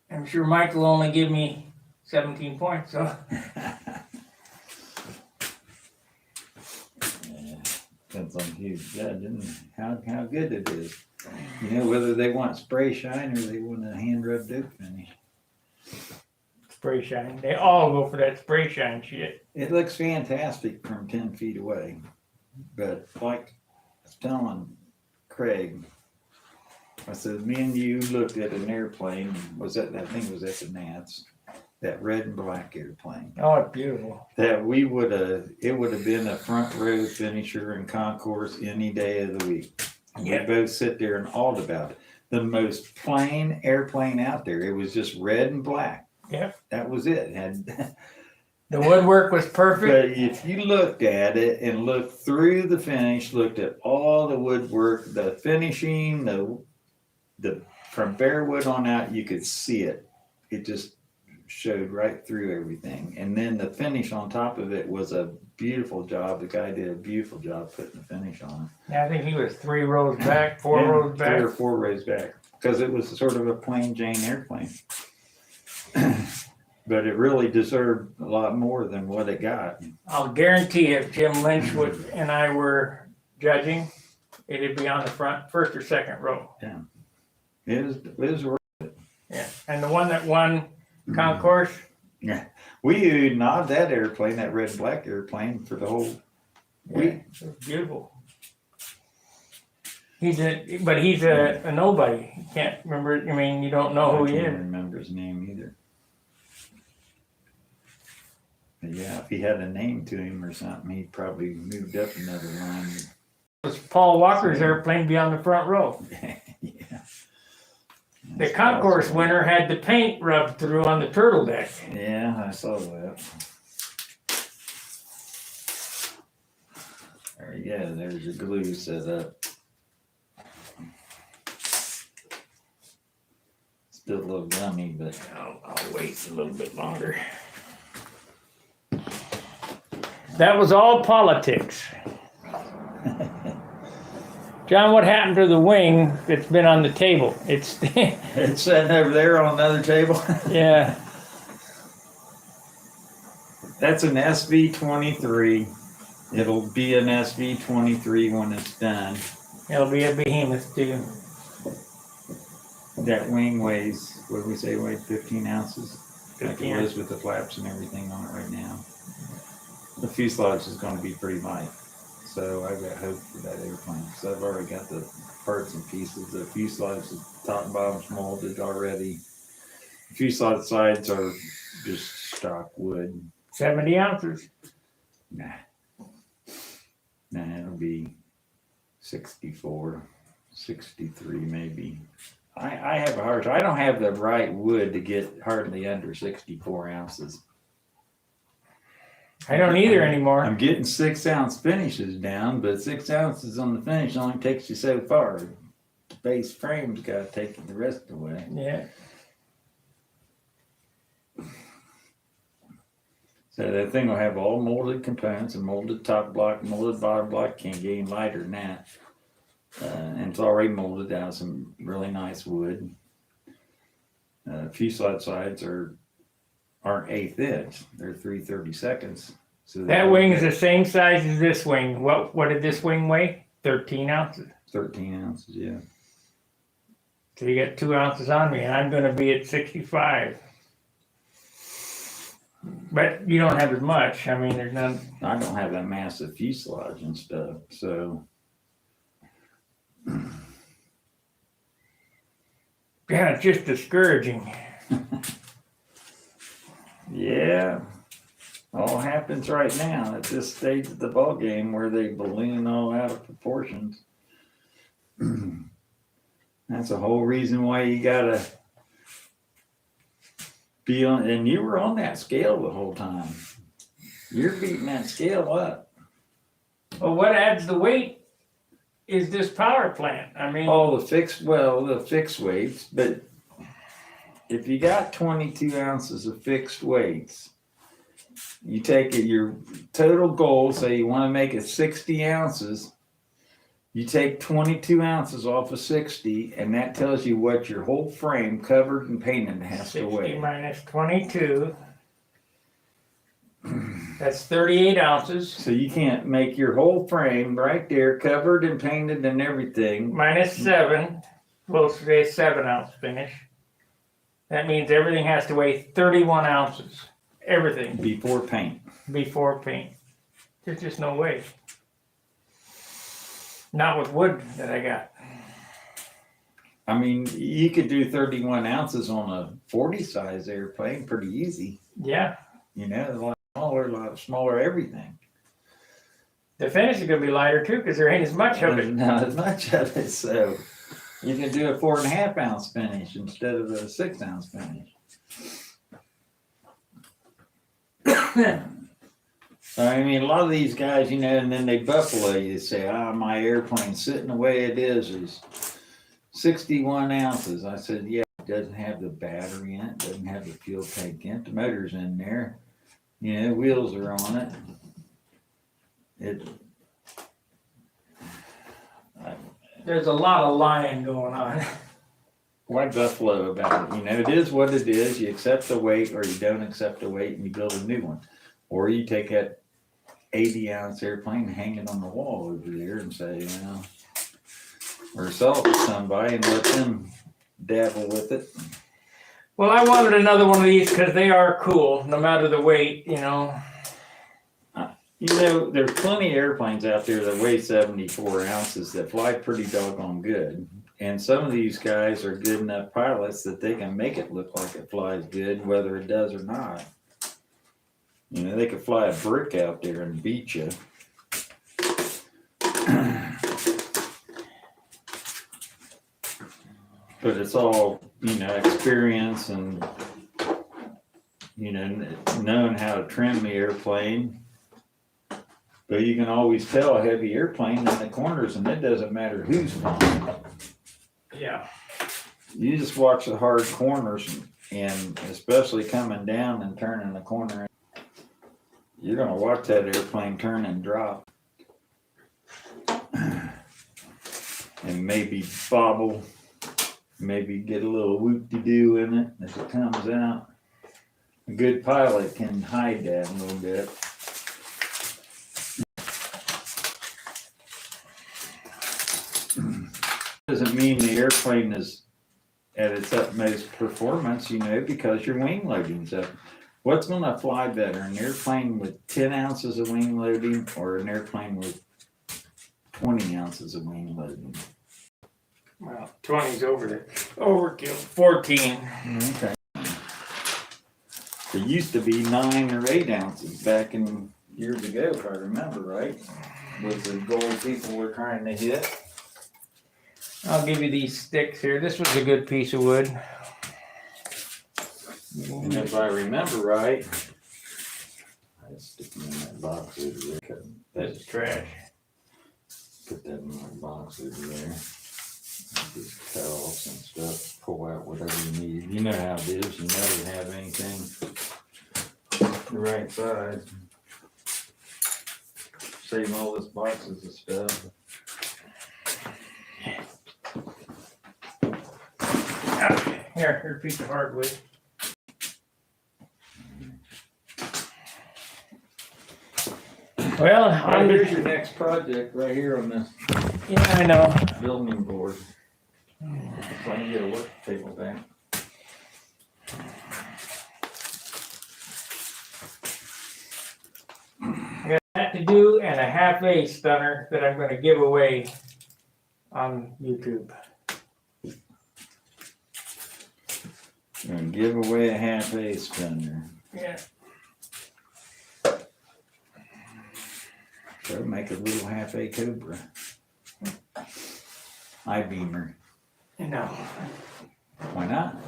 I'm sure Mike will only give me 17 points, so.
depends on who's judging and how good it is. Whether they want spray shine or they want a hand rubbed dope finish.
Spray shine. They all go for that spray shine shit.
It looks fantastic from 10 feet away. But like I was telling Craig, I said, me and you looked at an airplane. That thing was at the Nats, that red and black airplane.
Oh, it's beautiful.
That it would have been a front row finisher in concourse any day of the week.
Yeah.
We both sit there and awed about it. The most plain airplane out there. It was just red and black.
Yeah.
That was it.
The woodwork was perfect.
But if you looked at it and looked through the finish, looked at all the woodwork, the finishing, the from bare wood on out, you could see it. It just showed right through everything. And then the finish on top of it was a beautiful job. The guy did a beautiful job putting the finish on it.
Yeah, I think he was 3 rows back, 4
Yeah,
rows back.
3 or 4 rows back, because it was sort of a plain Jane airplane. But it really deserved a lot more than what it got.
I'll guarantee if Jim Lynch and I were judging, it'd be on the front, first or second row.
Yeah. It was
Yeah, and the one that won concourse,
we nodded that airplane, that red and black airplane, for the whole
yeah,
week.
it was beautiful. He's a nobody. You can't remember. I mean, you don't know who he
I can't
is.
remember his name either. But yeah, if he had a name to him or something, he'd probably moved up another line.
It was Paul Walker's airplane be on the front row.
Yeah.
The concourse winner had the paint rubbed through on the turtle deck.
Yeah, I saw that. There you go. There's your glue set up. Still a little gummy, but
I'll wait a little bit longer. That was all politics. John, what happened to the wing that's been on the table? It's
it's sitting over there on another table.
yeah.
That's an SV-23. It'll be an SV-23 when it's done.
It'll be a behemoth too.
That wing weighs, what do we say, weighed 15 ounces? Like
15
it is with the flaps and everything on it right now. The fuselage is going to be pretty light. So I've got hope for that airplane. So I've already got the parts and pieces. The fuselage, the top and bottom's molded already. The fuselage sides are just stock wood.
70 ounces.
Nah, it'll be 64, 63 maybe. I have a hard time. I don't have the right wood to get hardly under 64 ounces.
I don't either anymore.
I'm getting 6-ounce finishes down, but 6 ounces on the finish only takes you so far. The base frame's got to take the rest of the way.
Yeah.
So that thing will have all molded components, and molded top block, molded bottom block. Can't get any lighter than that. And it's already molded out of some really nice wood. Fuselage sides aren't 1/8 inch; they're 3/32. So
That wing is the same size as this wing. What did this wing weigh? 13 ounces.
13 ounces, yeah.
So you got 2 ounces on me, and I'm going to be at 65. But you don't have as much. I mean, there's none.
I don't have that massive fuselage and stuff, so.
Yeah, it's just discouraging.
Yeah, all happens right now at this stage of the ball game where they balloon all out of proportions. That's the whole reason why you gotta be on, and you were on that scale the whole time. You're beating that scale up.
Well, what adds the weight is this power plant. I mean,
The fixed weights, but if you got 22 ounces of fixed weights, you take it, your total goal, say you want to make it 60 ounces, you take 22 ounces off of 60, and that tells you what your whole frame covered and painted has to
60
weigh.
minus 22. That's 38 ounces.
So you can't make your whole frame right there covered and painted and everything.
Minus 7. We'll say 7 ounce finish. That means everything has to weigh 31 ounces. Everything
Before paint.
before paint. There's just no way. Not with wood that I got.
I mean, you could do 31 ounces on a 40 size airplane pretty easy.
Yeah.
You know, a lot smaller everything.
The finish is going to be lighter too because there ain't as much of
There's
it.
not as much of it, so you can do a 4.5 ounce finish instead of a 6 ounce finish. So, I mean, a lot of these guys, you know, and then they buffalo you, say, my airplane sitting the way it is 61 ounces. I said, yeah, it doesn't have the battery in it, doesn't have the fuel tank in it, the motor's in there, you know, wheels are on it.
There's a lot of lying going on.
Why buffalo about it? You know, it is what it is. You accept the weight or you don't accept the weight and you build a new one. Or you take that 80-ounce airplane, hang it on the wall over there and say, you know, or sell it to somebody and let them dabble with it.
Well, I wanted another one of these because they are cool, no matter the weight, you know.
You know, there's plenty of airplanes out there that weigh 74 ounces that fly pretty doggone good. And some of these guys are good enough pilots that they can make it look like it flies good, whether it does or not. You know, they could fly a brick out there and beat you. But it's all, you know, experience and, you know, knowing how to trim the airplane. But you can always tell a heavy airplane in the corners, and it doesn't matter who's flying.
Yeah.
You just watch the hard corners, and especially coming down and turning the corner, you're going to watch that airplane turn and drop. And maybe bobble, maybe get a little whoop-de-doo in it as it comes out. A good pilot can hide that a little bit. Doesn't mean the airplane is at its utmost performance, you know, because your wing loading's up. What's going to fly better, an airplane with 10 ounces of wing loading or an airplane with 20 ounces of wing loading?
Well, 20's overkill. 14.
Okay. It used to be 9 or 8 ounces back in years ago, if I remember right, was the goal people were trying to hit.
I'll give you these sticks here. This was a good piece of wood.
And if I remember right, I stick them in that box over there.
That's trash.
Put that in my box over there. Just cut off some stuff, pull out whatever you need. You know how it is. You never have anything the right size. Save all this boxes of stuff.
Here's a piece of hardwood. Well,
Here's your next project right here on this
yeah, I know.
building board. So I can get a work table back.
I got that to do and a half-A stunner that I'm going to give away on YouTube.
And give away a half-A spinner.
Yeah.
So make a little half-A Cobra. I-beamer.
No.
Why not?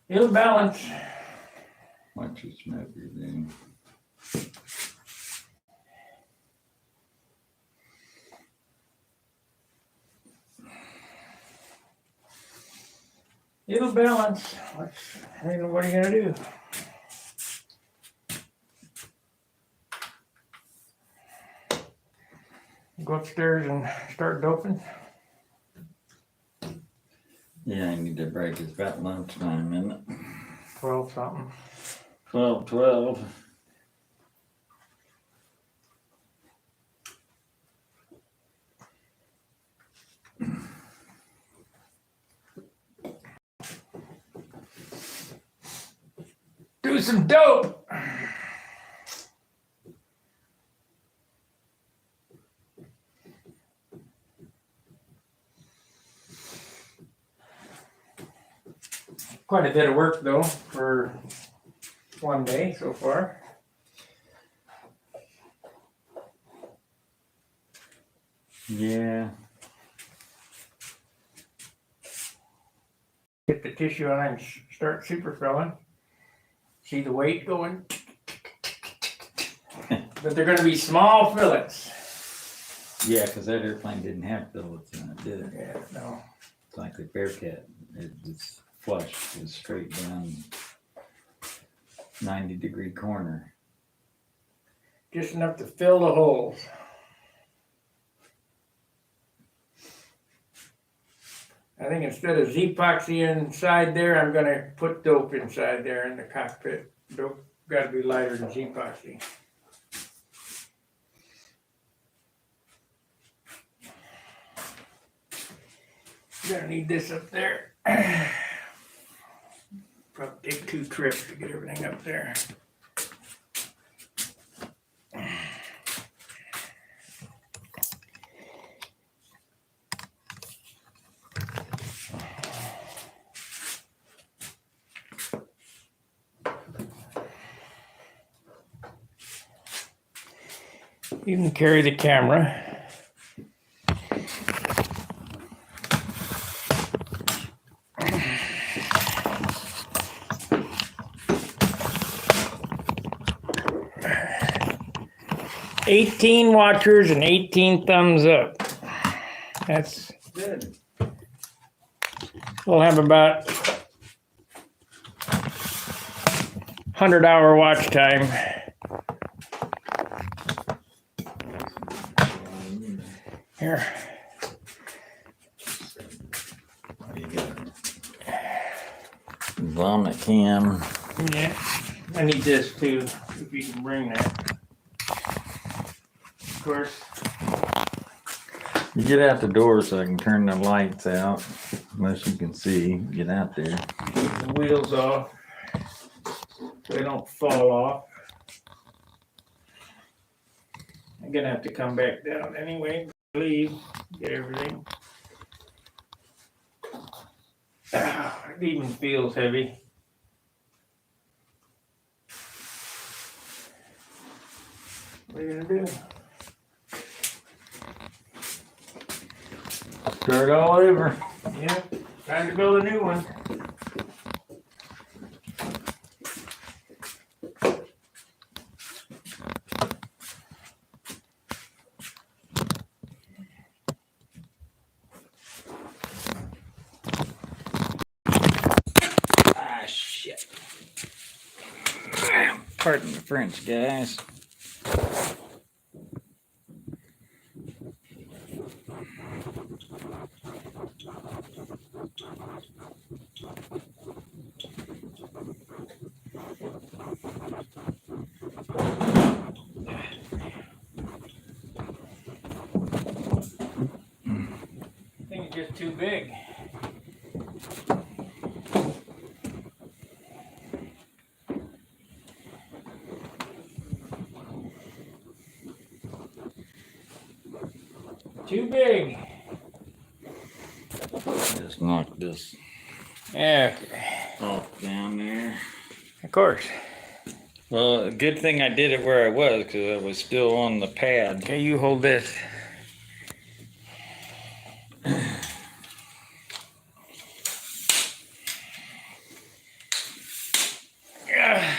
It'll balance.
Watch your smoke your thing.
It'll balance. What are you gonna do? Go upstairs and start doping.
Yeah, I need to break. It's about lunchtime, isn't it?
12 something.
12.
Do some dope. Quite a bit of work though for one day so far.
Yeah.
Get the tissue on and start super filling. See the weight going? But they're going to be small fillets.
Yeah, because that airplane didn't have fillets in it, did it?
Yeah, no.
It's like the Bearcat. It's flush. It's straight down 90-degree corner.
Just enough to fill the holes. I think instead of Z-epoxy inside there, I'm going to put dope inside there in the cockpit. Dope got to be lighter than Z-epoxy. Gonna need this up there. Probably take 2 trips to get everything up there. You can carry the camera. $18 watchers and 18 thumbs up. That's
Good.
we'll have about 100-hour watch time. Here.
Vomit cam.
Yeah. I need this too, if you can bring that. Of course.
You get out the door so I can turn the lights out. Unless you can see. Get out there.
Keep the wheels off so they don't fall off. I'm gonna have to come back down anyway. Leave, get everything. It even feels heavy. What are you gonna do?
Start all over.
Yeah, time to build a new one.
Ah, shit. Pardon the French, guys.
I think it's just too big. Too big.
Just knock this
Yeah,
off down there.
of course.
Well, good thing I did it where I was because I was still on the pad.
Okay, you hold this. Yeah.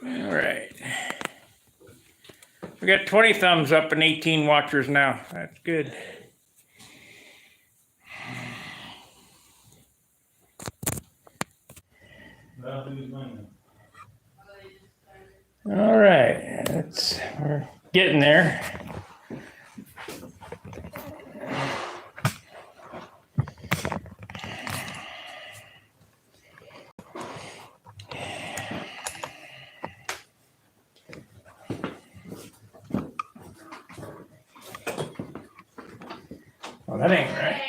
All right. We got 20 thumbs up and 18 watchers now. That's good. All right, we're getting there. Well, that ain't right.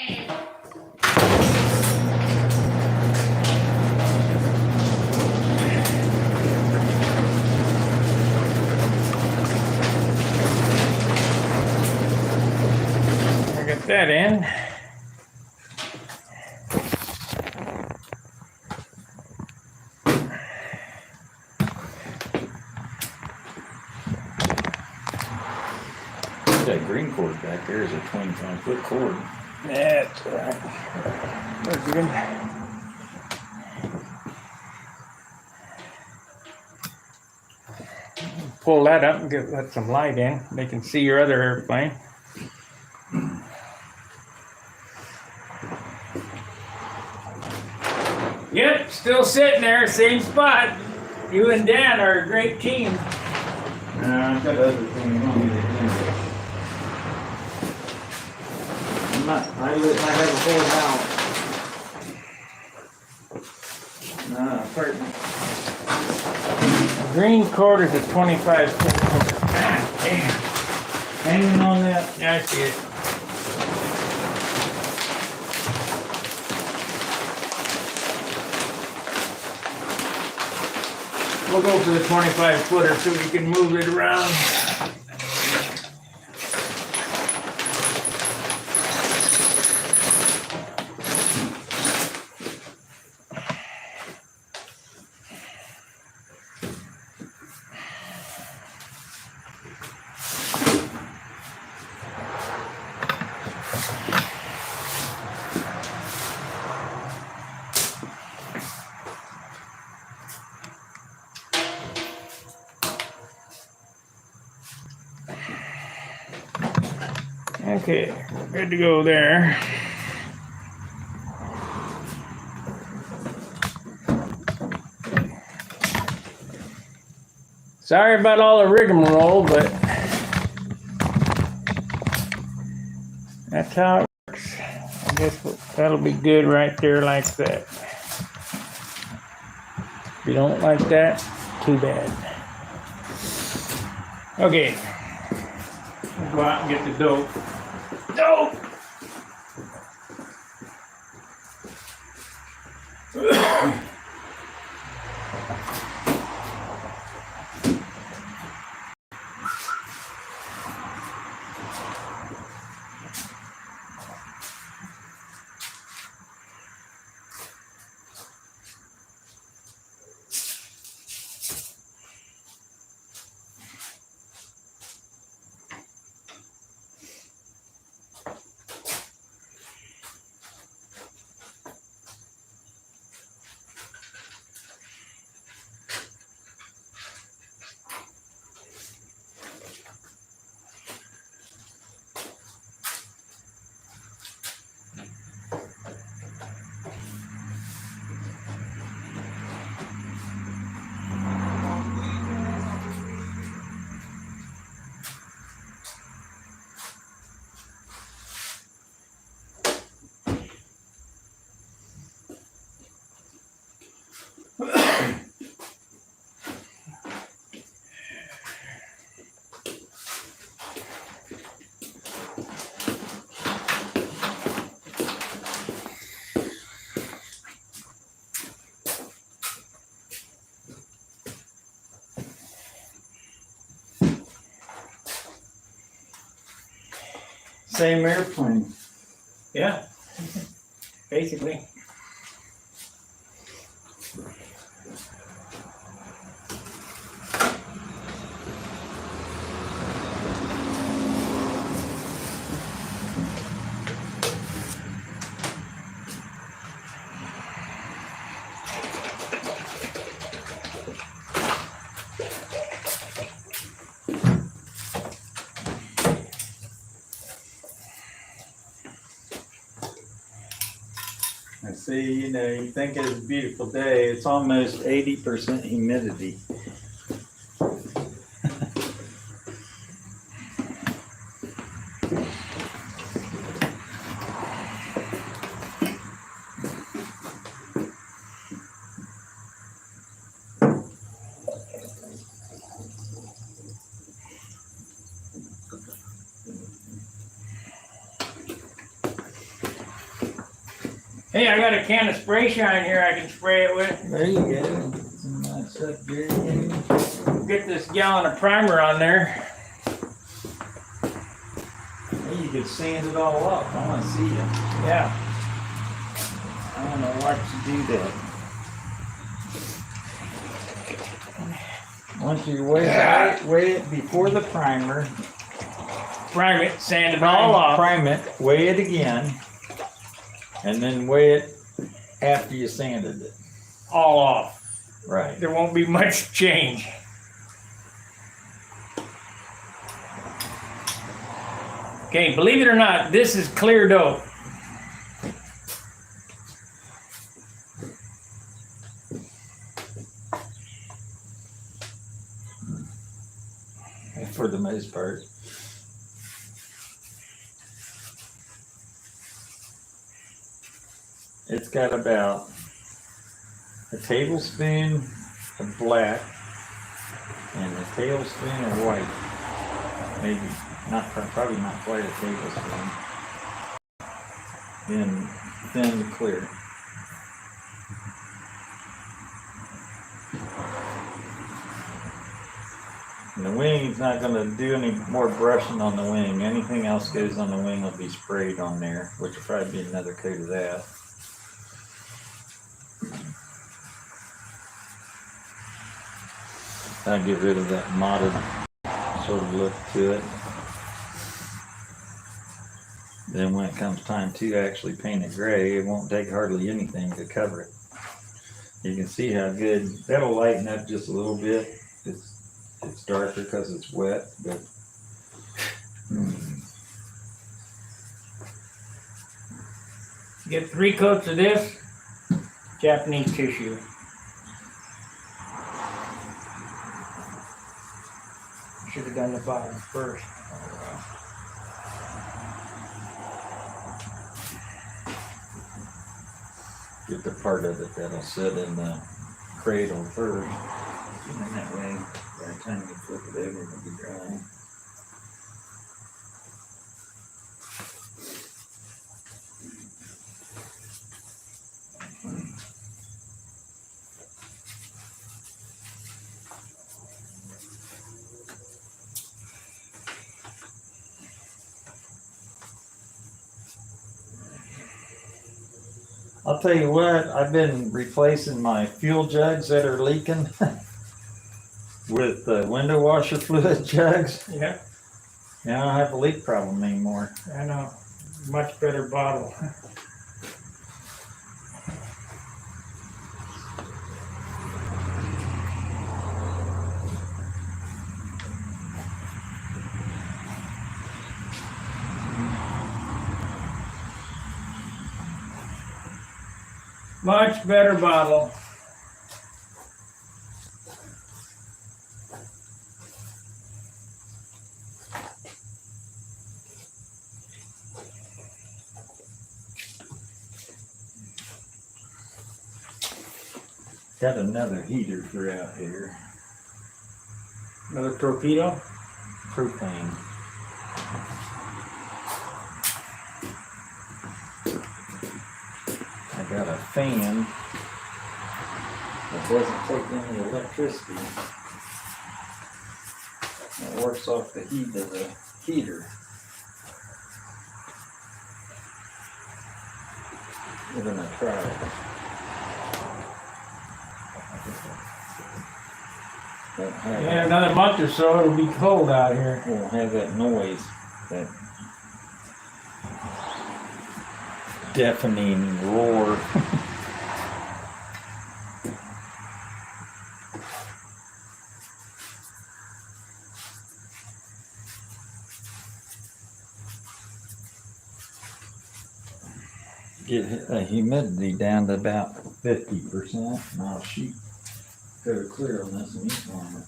Get that in.
that green cord back there is a 25-foot cord.
That's right. We're good. Pull that up and let some light in. They can see your other airplane. Yep, still sitting there, same spot. You and Dan are a great team.
I've got other things on me that I'm not, I have a whole house. Apartment.
Green cord is a 25 foot. Damn.
Hanging on that.
Yeah, I see it. We'll go for the 25 footer so we can move it around. Okay, good to go there. Sorry about all the rigmarole, but that's how it works. I guess that'll be good right there like that. If you don't like that, too bad. Okay, we'll go out and get the dope. Dope!
Same airplane.
Yeah, basically.
I see, you know, you think it's a beautiful day, it's almost 80% humidity.
Hey, I got a can of spray shine here I can spray it with.
There you go. Some nice stuff, Jerry.
Get this gallon of primer on there.
Hey, you could sand it all up. I want to see you.
Yeah.
I don't know why you do that. Once you weigh it before the primer,
Prime it, sand it all off.
Prime it, weigh it again, and then weigh it after you sanded it.
All off.
Right.
There won't be much change. Okay, believe it or not, this is clear dope.
For the most part. It's got about a tablespoon of black and a tablespoon of white. Maybe not, probably not quite a tablespoon. Then thin to clear. And the wing's not going to do any more brushing on the wing. Anything else goes on the wing will be sprayed on there, which will probably be another coat of that. I'll get rid of that mottled sort of look to it. Then when it comes time to actually paint it gray, it won't take hardly anything to cover it. You can see how good, that'll lighten up just a little bit. It's darker because it's wet, but
Get 3 coats of this Japanese tissue. Should have done the bottom first.
get the part of it that'll sit in the cradle first. And that way, by the time you flip it over, it'll be dry. I'll tell you what, I've been replacing my fuel jugs that are leaking with window washer fluid jugs.
Yeah,
Now I don't have a leak problem anymore.
I know. Much better bottle. Much better bottle.
Got another heater throughout here.
Another torpedo.
Propane. I got a fan that doesn't take any electricity. It works off the heat of the heater. We're gonna try it.
Yeah, another month or so it'll be cold out here.
Won't have that noise, that deafening roar. Get the humidity down to about 50%, and I'll shoot go clear on this and eat on it.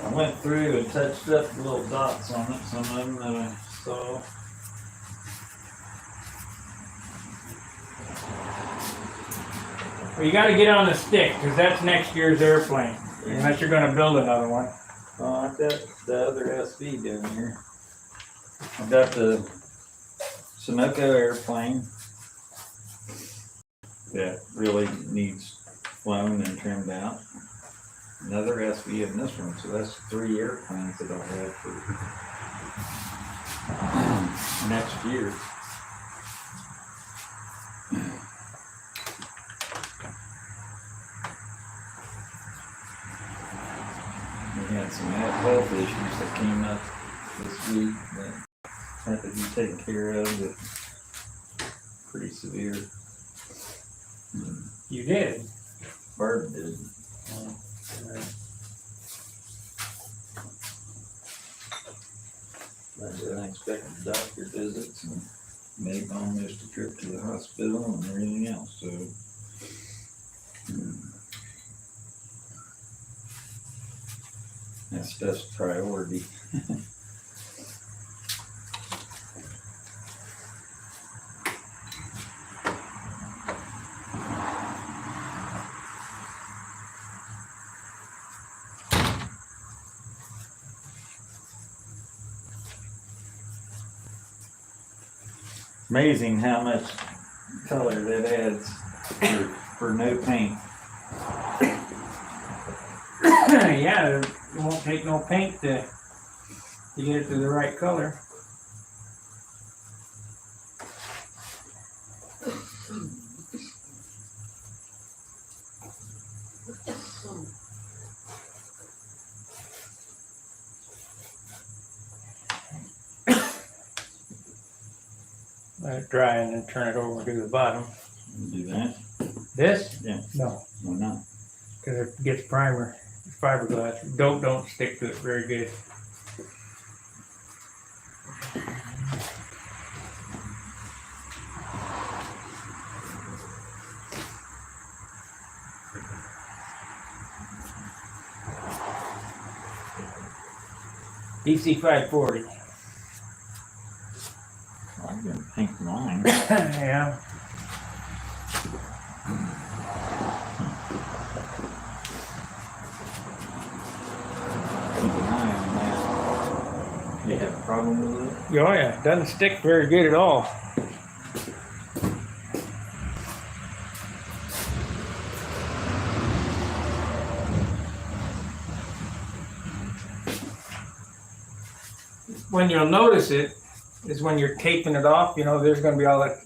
I went through and touched up the little dots on it, some of them that I saw.
Well, you got to get on the stick because that's next year's airplane. Unless you're going to build another one.
Oh, I've got the other SV down here. I've got the Sunoco airplane that really needs flown and trimmed out. Another SV in this one, so that's 3 airplanes that I'll have for next year. had some health issues that came up this week that had to be taken care of, but pretty severe.
You did.
Barb did. I did unexpected doctor visits and made almost a trip to the hospital and everything else, so. That stuff's priority. Amazing how much color that adds for no paint.
Yeah, it won't take no paint to get it to the right color. Let it dry and then turn it over to the bottom.
Do that?
This?
Yeah.
No,
Why not?
because it gets primer, fiberglass. Don't stick to it very good. DC 540.
I'm gonna paint mine.
Yeah.
Keep an eye on that. You have a problem with it?
Oh yeah, doesn't stick very good at all. When you'll notice it is when you're taping it off, you know, there's going to be all that.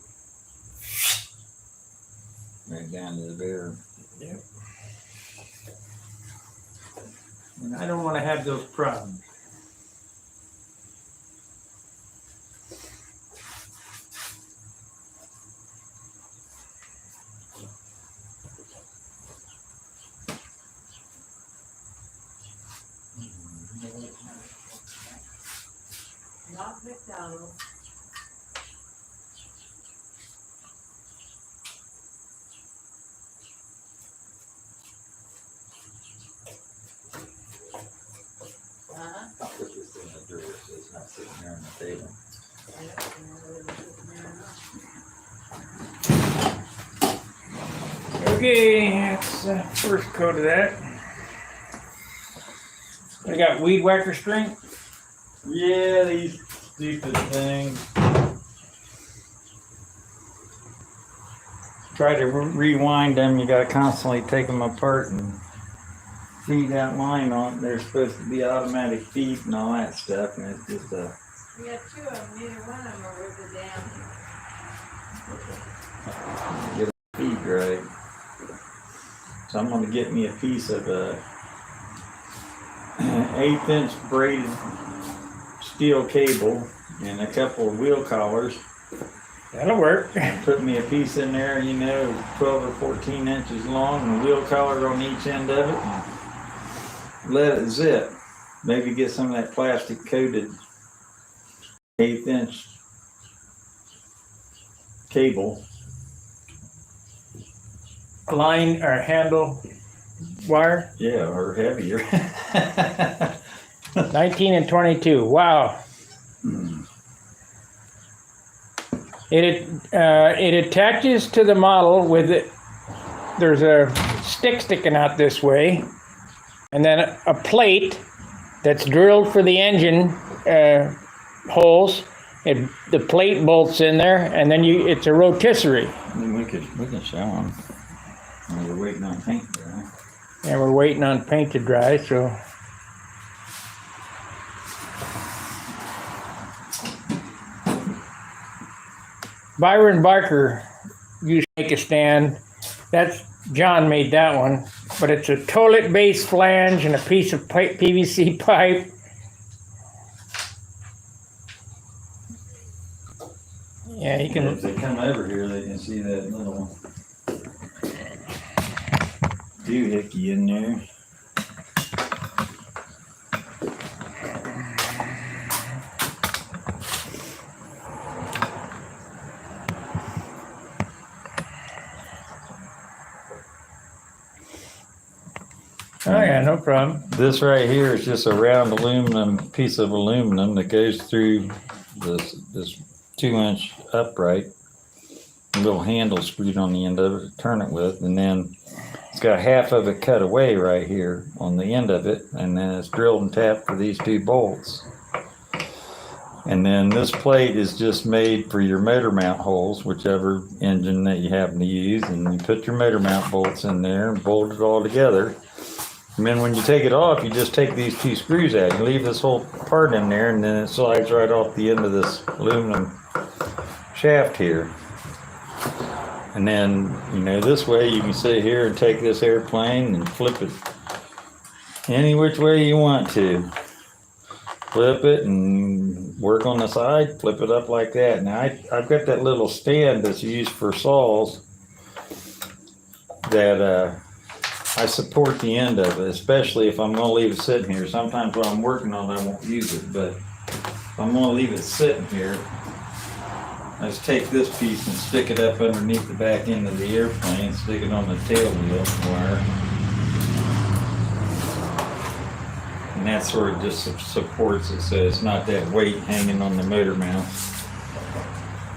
Right down to the bare.
Yep. And I don't want to have those problems.
Not McDonald's.
I'll put this in the drawer so it's not sitting there on the table.
Okay, that's the first coat of that. I got weed whacker string.
Yeah, these stupid things. Try to rewind them, you gotta constantly take them apart and feed that line on. They're supposed to be automatic feed and all that stuff, and it's just a.
We got two of them, neither one of them are worth a damn.
Get a feed right. So I'm gonna get me a piece of a 1/8 inch braided steel cable and a couple of wheel collars.
That'll work.
Put me a piece in there, 12 or 14 inches long, and a wheel collar on each end of it. And let it zip. Maybe get some of that plastic coated 1/8 inch cable.
Line or handle wire.
Yeah, or heavier.
19 and 22. Wow. It attaches to the model with it. There's a stick sticking out this way, and then a plate that's drilled for the engine holes. The plate bolts in there, and then it's a rotisserie.
We can show them. We're waiting on paint to dry.
And we're waiting on paint to dry, so. Byron Barker used to make a stand. John made that one. but it's a toilet base flange and a piece of pipe, PVC pipe. Yeah, you can.
If they come over here, they can see that little doohickey in there.
Oh yeah, no problem.
This right here is just a round aluminum piece of aluminum that goes through this 2-inch upright. A little handle screwed on the end of it to turn it with, and then it's got half of it cut away right here on the end of it, and then it's drilled and tapped for these 2 bolts. And then this plate is just made for your motor mount holes, whichever engine that you happen to use, and you put your motor mount bolts in there and bolt it all together. And then when you take it off, you just take these 2 screws out and leave this whole part in there, and then it slides right off the end of this aluminum shaft here. And then, you know, this way you can sit here and take this airplane and flip it any which way you want to. Flip it and work on the side, flip it up like that. Now I've got that little stand that's used for saws that I support the end of it, especially if I'm going to leave it sitting here. Sometimes while I'm working on it, I won't use it, but if I'm going to leave it sitting here, I just take this piece and stick it up underneath the back end of the airplane, stick it on the tail wheel wire, and that sort of just supports it so it's not that weight hanging on the motor mount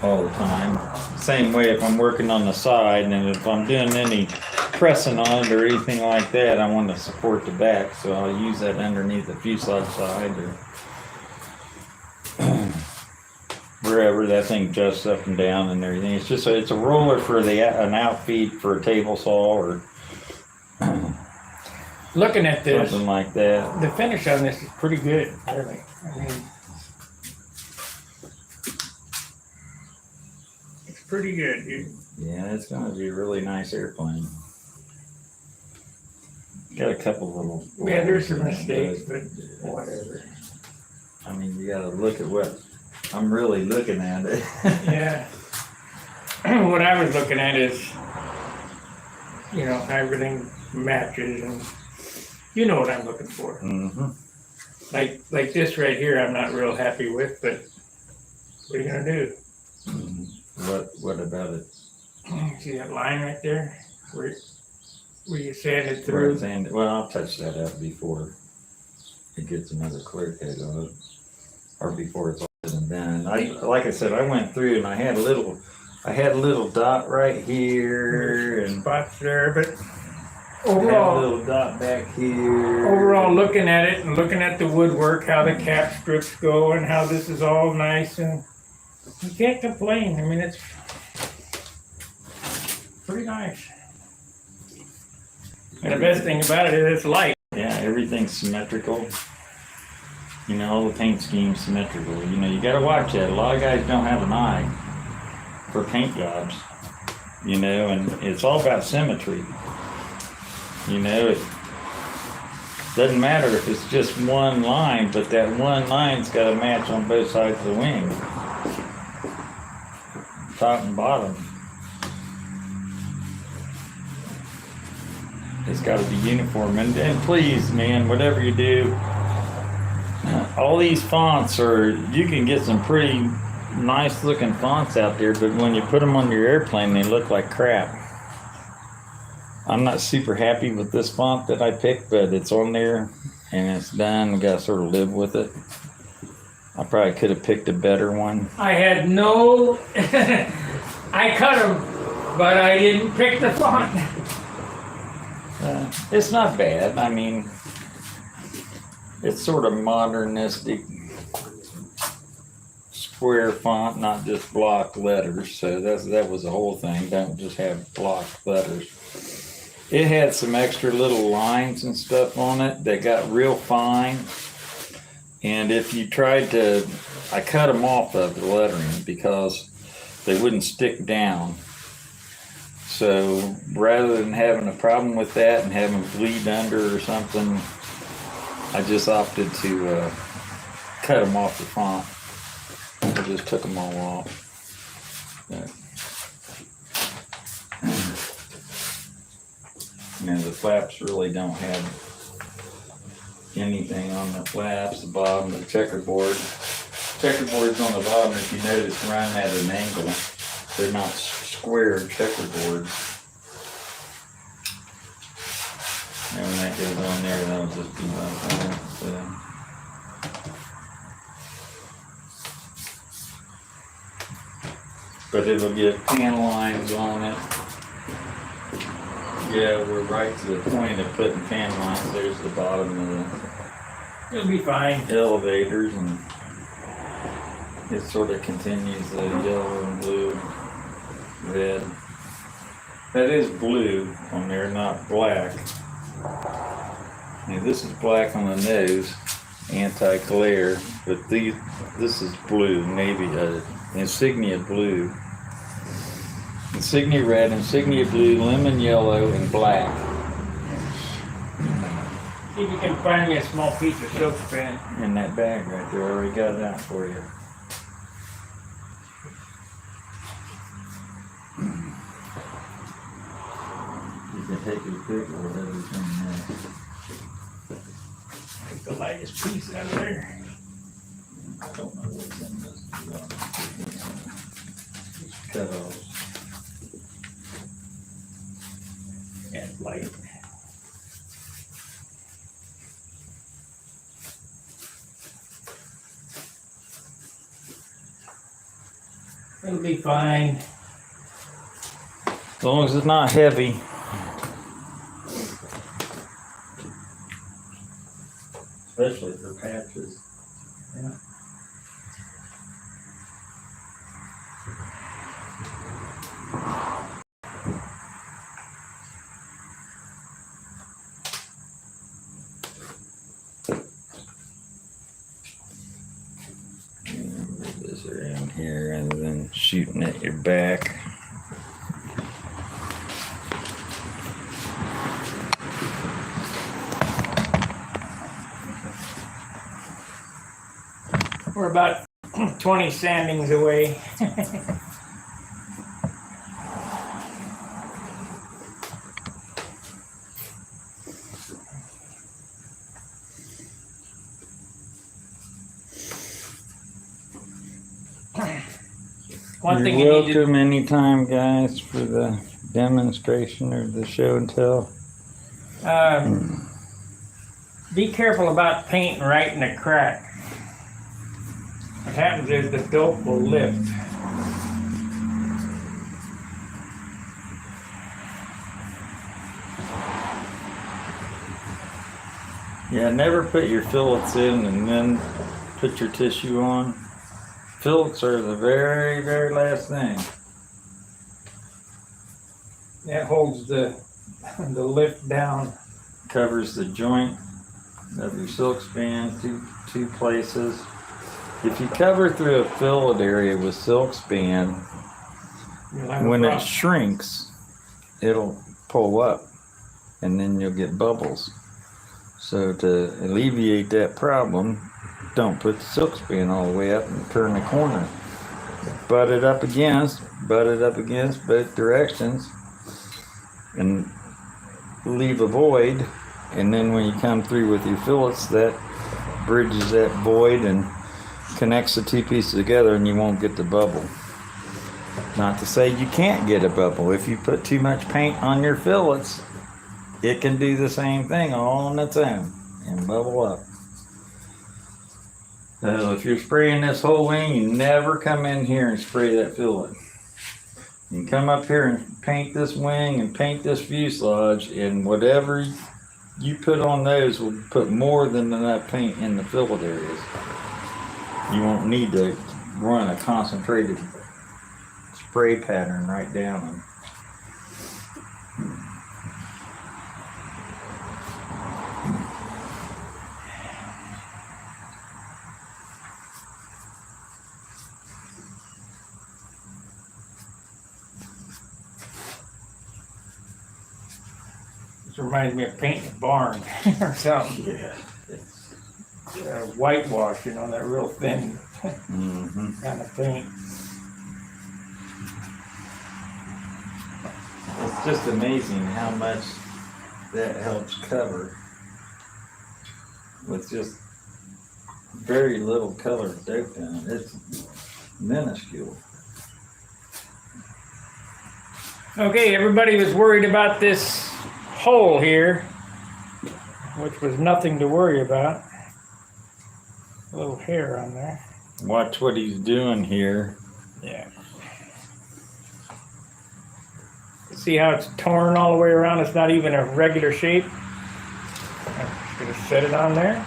all the time. Same way if I'm working on the side, and if I'm doing any pressing on it or anything like that, I want to support the back, so I'll use that underneath the fuselage side or wherever. That thing adjusts up and down and everything. It's just it's a roller for an outfeed for a table saw or
Looking at this,
something like that.
the finish on this is pretty good, really. I mean, it's pretty good, dude.
Yeah, it's going to be a really nice airplane. Got a couple little.
Yeah, there's some mistakes, but whatever.
I mean, you got to look at what I'm really looking at it.
Yeah. What I was looking at is, you know, how everything matches, and you know what I'm looking for.
Mm-hmm.
Like this right here, I'm not real happy with, but what are you gonna do?
What about it?
See that line right there, where you sanded
Where
through?
it's ended? Well, I'll touch that up before it gets another clear coat on it, or before it's all said and done. Like I said, I went through and I had a little dot right here, and
Spots there, but
I had a
overall,
little dot back here.
overall, looking at it and looking at the woodwork, how the cap strips go, and how this is all nice, and you can't complain. I mean, it's pretty nice. And the best thing about it is it's light.
Yeah, everything's symmetrical. You know, all the paint scheme's symmetrical. You know, you gotta watch that. A lot of guys don't have an eye for paint jobs. You know, and it's all about symmetry. You know, it doesn't matter if it's just one line, but that one line's gotta match on both sides of the wing. Top and bottom. It's got to be uniform, and please, man, whatever you do, all these fonts you can get some pretty nice looking fonts out there, but when you put them on your airplane, they look like crap. I'm not super happy with this font that I picked, but it's on there and it's done. We got to sort of live with it. I probably could have picked a better one.
I had no, I cut them, but I didn't pick the font.
It's not bad. I mean, it's sort of modernistic square font, not just block letters. So that was the whole thing. Don't just have block letters. It had some extra little lines and stuff on it that got real fine. And if you tried to, I cut them off of the lettering because they wouldn't stick down. So rather than having a problem with that and having bleed under or something, I just opted to cut them off the font. I just took them all off. The flaps really don't have anything on the flaps. The bottom, the checkerboard's on the bottom. If you notice, run at an angle. They're not square checkerboards. And when that goes on there, that'll just be like that. So. But it'll get pan lines on it. Yeah, we're right to the point of putting pan lines. There's the bottom of
It'll be fine.
the elevators, and it sort of continues the yellow and blue, red. That is blue on there, not black. Now, this is black on the nose, anti-glare, but this is blue, navy, insignia blue. Insignia red, insignia blue, lemon yellow, and black.
See if you can find me a small piece of silk span.
In that bag right there, I already got it out for you. You can take your pick or whatever's in there.
Take the lightest piece out of there.
I don't know what's in this. Cut off.
And light. It'll be fine.
As long as it's not heavy. Especially for patches.
Yeah.
Move this around here and then shooting at your back.
We're about 20 sandings away. One thing you
You're
need to
welcome anytime, guys, for the demonstration or the show and tell.
be careful about painting right in a crack. What happens is the dope will lift.
Yeah, never put your fillets in and then put your tissue on. Fillets are the very, very last thing.
That holds the lift down.
Covers the joint of your silk span, two places. If you cover through a fillet area with silk span,
You'll have a
when it
problem.
shrinks, it'll pull up and then you'll get bubbles. So to alleviate that problem, don't put the silk span all the way up and turn the corner. Butt it up against both directions and leave a void. And then when you come through with your fillets, that bridges that void and connects the two pieces together and you won't get the bubble. Not to say you can't get a bubble. If you put too much paint on your fillets, it can do the same thing all on its own and bubble up. So if you're spraying this whole wing, you never come in here and spray that fillet. You come up here and paint this wing and paint this fuselage, and whatever you put on those will put more than enough paint in the fillet areas. You won't need to run a concentrated spray pattern right down them.
reminds me of painting a barn or something.
Yeah.
Whitewash, you know, that real thin
Mm-hmm.
kind of paint.
It's just amazing how much that helps cover with just very little color dope in it. It's minuscule.
Okay, everybody was worried about this hole here, which was nothing to worry about. A little hair on there.
Watch what he's doing here.
Yeah. See how it's torn all the way around? It's not even a regular shape. I'm just gonna set it on there.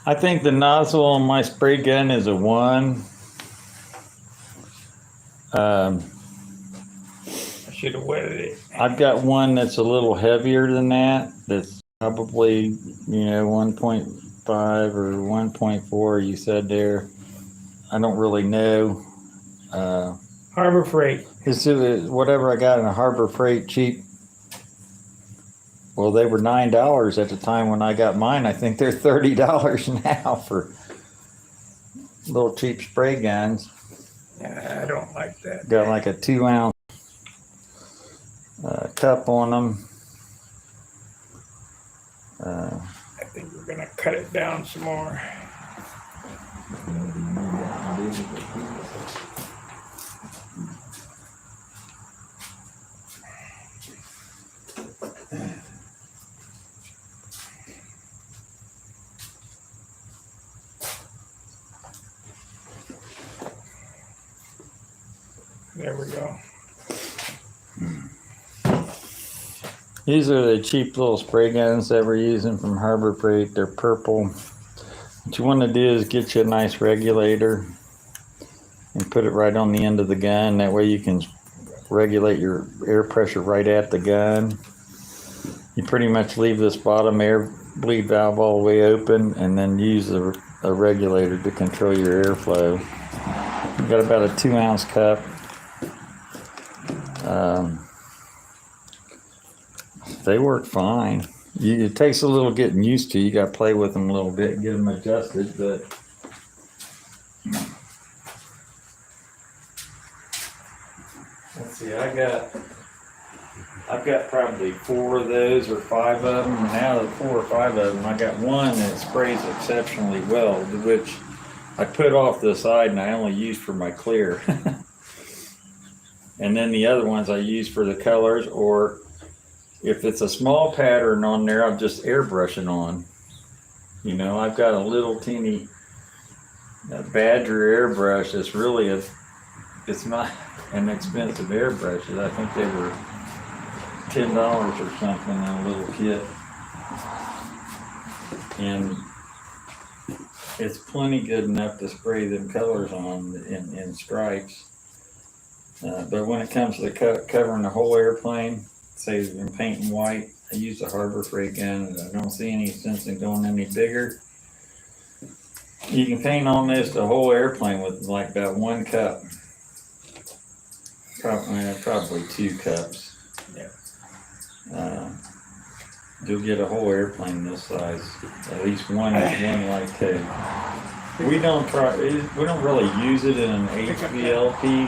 I think the nozzle on my spray gun is a 1.
I should have wetted it.
I've got one that's a little heavier than that. That's probably, 1.5 or 1.4 you said there. I don't really know.
Harbor Freight.
It's whatever I got in a Harbor Freight cheap. Well, they were $9 at the time when I got mine. I think they're $30 now for little cheap spray guns.
Yeah, I don't like that.
Got like a 2-ounce cup on them.
I think we're gonna cut it down some more. There we go.
These are the cheap little spray guns that we're using from Harbor Freight. They're purple. What you want to do is get you a nice regulator and put it right on the end of the gun. That way you can regulate your air pressure right at the gun. You pretty much leave this bottom air bleed valve all the way open and then use a regulator to control your airflow. You've got about a 2-ounce cup. They work fine. It takes a little getting used to. You got to play with them a little bit, get them adjusted, but let's see. I've got probably 4 of those or 5 of them. And now the 4 or 5 of them, I got one that sprays exceptionally well, which I put off the side and I only use for my clear. And then the other ones I use for the colors, or if it's a small pattern on there, I'm just airbrushing on. I've got a little teeny Badger airbrush. It's not an expensive airbrush. I think they were $10 or something in a little kit. And it's plenty good enough to spray them colors on in stripes. But when it comes to covering the whole airplane, say I'm painting white, I use a Harbor Freight gun, and I don't see any sense in going any bigger. You can paint almost the whole airplane with like about 1 cup. Probably 2 cups.
Yeah.
You'll get a whole airplane this size. At least one like two. We don't really use it in an HVLP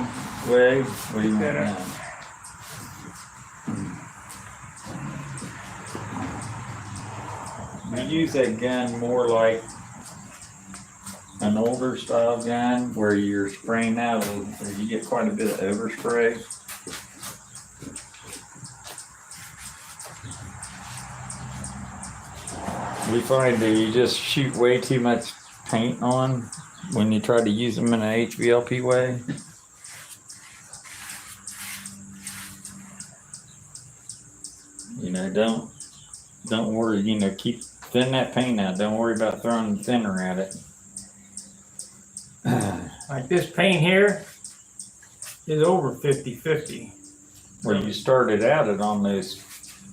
way. What do you want now? We use that gun more like an older style gun where you're spraying out, where you get quite a bit of overspray. We find that you just shoot way too much paint on when you try to use them in an HVLP way. Don't worry, keep thin that paint out. Don't worry about throwing thinner at it.
Like this paint here is over 50-50.
Well, you started out at almost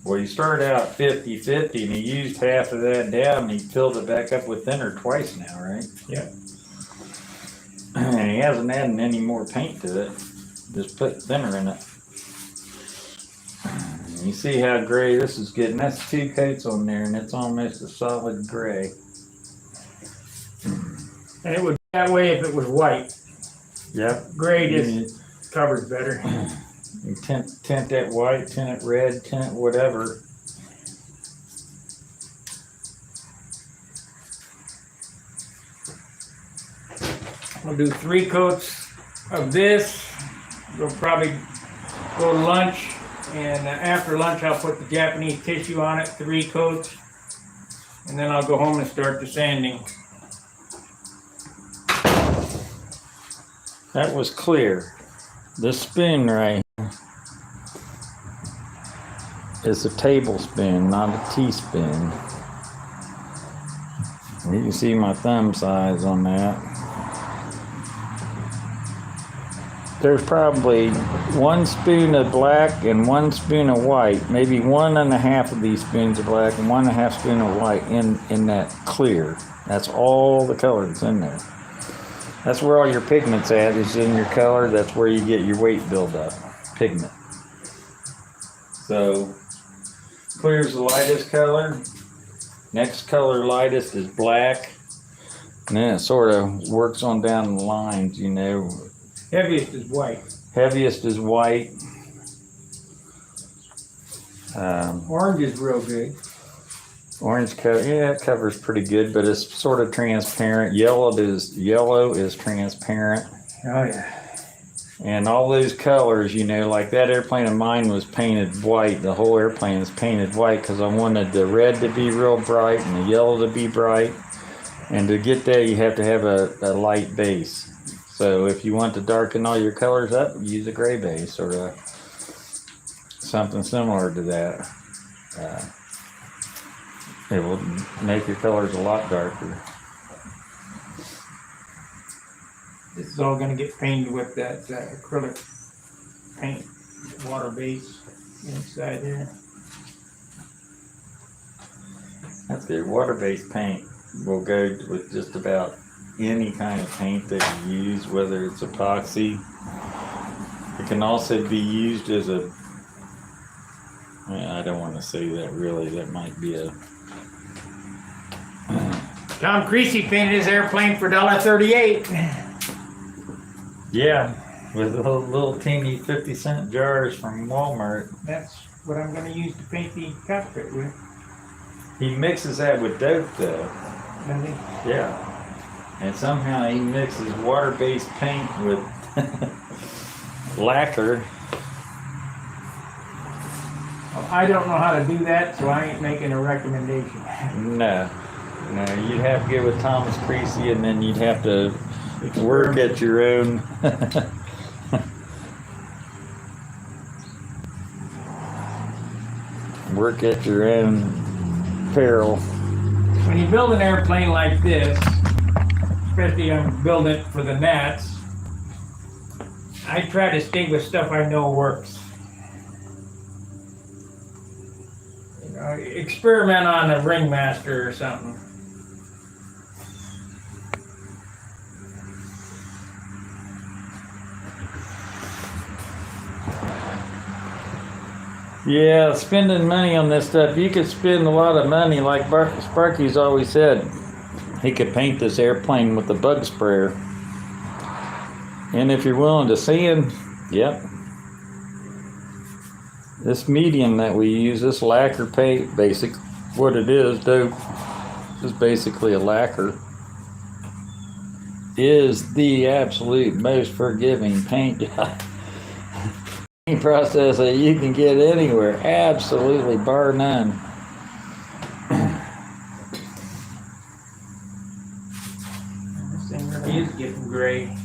Well, he started out 50-50 and he used half of that down and he filled it back up with thinner twice now, right?
Yep.
And he hasn't added any more paint to it. Just put thinner in it. And you see how gray this is getting. That's 2 coats on there and it's almost a solid gray.
And it would be that way if it was white.
Yep.
Gray just covers better.
You tint that white, tint it red, tint it whatever.
I'll do 3 coats of this. We'll probably go to lunch, and after lunch I'll put the Japanese tissue on it, 3 coats, and then I'll go home and start the sanding.
That was clear. This spoon right here is a tablespoon, not a teaspoon. You can see my thumb size on that. There's probably 1 spoon of black and 1 spoon of white, maybe 1.5 of these spoons of black and 1.5 spoon of white in that clear. That's all the color that's in there. That's where all your pigment's at, is in your color. That's where you get your weight buildup, pigment. So, clear's the lightest color. Next color lightest is black. And then it sort of works on down the lines, you know.
Heaviest is white.
Heaviest is white.
Orange is real good.
Orange cover, yeah, it covers pretty good, but it's sort of transparent. Yellow is transparent.
Oh yeah.
And all those colors, you know, like that airplane of mine was painted white. The whole airplane is painted white because I wanted the red to be real bright and the yellow to be bright. And to get that, you have to have a light base. So if you want to darken all your colors up, use a gray base or something similar to that. It will make your colors a lot darker.
This is all going to get painted with that acrylic paint, water base inside there.
That's good. Water-based paint will go with just about any kind of paint that you use, whether it's epoxy. It can also be used as a, I don't want to say that really, that might be a,
Tom Creasy painted his airplane for $1.38.
yeah, with little teeny 50-cent jars from Walmart.
That's what I'm going to use to paint the cockpit with.
He mixes that with dope though.
Does he?
Yeah. And somehow he mixes water-based paint with lacquer.
Well, I don't know how to do that, so I ain't making a recommendation.
No, you'd have to get with Thomas Creasy, and then you'd have to work at your own. Work at your own peril.
When you build an airplane like this, especially I'm building it for the Nats, I try to stay with stuff I know works. You know, experiment on a Ringmaster or something.
Yeah, spending money on this stuff. You could spend a lot of money, like Sparky's always said. He could paint this airplane with a bug sprayer. And if you're willing to sand, yep. This medium that we use, this lacquer paint, what it is, dope, is basically a lacquer, is the absolute most forgiving paint job. Process that you can get anywhere, absolutely, bar none.
This thing really is getting gray.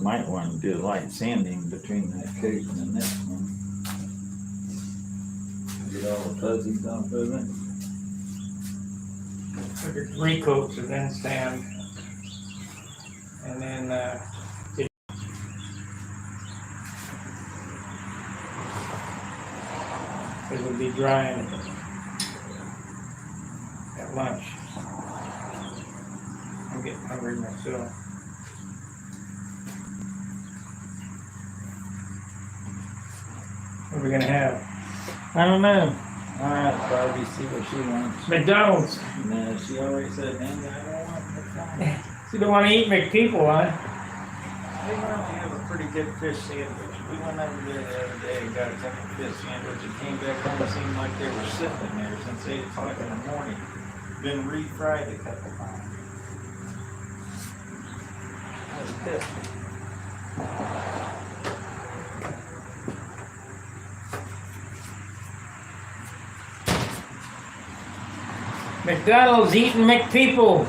Might want to do a light sanding between that coat and the next one. Get all the fuzzies off of it.
Look at 3 coats and then sand. And then, it'll be drying at lunch. I'm getting hungry myself. What are we gonna have?
I don't know. Alright, probably see what she wants.
McDonald's.
No, she always said, man, I don't want McDonald's.
You don't want to eat McPeople, huh?
They normally have a pretty good fish sandwich. We went over there the other day and got a couple of fish sandwich and came back home. It seemed like they were sitting in there since 8 o'clock in the morning. Been refried a couple times. I was pissed.
McDonald's eating McPeople.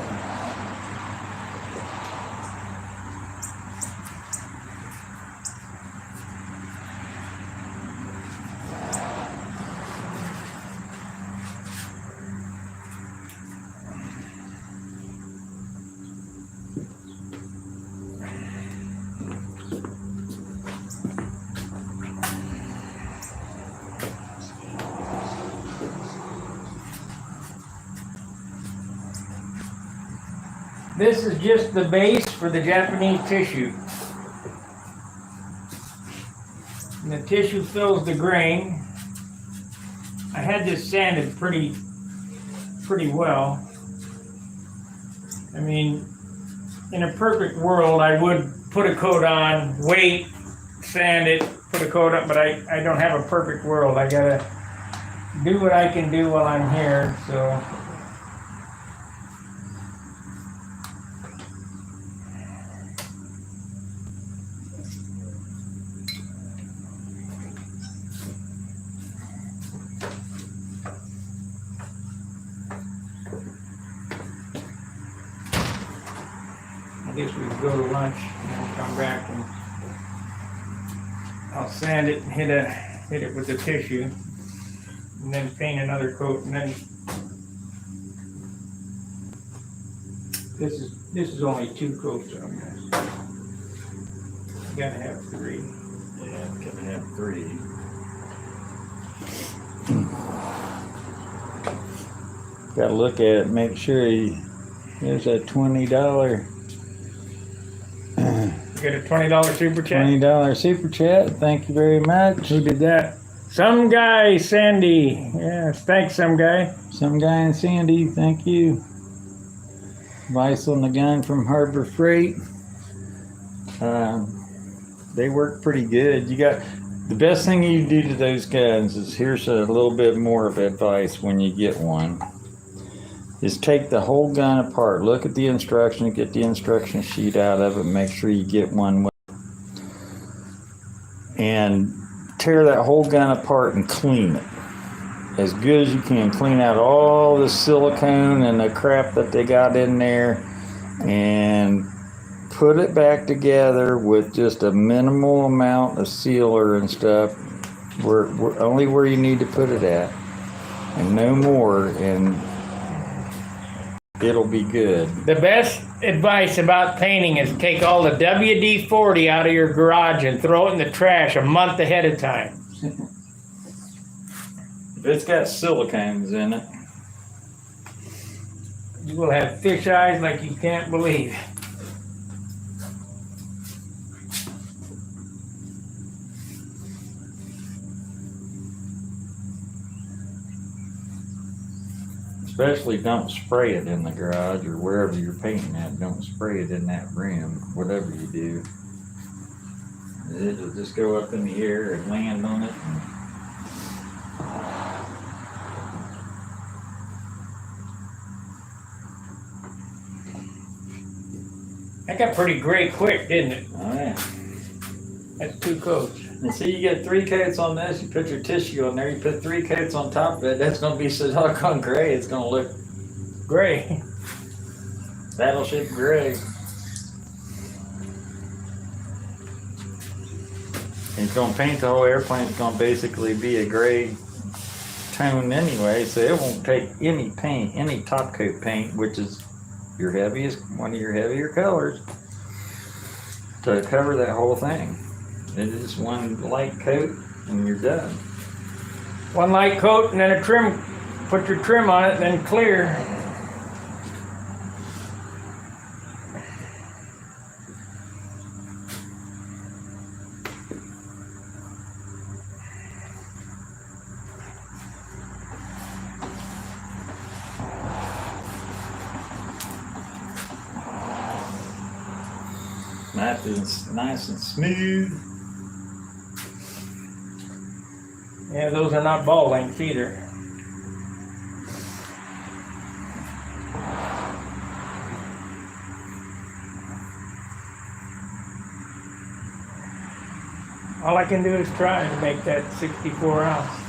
This is just the base for the Japanese tissue. And the tissue fills the grain. I had this sanded pretty well. I mean, in a perfect world, I would put a coat on, wait, sand it, put a coat up, but I don't have a perfect world. I gotta do what I can do while I'm here, so. I guess we could go to lunch and then come back and I'll sand it and hit it with the tissue and then paint another coat, and then this is only 2 coats on this. You gotta have 3.
Yeah, I'm gonna have 3. Gotta look at it, make sure there's a $20.
You get a $20 super chat.
$20 super chat. Thank you very much.
Who did that? Some guy, Sandy. Yes, thanks, some guy.
Some guy in Sandy. Thank you. Vice on the gun from Harbor Freight. They work pretty good. You got the best thing you do to those guns is, here's a little bit more of advice when you get one, is take the whole gun apart. Look at the instructions, get the instruction sheet out of it, make sure you get one, and tear that whole gun apart and clean it as good as you can. Clean out all the silicone and the crap that they got in there, and put it back together with just a minimal amount of sealer and stuff, only where you need to put it at, and no more, and it'll be good.
The best advice about painting is take all the WD-40 out of your garage and throw it in the trash a month ahead of time.
If it's got silicones in it,
You will have fish eyes like you can't believe.
especially don't spray it in the garage or wherever you're painting at. Don't spray it in that rim, whatever you do. It'll just go up in the air and land on it.
That got pretty gray quick, didn't it?
Oh yeah.
That's 2 coats.
And see, you get 3 coats on this, you put your tissue on there, you put 3 coats on top of it, that's gonna be so doggone gray, it's gonna look
Gray.
battleship gray. He's gonna paint the whole airplane. It's gonna basically be a gray tone anyway, so it won't take any paint, any top coat paint, which is one of your heavier colors, to cover that whole thing. It is one light coat and you're done.
One light coat and then a trim, put your trim on it, then clear.
That is nice and smooth.
Yeah, those are not ball lengths either. All I can do is try to make that 64 ounce.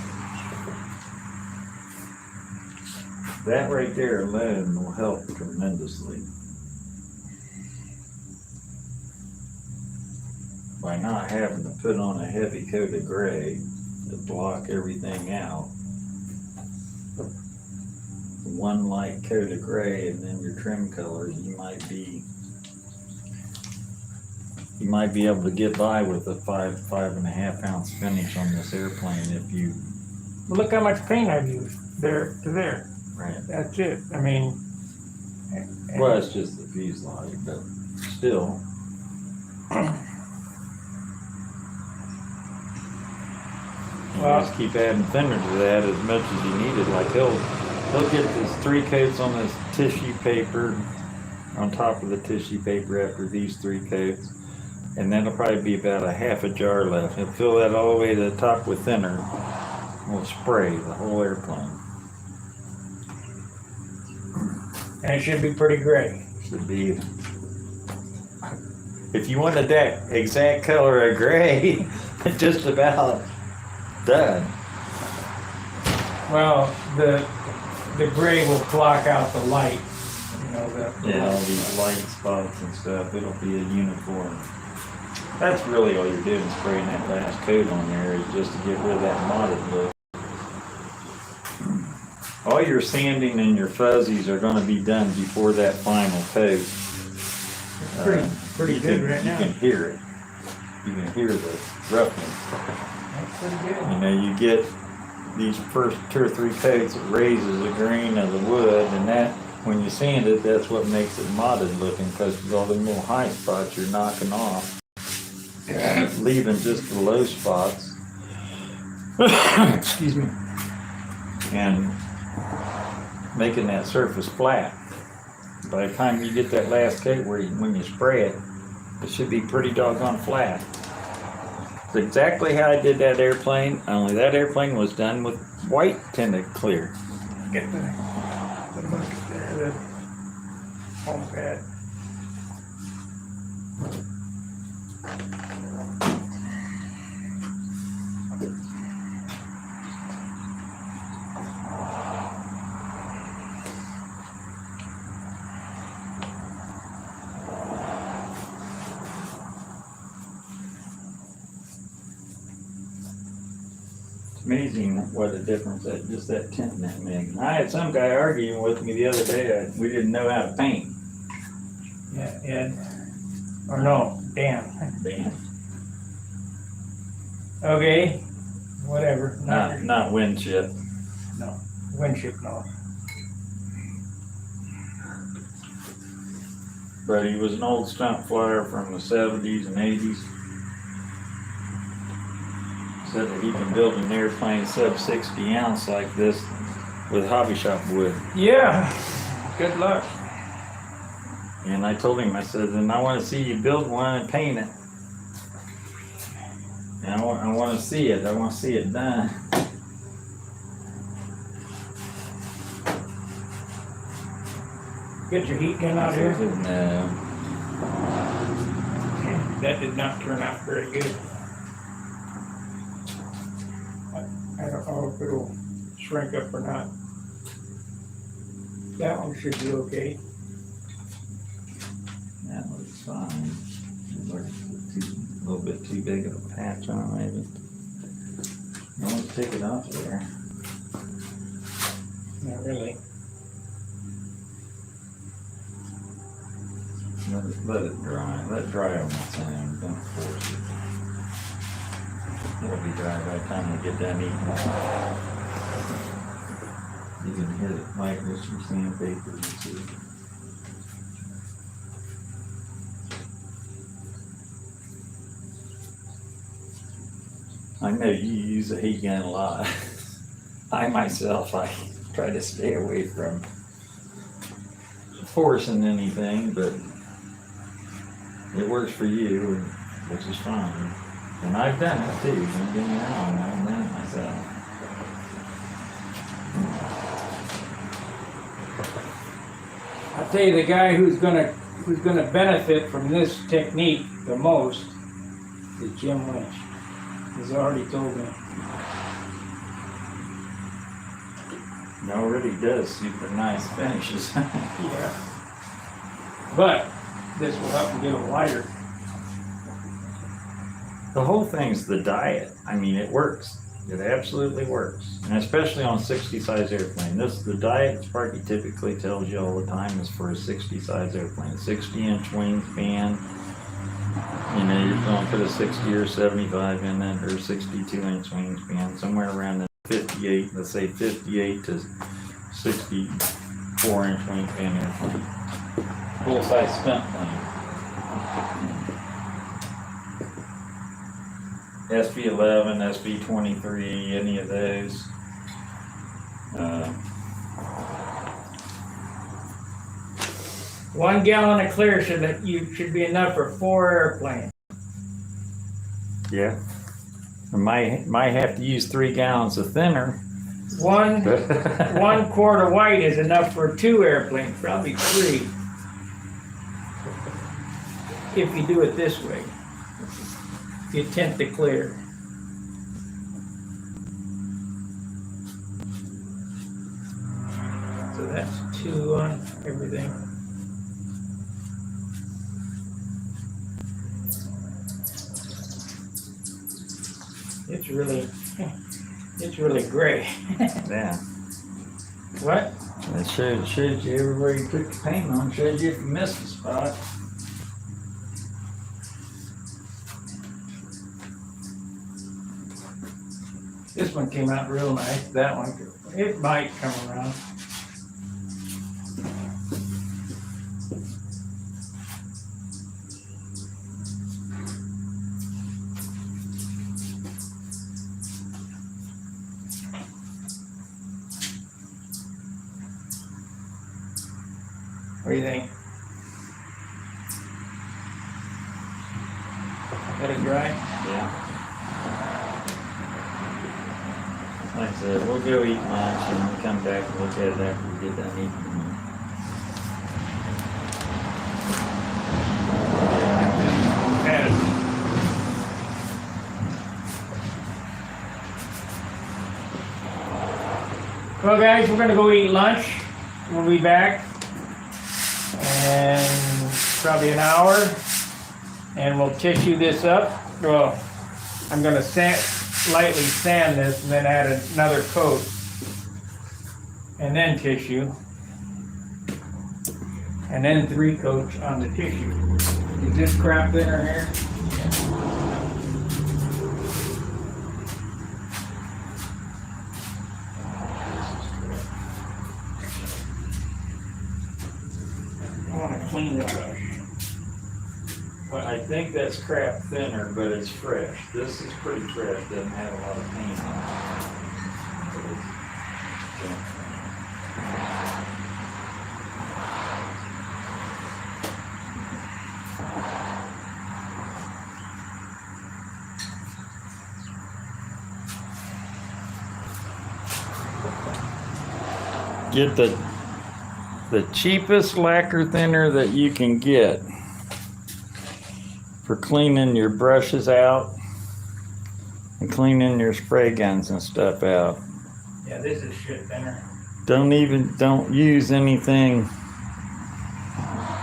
That right there alone will help tremendously. By not having to put on a heavy coat of gray to block everything out. One light coat of gray and then your trim colors, you might be able to get by with a 5.5 ounce finish on this airplane if you.
But look how much paint I've used there to there.
Right.
That's it. I mean.
Well, it's just the fuselage, but still.
Well,
just keep adding thinner to that as much as you need it. Like he'll get these 3 coats on this tissue paper, on top of the tissue paper after these 3 coats, and then there'll probably be about a half a jar left. He'll fill that all the way to the top with thinner. We'll spray the whole airplane.
and it should be pretty gray.
Should be. If you wanted that exact color of gray, just about done.
Well, the gray will block out the light. You know,
Yeah, all these light spots and stuff. It'll be a uniform. That's really all you're doing, spraying that last coat on there, is just to get rid of that mottled look. All your sanding and your fuzzies are going to be done before that final coat.
pretty good right now.
You can hear it. You can hear the roughness.
That's pretty good.
You know, you get these first 2 or 3 coats, it raises the grain of the wood, and that, when you sand it, that's what makes it mottled looking, because all the little high spots you're knocking off, leaving just the low spots. Excuse me. And making that surface flat. By the time you get that last coat, when you spray it, it should be pretty doggone flat. It's exactly how I did that airplane, only that airplane was done with white tinted clear.
Get the bucket there, the home pad.
Amazing what a difference that just that tint that made. I had some guy arguing with me the other day that we didn't know how to paint.
Yeah, Ed. Or no, Dan.
Dan.
Okay, whatever.
Not Winship.
No, Winship, no.
But he was an old stunt flyer from the 70s and 80s. Said that he can build an airplane sub 60 ounce like this with hobby shop wood.
Yeah, good luck.
And I told him, I said, and I want to see you build one and paint it. And I want to see it. I want to see it done.
Get your heat gun out
I
here.
said, no.
That did not turn out very good. I don't know if it'll shrink up or not. That one should be okay.
That looks fine. It looks A little bit too big of a patch on it, maybe. I want to take it off there.
Not really.
Let it dry. Let it dry on its own. Don't force it. It'll be dry by the time we get done eating. You can hit it light with some sandpaper and see. I know you use a heat gun a lot. I myself, I try to stay away from forcing anything, but it works for you, which is fine. And I've done it too, don't get me wrong, I've done it myself.
I'll tell you, the guy who's gonna benefit from this technique the most is Jim Lynch. He's already told me.
It already does super nice finishes.
Yeah. But this will help him get them lighter.
The whole thing's the diet. I mean, it works. It absolutely works. And especially on 60 size airplane. The diet Sparky typically tells you all the time is for a 60 size airplane. 60-inch wingspan. You know, you're going to put a 60 or 75 in it, or 62-inch wingspan, somewhere around the 58, let's say 58 to 64-inch wingspan airplane. Full-size stunt plane. SV11, SV23, any of those.
1 gallon of clear should be enough for 4 airplanes.
Yeah. I might have to use 3 gallons of thinner.
One quart of white is enough for 2 airplanes, probably 3. If you do it this way. If you tint the clear. So that's 2 on everything. It's really gray.
Yeah.
What?
It shows you everywhere you put the paint on, shows you if you missed a spot.
This one came out real nice. That one, it might come around. What do you think? Let it dry?
Yeah. Like I said, we'll go eat lunch and we'll come back and look at it after we get done eating.
Well, guys, we're gonna go eat lunch. We'll be back in probably an hour, and we'll tissue this up. Well, I'm gonna lightly sand this and then add another coat, and then tissue, and then 3 coats on the tissue. Is this crap thinner here? I want to clean the brush.
Well, I think that's crap thinner, but it's fresh. This is pretty fresh, doesn't have a lot of paint on it. But it's, get the cheapest lacquer thinner that you can get for cleaning your brushes out and cleaning your spray guns and stuff out.
Yeah, this is shit thinner.
Don't use anything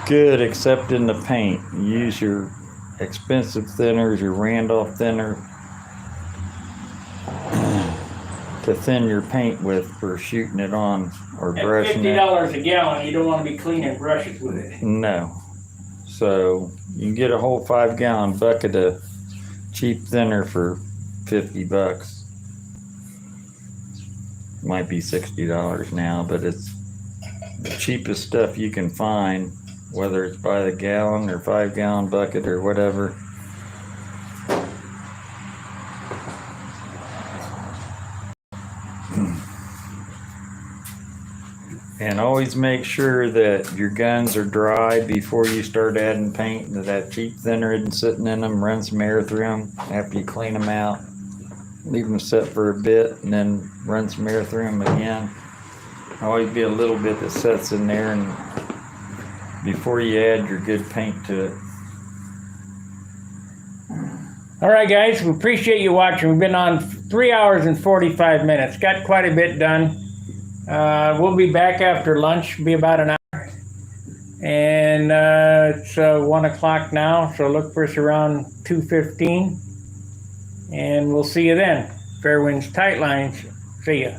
good except in the paint. Use your expensive thinners, your Randolph thinner, to thin your paint with for shooting it on or
At
brushing it.
$50 a gallon, you don't want to be cleaning brushes with it.
No. So you can get a whole 5-gallon bucket of cheap thinner for $50. Might be $60 now, but it's the cheapest stuff you can find, whether it's by the gallon or 5-gallon bucket or whatever. And always make sure that your guns are dry before you start adding paint. That cheap thinner isn't sitting in them. Run some air through them after you clean them out. Leave them sit for a bit and then run some air through them again. Always be a little bit that sets in there and before you add your good paint to it.
All right, guys, we appreciate you watching. We've been on 3 hours and 45 minutes. Got quite a bit done. We'll be back after lunch, be about an hour. And it's 1 o'clock now, so look for us around 2:15. And we'll see you then. Fair winds, tight lines. See ya.